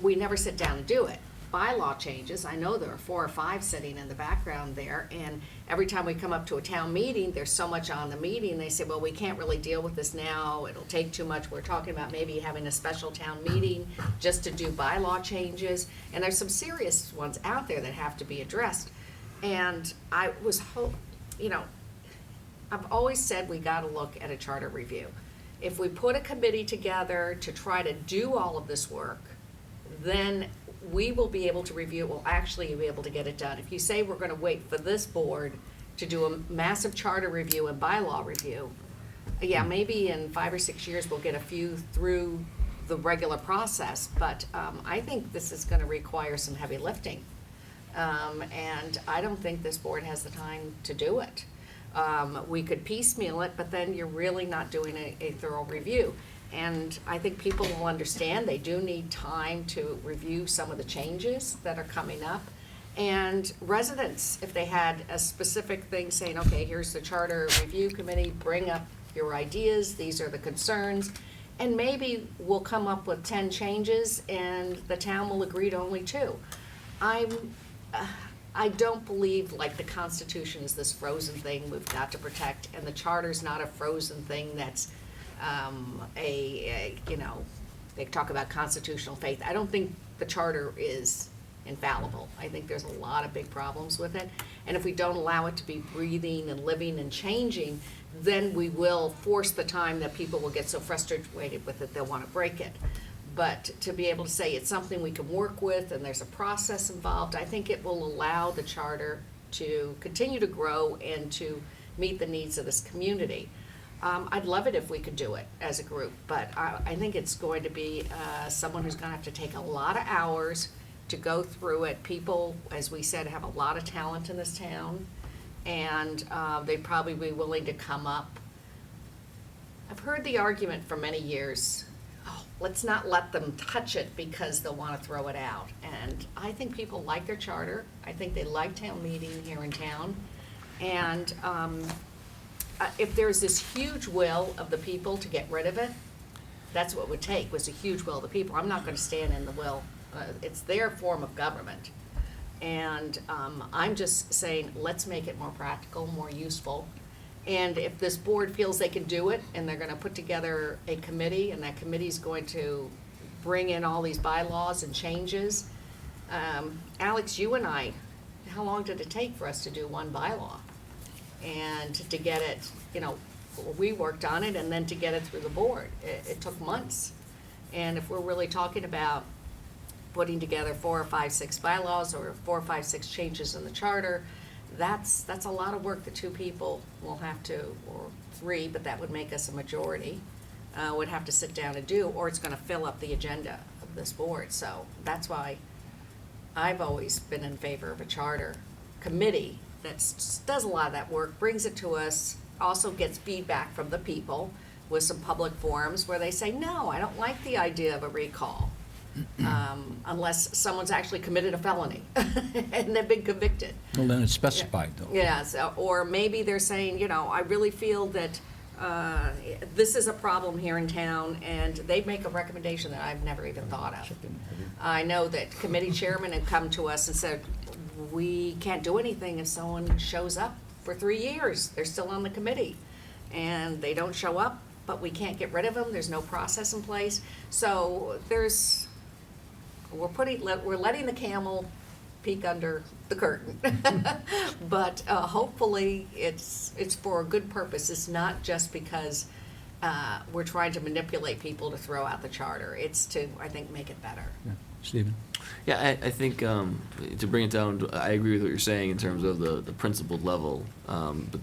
we never sit down and do it. Bylaw changes, I know there are 4 or 5 sitting in the background there, and every time we come up to a town meeting, there's so much on the meeting, they say, well, we can't really deal with this now, it'll take too much, we're talking about maybe having a special town meeting just to do bylaw changes, and there's some serious ones out there that have to be addressed. And I was I've always said we gotta look at a charter review. If we put a committee together to try to do all of this work, then we will be able to review, we'll actually be able to get it done. If you say we're gonna wait for this board to do a massive charter review and bylaw review, yeah, maybe in 5 or 6 years we'll get a few through the regular process, but I think this is gonna require some heavy lifting. And I don't think this board has the time to do it. We could piecemeal it, but then you're really not doing a thorough review. And I think people will understand they do need time to review some of the changes that are coming up. And residents, if they had a specific thing saying, okay, here's the charter review committee, bring up your ideas, these are the concerns, and maybe we'll come up with 10 changes and the town will agree to only 2. I don't believe like the Constitution is this frozen thing we've got to protect, and the charter's not a frozen thing that's they talk about constitutional faith. I don't think the charter is infallible. I think there's a lot of big problems with it, and if we don't allow it to be breathing and living and changing, then we will force the time that people will get so frustrated with it they'll want to break it. But to be able to say it's something we can work with and there's a process involved, I think it will allow the charter to continue to grow and to meet the needs of this community. I'd love it if we could do it as a group, but I think it's going to be someone who's going to have to take a lot of hours to go through it. People, as we said, have a lot of talent in this town, and they'd probably be willing to come up. I've heard the argument for many years, let's not let them touch it because they'll want to throw it out. And I think people like their charter. I think they like town meeting here in town. And if there's this huge will of the people to get rid of it, that's what it would take, was a huge will of the people. I'm not going to stand in the will. It's their form of government. And I'm just saying, let's make it more practical, more useful. And if this board feels they can do it, and they're gonna put together a committee, and that committee's going to bring in all these bylaws and changes, Alex, you and I, how long did it take for us to do one bylaw? And to get it, you know, we worked on it, and then to get it through the board, it took months. And if we're really talking about putting together 4 or 5, 6 bylaws, or 4 or 5, 6 changes in the charter, that's a lot of work that 2 people will have to, or 3, but that would make us a majority, would have to sit down and do, or it's gonna fill up the agenda of this board. So that's why I've always been in favor of a charter committee that does a lot of that work, brings it to us, also gets feedback from the people with some public forums where they say, no, I don't like the idea of a recall. Unless someone's actually committed a felony and they've been convicted. Well, then it's specified, though. Yeah, so, or maybe they're saying, you know, I really feel that this is a problem here in town, and they make a recommendation that I've never even thought of. I know that committee chairmen have come to us and said, we can't do anything if someone shows up for 3 years. They're still on the committee, and they don't show up, but we can't get rid of them. There's no process in place. So we're letting the camel peek under the curtain. But hopefully it's for a good purpose. It's not just because we're trying to manipulate people to throw out the charter. It's to, I think, make it better. Yeah. Stephen? Yeah, I think to bring it down, I agree with what you're saying in terms of the principled level, but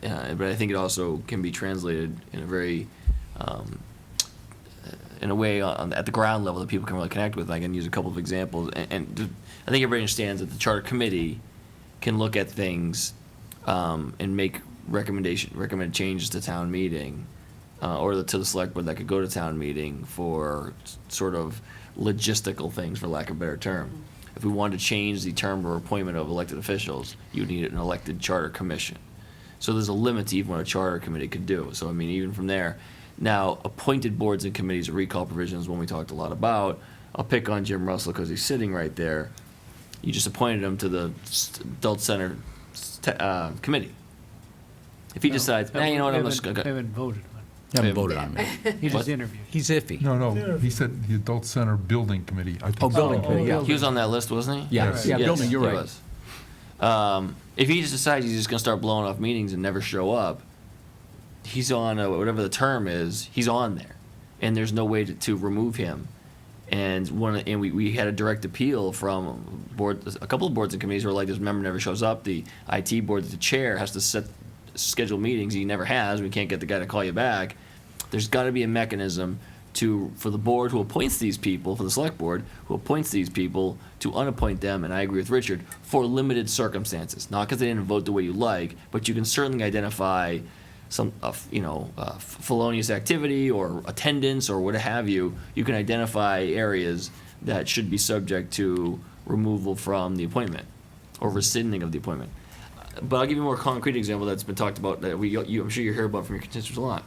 I think it also can be translated in a very in a way at the ground level that people can really connect with. I can use a couple of examples, and I think everybody understands that the charter committee can look at things and make recommended changes to town meeting, or to the select board that could go to town meeting for sort of logistical things, for lack of a better term. If we wanted to change the term or appointment of elected officials, you would need an elected charter commission. So there's a limit to even what a charter committee could do. So I mean, even from there. Now, appointed boards and committees or recall provisions, one we talked a lot about. I'll pick on Jim Russell because he's sitting right there. You just appointed him to the Adult Center committee. If he decides, you know what, I'm just going I haven't voted on Haven't voted on me. He just interviewed. He's iffy. No, he said the Adult Center Building Committee. I think Oh, building committee, yeah. He was on that list, wasn't he? Yeah, yeah, building, you're he right. was. If he just decides he's just gonna start blowing off meetings and never show up, he's on whatever the term is. He's on there, and there's no way to remove him. And we had a direct appeal from a couple of boards and committees who were like, this member never shows up. The IT board, the chair, has to schedule meetings. He never has. We can't get the guy to call you back. There's got to be a mechanism for the board who appoints these people, for the select board who appoints these people, to unappoint them, and I agree with Richard, for limited circumstances. Not because they didn't vote the way you like, but you can certainly identify some, felonious activity or attendance or what have you. You can identify areas that should be subject to removal from the appointment or rescinding of the appointment. But I'll give you a more concrete example that's been talked about that I'm sure you hear about from your constituents a lot.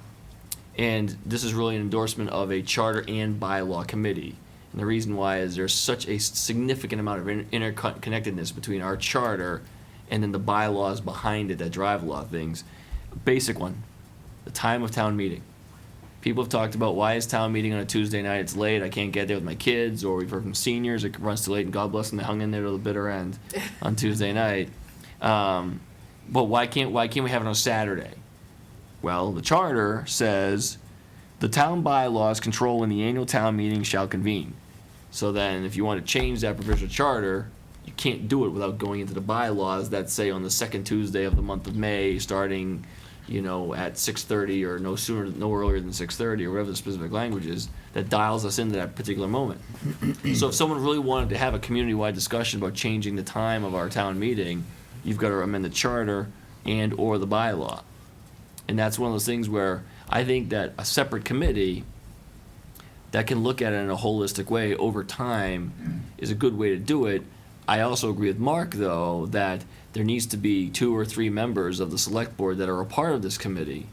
And this is really an endorsement of a charter and bylaw committee. And the reason why is there's such a significant amount of interconnectedness between our charter and then the bylaws behind it that drive a lot of things. Basic one, the time of town meeting. People have talked about, why is town meeting on a Tuesday night? It's late, I can't get there with my kids, or we've heard from seniors, it runs too late, and God bless them, they hung in there to the bitter end on Tuesday night. But why can't we have it on Saturday? Well, the charter says the town bylaws control when the annual town meeting shall convene. So then if you want to change that provisional charter, you can't do it without going into the bylaws that say on the second Tuesday of the month of May, starting, at 6:30 or no earlier than 6:30 or whatever the specific language is, that dials us into that particular moment. So if someone really wanted to have a community-wide discussion about changing the time of our town meeting, you've got to amend the charter and or the bylaw. And that's one of those things where I think that a separate committee that can look at it in a holistic way over time is a good way to do it. I also agree with Mark, though, that there needs to be 2 or 3 members of the select board that are a part of this committee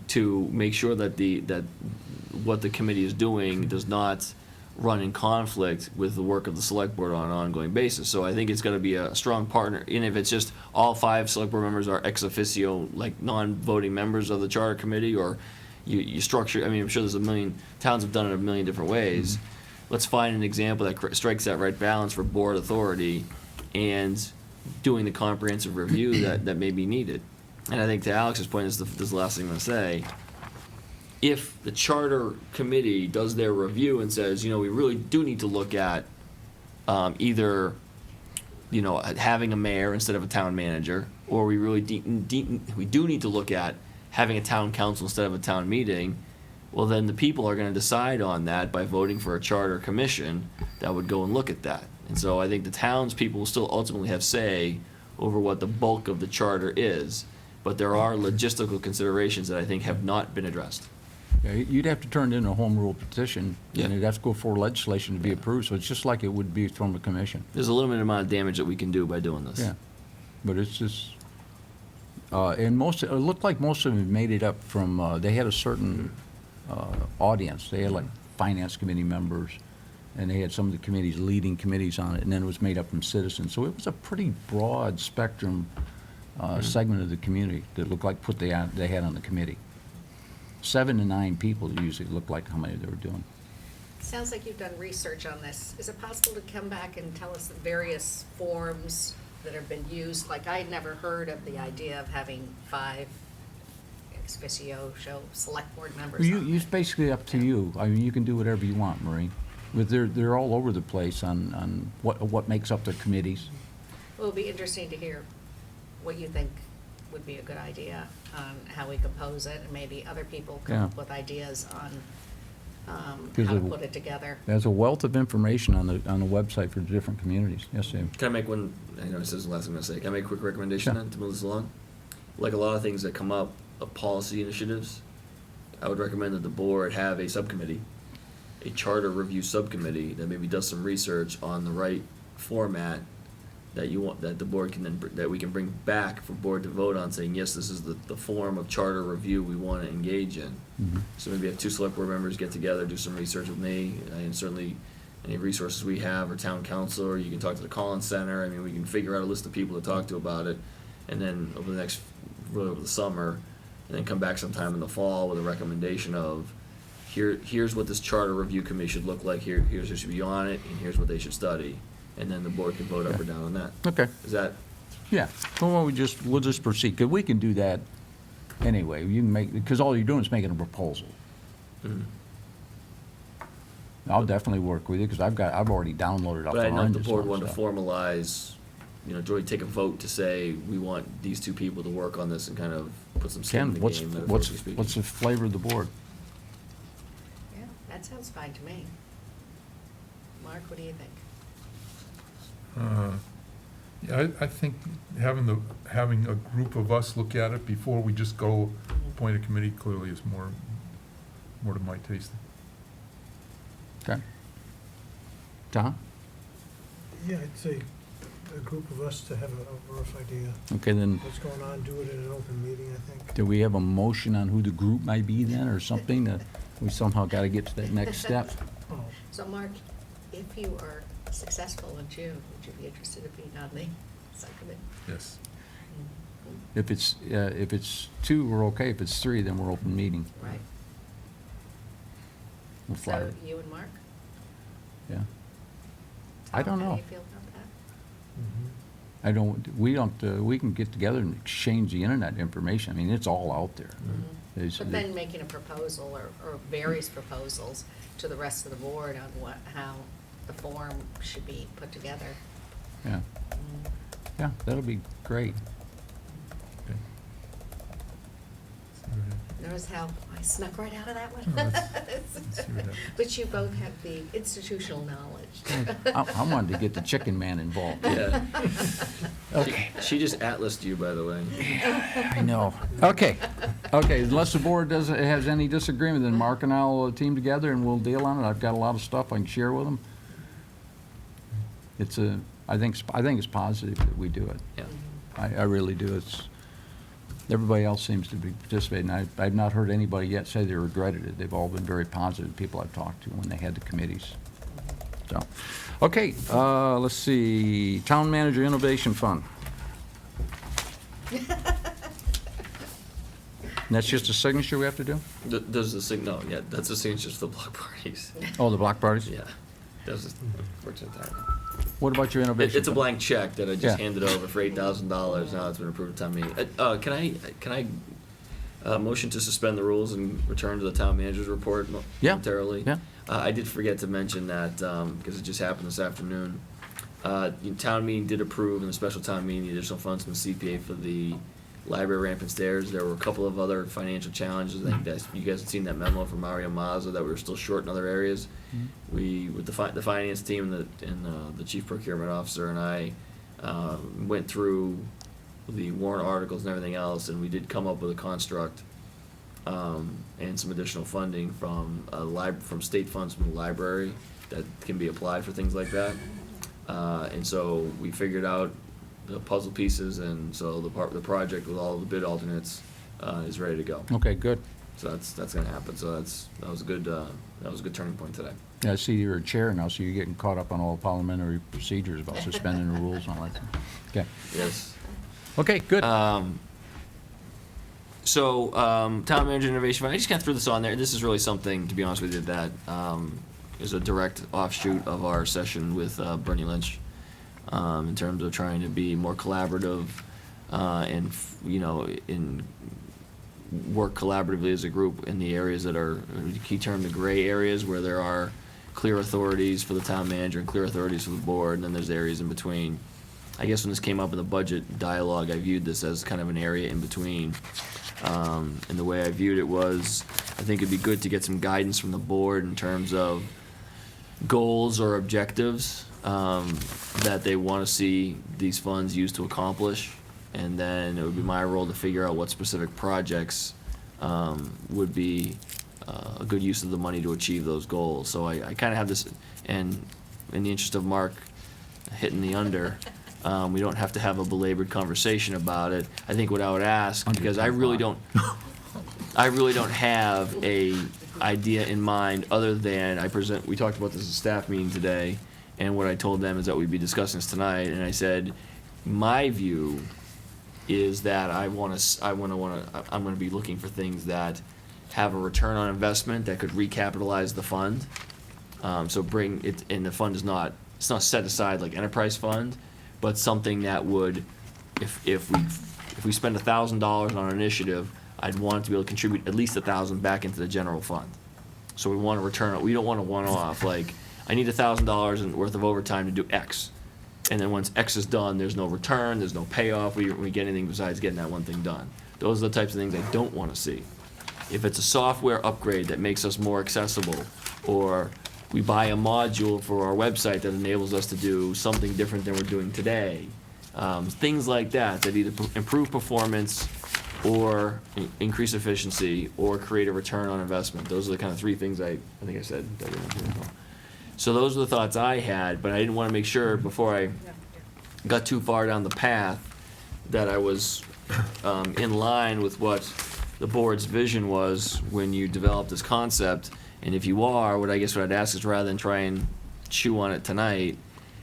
to make sure that what the committee is doing does not run in conflict with the work of the select board on an ongoing basis. So I think it's gonna be a strong partner, and if it's just all 5 select board members are ex officio, like non-voting members of the charter committee, or you structure, I mean, I'm sure there's a million, towns have done it a million different ways. Let's find an example that strikes that right balance for board authority and doing the comprehensive review that may be needed. And I think to Alex's point, this is the last thing I'm gonna say, if the charter committee does their review and says, you know, we really do need to look at either, you know, having a mayor instead of a town manager, or we really we do need to look at having a town council instead of a town meeting, well, then the people are gonna decide on that by voting for a charter commission that would go and look at that. And so I think the townspeople will still ultimately have say over what the bulk of the charter is, but there are logistical considerations that I think have not been addressed. Yeah, you'd have to turn in a home rule petition, Yeah. and it'd have to go for legislation to be approved, so it's just like it would be from the commission. There's a limited amount of damage that we can do by doing this. Yeah, but it's just, and it looked like most of them made it up from, they had a certain audience. They had like finance committee members, and they had some of the committees, leading committees on it, and then it was made up from citizens. So it was a pretty broad spectrum segment of the community that looked like they had on the committee. 7 to 9 people usually looked like how many they were doing. Sounds like you've done research on this. Is it possible to come back and tell us the various forms that have been used? Like, I had never heard of the idea of having 5 ex officio select board members on It's basically up to you. I mean, you can do whatever you want, Maureen. But they're all over the place on what makes up their committees. Well, it'll be interesting to hear what you think would be a good idea on how we compose it, and maybe other people come up with ideas on how to put it together. There's a wealth of information on the website for different communities. Yes, Dave? Can I make one, I know this is the last thing I'm gonna say, can I make a quick recommendation then to move this along? Like a lot of things that come up of policy initiatives, I would recommend that the board have a subcommittee, a charter review subcommittee that maybe does some research on the right format that you want, that the board can then, that we can bring back for board to vote on, saying, yes, this is the form of charter review we want to engage in. So maybe have 2 select board members get together, do some research with me, and certainly any resources we have, or town council, or you can talk to the Collins Center. I mean, we can figure out a list of people to talk to about it, and then over the summer, and then come back sometime in the fall with a recommendation of, here's what this charter review committee should look like, here's who should be on it, and here's what they should study. And then the board can vote up or down on that. Okay. Is that? Yeah. Well, we'll just proceed, because we can do that anyway. You can because all you're doing is making a proposal. I'll definitely work with you, because I've already downloaded up But I know if the this board one wanted to stuff. formalize, you know, do we take a vote to say, we want these 2 people to work on this and kind of put some skin in Ken, the game, metaphorically speaking? what's the flavor of the board? Yeah, that sounds fine to me. Mark, what do you think? Yeah, I think having a group of us look at it before we just go appoint a committee clearly is more to my tasting. Okay. Tom? Yeah, I'd say a group of us to have a rough idea. Okay, then, What's going on, do it in an open meeting, I think. do we have a motion on who the group might be then, or something, that we somehow got to get to that next step? So, Mark, if you are successful in June, would you be interested in being on the subcommittee? Yes. If it's 2, we're okay. If it's 3, then we're open meeting. Right. We'll fly So, it. you and Mark? Yeah. I don't How know. do you feel about that? We can get together and exchange the internet information. I mean, it's all out there. It's- But then making a proposal or various proposals to the rest of the board on how the form should be put together. Yeah. Yeah, that'll be great. Notice how I snuck right out of that Oh, one? let's see what happens. But you both have the institutional knowledge. I wanted to get the chicken man involved. Yeah. Okay. She just atlased you, by the way. I know. Okay. Okay, unless the board has any disagreement, then Mark and I'll team together and we'll deal on it. I've got a lot of stuff I can share with them. I think it's positive that we do it. Yeah. I really do. Everybody else seems to be participating. I've not heard anybody yet say they regretted it. They've all been very positive, people I've talked to when they had the committees. So, okay, let's see, Town Manager Innovation Fund. And that's just a signature we have to do? There's a no, yeah, that's the signature for the block parties. Oh, the block parties? Yeah, that's just fortunate time. What about your innovation? It's a blank check that I just Yeah. handed over for $8,000. Now it's been approved at town meeting. Can I motion to suspend the rules and return to the town manager's report momentarily? Yeah. I did forget to mention that because it just happened this afternoon. Town meeting did approve in the special town meeting the additional funds from the CPA for the library ramp and stairs. There were a couple of other financial challenges. I think that you guys had seen that memo from Mario Mazza that we were still short in other areas. We, with the finance team and the chief procurement officer and I, went through the warrant articles and everything else, and we did come up with a construct and some additional funding from from state funds from the library that can be applied for things like that. And so we figured out the puzzle pieces, and so the project with all the bid alternates is ready to go. Okay, good. So that's going to happen. So that was a good turning point today. Yeah, I see you're a chair now, so you're getting caught up on all parliamentary procedures about suspending the rules and all that. Okay. Yes. Okay, good. Town Manager Innovation Fund, I just kind of threw this on there. This is really something, to be honest with you, that is a direct offshoot of our session with Bernie Lynch in terms of trying to be more collaborative and, in work collaboratively as a group in the areas that are, the key term, the gray areas where there are clear authorities for the town manager and clear authorities for the board, and then there's areas in between. I guess when this came up in the budget dialogue, I viewed this as kind of an area in between. And the way I viewed it was, I think it'd be good to get some guidance from the board in terms of goals or objectives that they want to see these funds used to accomplish. And then it would be my role to figure out what specific projects would be a good use of the money to achieve those goals. So I kind of have this, and in the interest of Mark hitting the under, we don't have to have a belabored conversation about it. I think what I would ask, because I really don't have a idea in mind other than we talked about this at a staff meeting today, and what I told them is that we'd be discussing this tonight, and I said, my view is that I'm going to be looking for things that have a return on investment that could recapitalize the fund. So bring it, and the fund it's not set aside like enterprise fund, but something that would, if we spend $1,000 on an initiative, I'd want it to be able to contribute at least $1,000 back into the general fund. So we want to return it. We don't want to one-off, like, I need $1,000 worth of overtime to do X. And then once X is done, there's no return, there's no payoff, we get anything besides getting that one thing done. Those are the types of things I don't want to see. If it's a software upgrade that makes us more accessible, or we buy a module for our website that enables us to do something different than we're doing today, things like that either improve performance or increase efficiency or create a return on investment. Those are the kind of three things I think I said that we went through as well. So those are the thoughts I had, but I didn't want to make sure before I got too far down the path that I was in line with what the board's vision was when you developed this concept. And if you are, what I'd ask is, rather than try and chew on it tonight,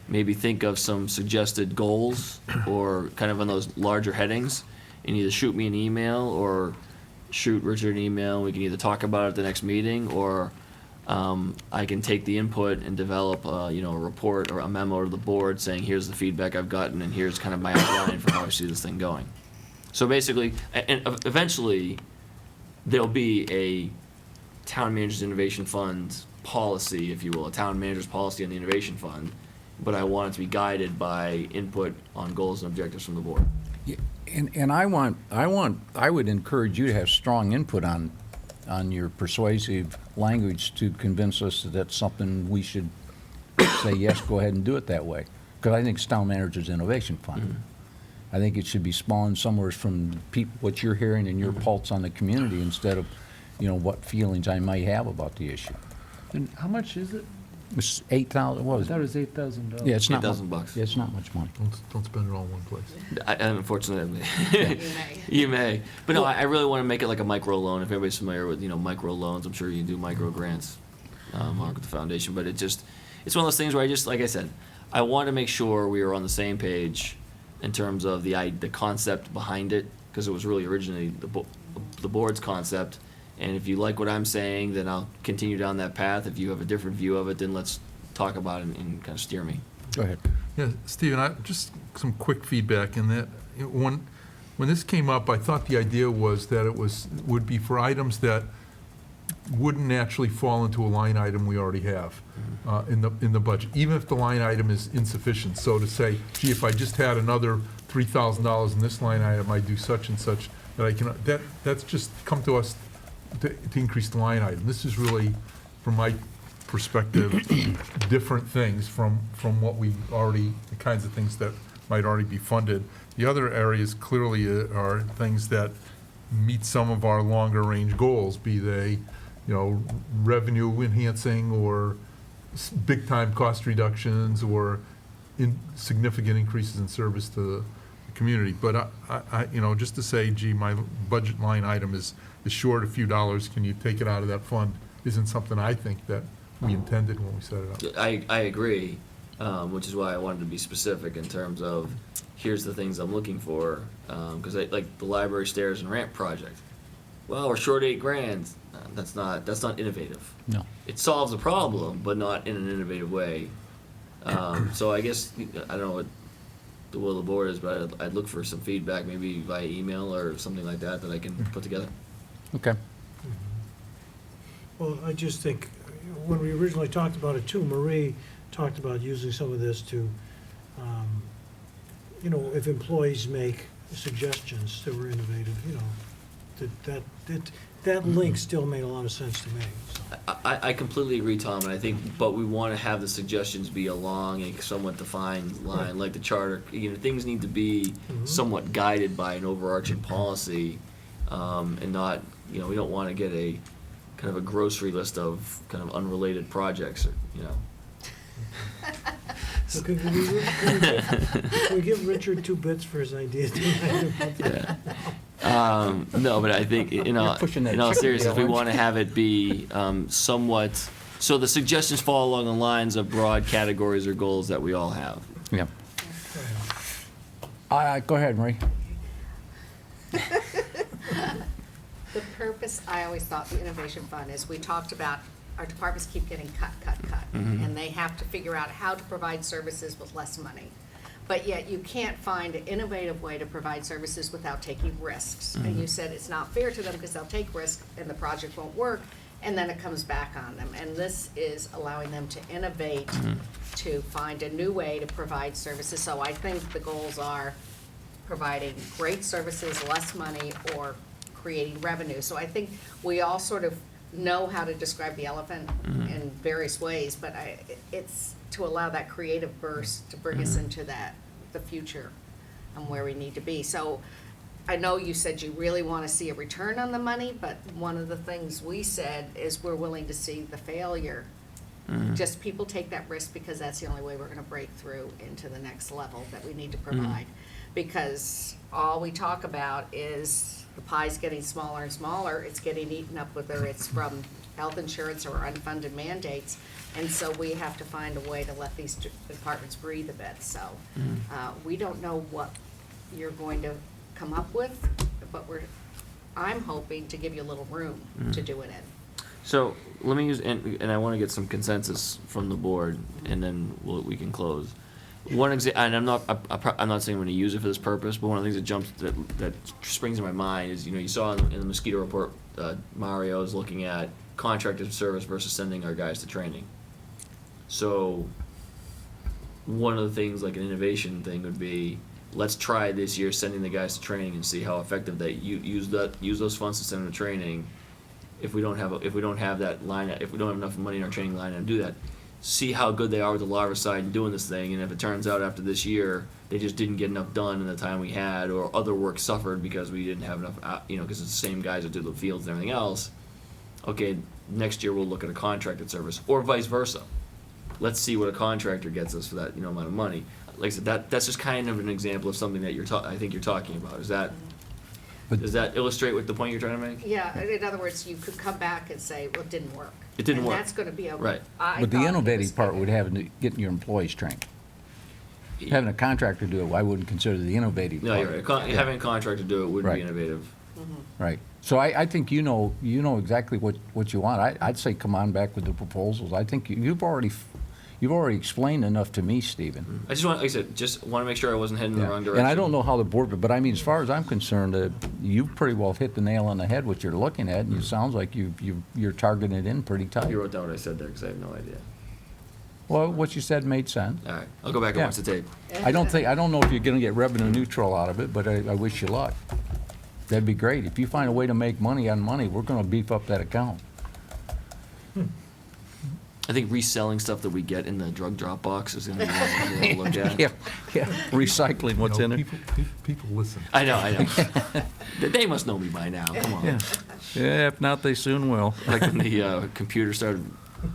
maybe think of some suggested goals or kind of on those larger headings, and either shoot me an email or shoot Richard an email. We can either talk about it at the next meeting, or I can take the input and develop a report or a memo to the board saying, here's the feedback I've gotten and here's kind of my outline for how I see this thing going. So basically, and eventually, there'll be a town manager's innovation fund policy, if you will, a town manager's policy on the innovation fund, but I want it to be guided by input on goals and objectives from the board. Yeah, and I would encourage you to have strong input on your persuasive language to convince us that that's something we should say, yes, go ahead and do it that way. Because I think it's town manager's innovation fund. Mm-hmm. I think it should be spawned somewhere from what you're hearing in your pulse on the community, instead of, what feelings I might have about the issue. And how much is it? It's $8,000. What was I thought it? it was $8,000. Yeah, it's not $8,000. Yeah, it's not much money. Don't spend it all in one place. Unfortunately, you may. But no, I really want to make it like a micro loan. If everybody's familiar with micro loans, I'm sure you can do micro grants, Mark, with the foundation. But it's one of those things where I just, like I said, I want to make sure we are on the same page in terms of the concept behind it, because it was really originally the board's concept. And if you like what I'm saying, then I'll continue down that path. If you have a different view of it, then let's talk about it and kind of steer me. Go ahead. Yeah, Stephen, just some quick feedback in that, when this came up, I thought the idea was that it would be for items that wouldn't naturally fall into a line item we already have in the budget, even if the line item is insufficient. So to say, gee, if I just had another $3,000 in this line item, I'd do such and such, that's just come to us to increase the line item. This is really, from my perspective, different things from what we already, the kinds of things that might already be funded. The other areas clearly are things that meet some of our longer range goals, be they, revenue enhancing or big time cost reductions or significant increases in service to the community. But I just to say, gee, my budget line item is short a few dollars, can you take it out of that fund, isn't something I think that we intended when we set it up. I agree, which is why I wanted to be specific in terms of, here's the things I'm looking for, because like the library stairs and ramp project. Well, we're short $8,000. That's not innovative. No. It solves a problem, but not in an innovative way. So I guess, I don't know what the will of the board is, but I'd look for some feedback, maybe via email or something like that I can put together. Okay. Well, I just think, when we originally talked about it too, Marie talked about using some of this to, if employees make suggestions that were innovative, that link still made a lot of sense to me, so. I completely agree, Tom, and I think, but we want to have the suggestions be along a somewhat defined line, like the charter. Things need to be somewhat guided by an overarching policy, and not, we don't want to get a kind of a grocery list of kind of unrelated projects, So can we give Richard 2 bits for his idea tonight? Yeah. No, but I think, in all seriousness, we want to have it be somewhat, so the suggestions fall along the lines of broad categories or goals that we all have. Yeah. Go ahead, Marie. The purpose, I always thought the Innovation Fund is, we talked about our departments keep getting cut. And they have to figure out how to provide services with less money. But yet you can't find an innovative way to provide services without taking risks. And you said it's not fair to them because they'll take risks and the project won't work, and then it comes back on them. And this is allowing them to innovate, to find a new way to provide services. So I think the goals are providing great services, less money, or creating revenue. So I think we all sort of know how to describe the elephant in various ways, but it's to allow that creative burst to bring us into the future and where we need to be. So I know you said you really want to see a return on the money, but one of the things we said is we're willing to see the failure. Just people take that risk because that's the only way we're going to break through into the next level that we need to provide. Because all we talk about is the pie's getting smaller and smaller. It's getting eaten up, whether it's from health insurance or unfunded mandates. And so we have to find a way to let these departments breathe a bit. So we don't know what you're going to come up with, but I'm hoping to give you a little room to do it in. So let me use, and I want to get some consensus from the board, and then we can close. One example, and I'm not saying I'm going to use it for this purpose, but one of the things that springs in my mind is, you saw in the Mosquito report, Mario is looking at contracted service versus sending our guys to training. So one of the things, like an innovation thing, would be, let's try this year sending the guys to training and see how effective they use those funds to send them to training. If we don't have that line, if we don't have enough money in our training line to do that, see how good they are with the larvicide and doing this thing. And if it turns out after this year they just didn't get enough done in the time we had, or other work suffered because we didn't have enough, because it's the same guys that do the fields and everything else. Okay, next year we'll look at a contracted service, or vice versa. Let's see what a contractor gets us for that amount of money. Like I said, that's just kind of an example of something that I think you're talking about. Is that? Does that illustrate what the point you're trying to make? Yeah, in other words, you could come back and say, well, it didn't work. It didn't work. And that's gonna be okay. Right. But the innovative part would have getting your employees trained. Having a contractor do it, I wouldn't consider the innovative No, part. you're right. Having a contractor do it would Right. be innovative. Right. So I think you know exactly what you want. I'd say come on back with the proposals. I think you've already explained enough to me, Stephen. I just want, like I said, just want to make sure I wasn't heading in the wrong direction. And I don't know how the board, but I mean, as far as I'm concerned, you've pretty well hit the nail on the head what you're looking at, and it sounds like you're targeting it in pretty tight. You wrote down what I said there because I have no idea. Well, what you said made sense. All right, I'll go back and Yeah. watch the tape. I don't know if you're gonna get revenue neutral out of it, but I wish you luck. That'd be great. If you find a way to make money on money, we're gonna beef up that account. I think reselling stuff that we get in the drug drop box is going to be one thing we'll look at. Yeah, recycling what's in it. People listen. I know. They must know me by now. Come on. Yeah, if not, they soon will. Like when the computer started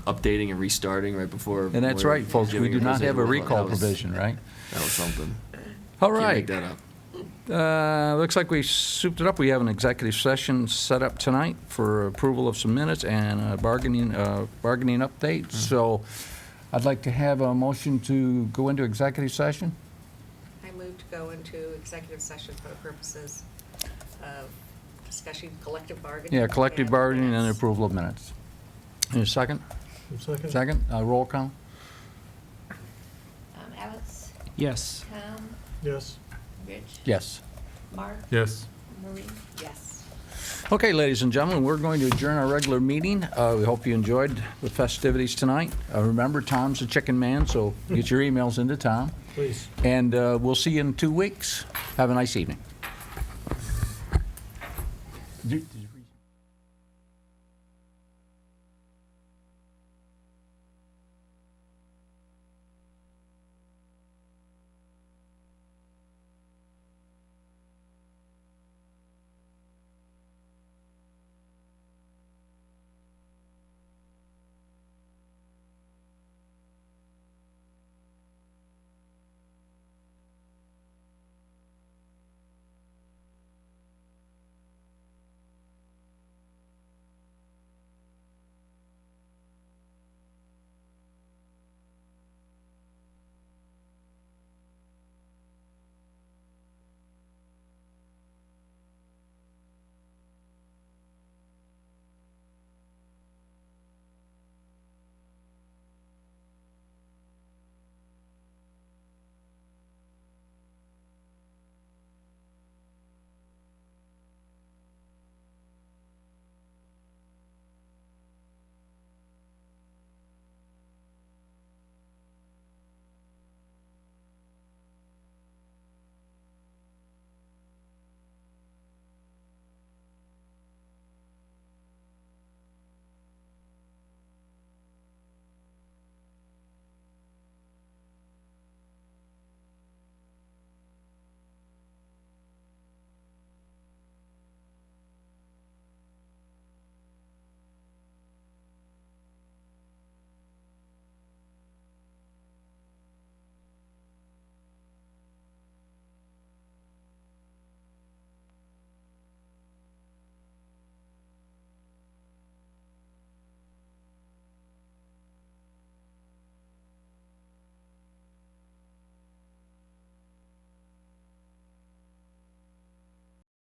updating and restarting right before. And that's right, folks, we do not have a recall provision, right? That was something. All Can't right. make that up. Looks like we souped it up. We have an executive session set up tonight for approval of some minutes and a bargaining update. So I'd like to have a motion to go into executive session. I move to go into executive session for the purposes of discussing collective bargaining. Yeah, collective bargaining and minutes. approval of minutes. Any second? Second? Second, roll call? Alex, Yes. Tom, Yes. Rich, Yes. Mark, Yes. Marie. Yes. Okay, ladies and gentlemen, we're going to adjourn our regular meeting. We hope you enjoyed the festivities tonight. Remember, Tom's the chicken man, so get your emails into Tom. Please. And we'll see you in 2 weeks. Have a nice evening.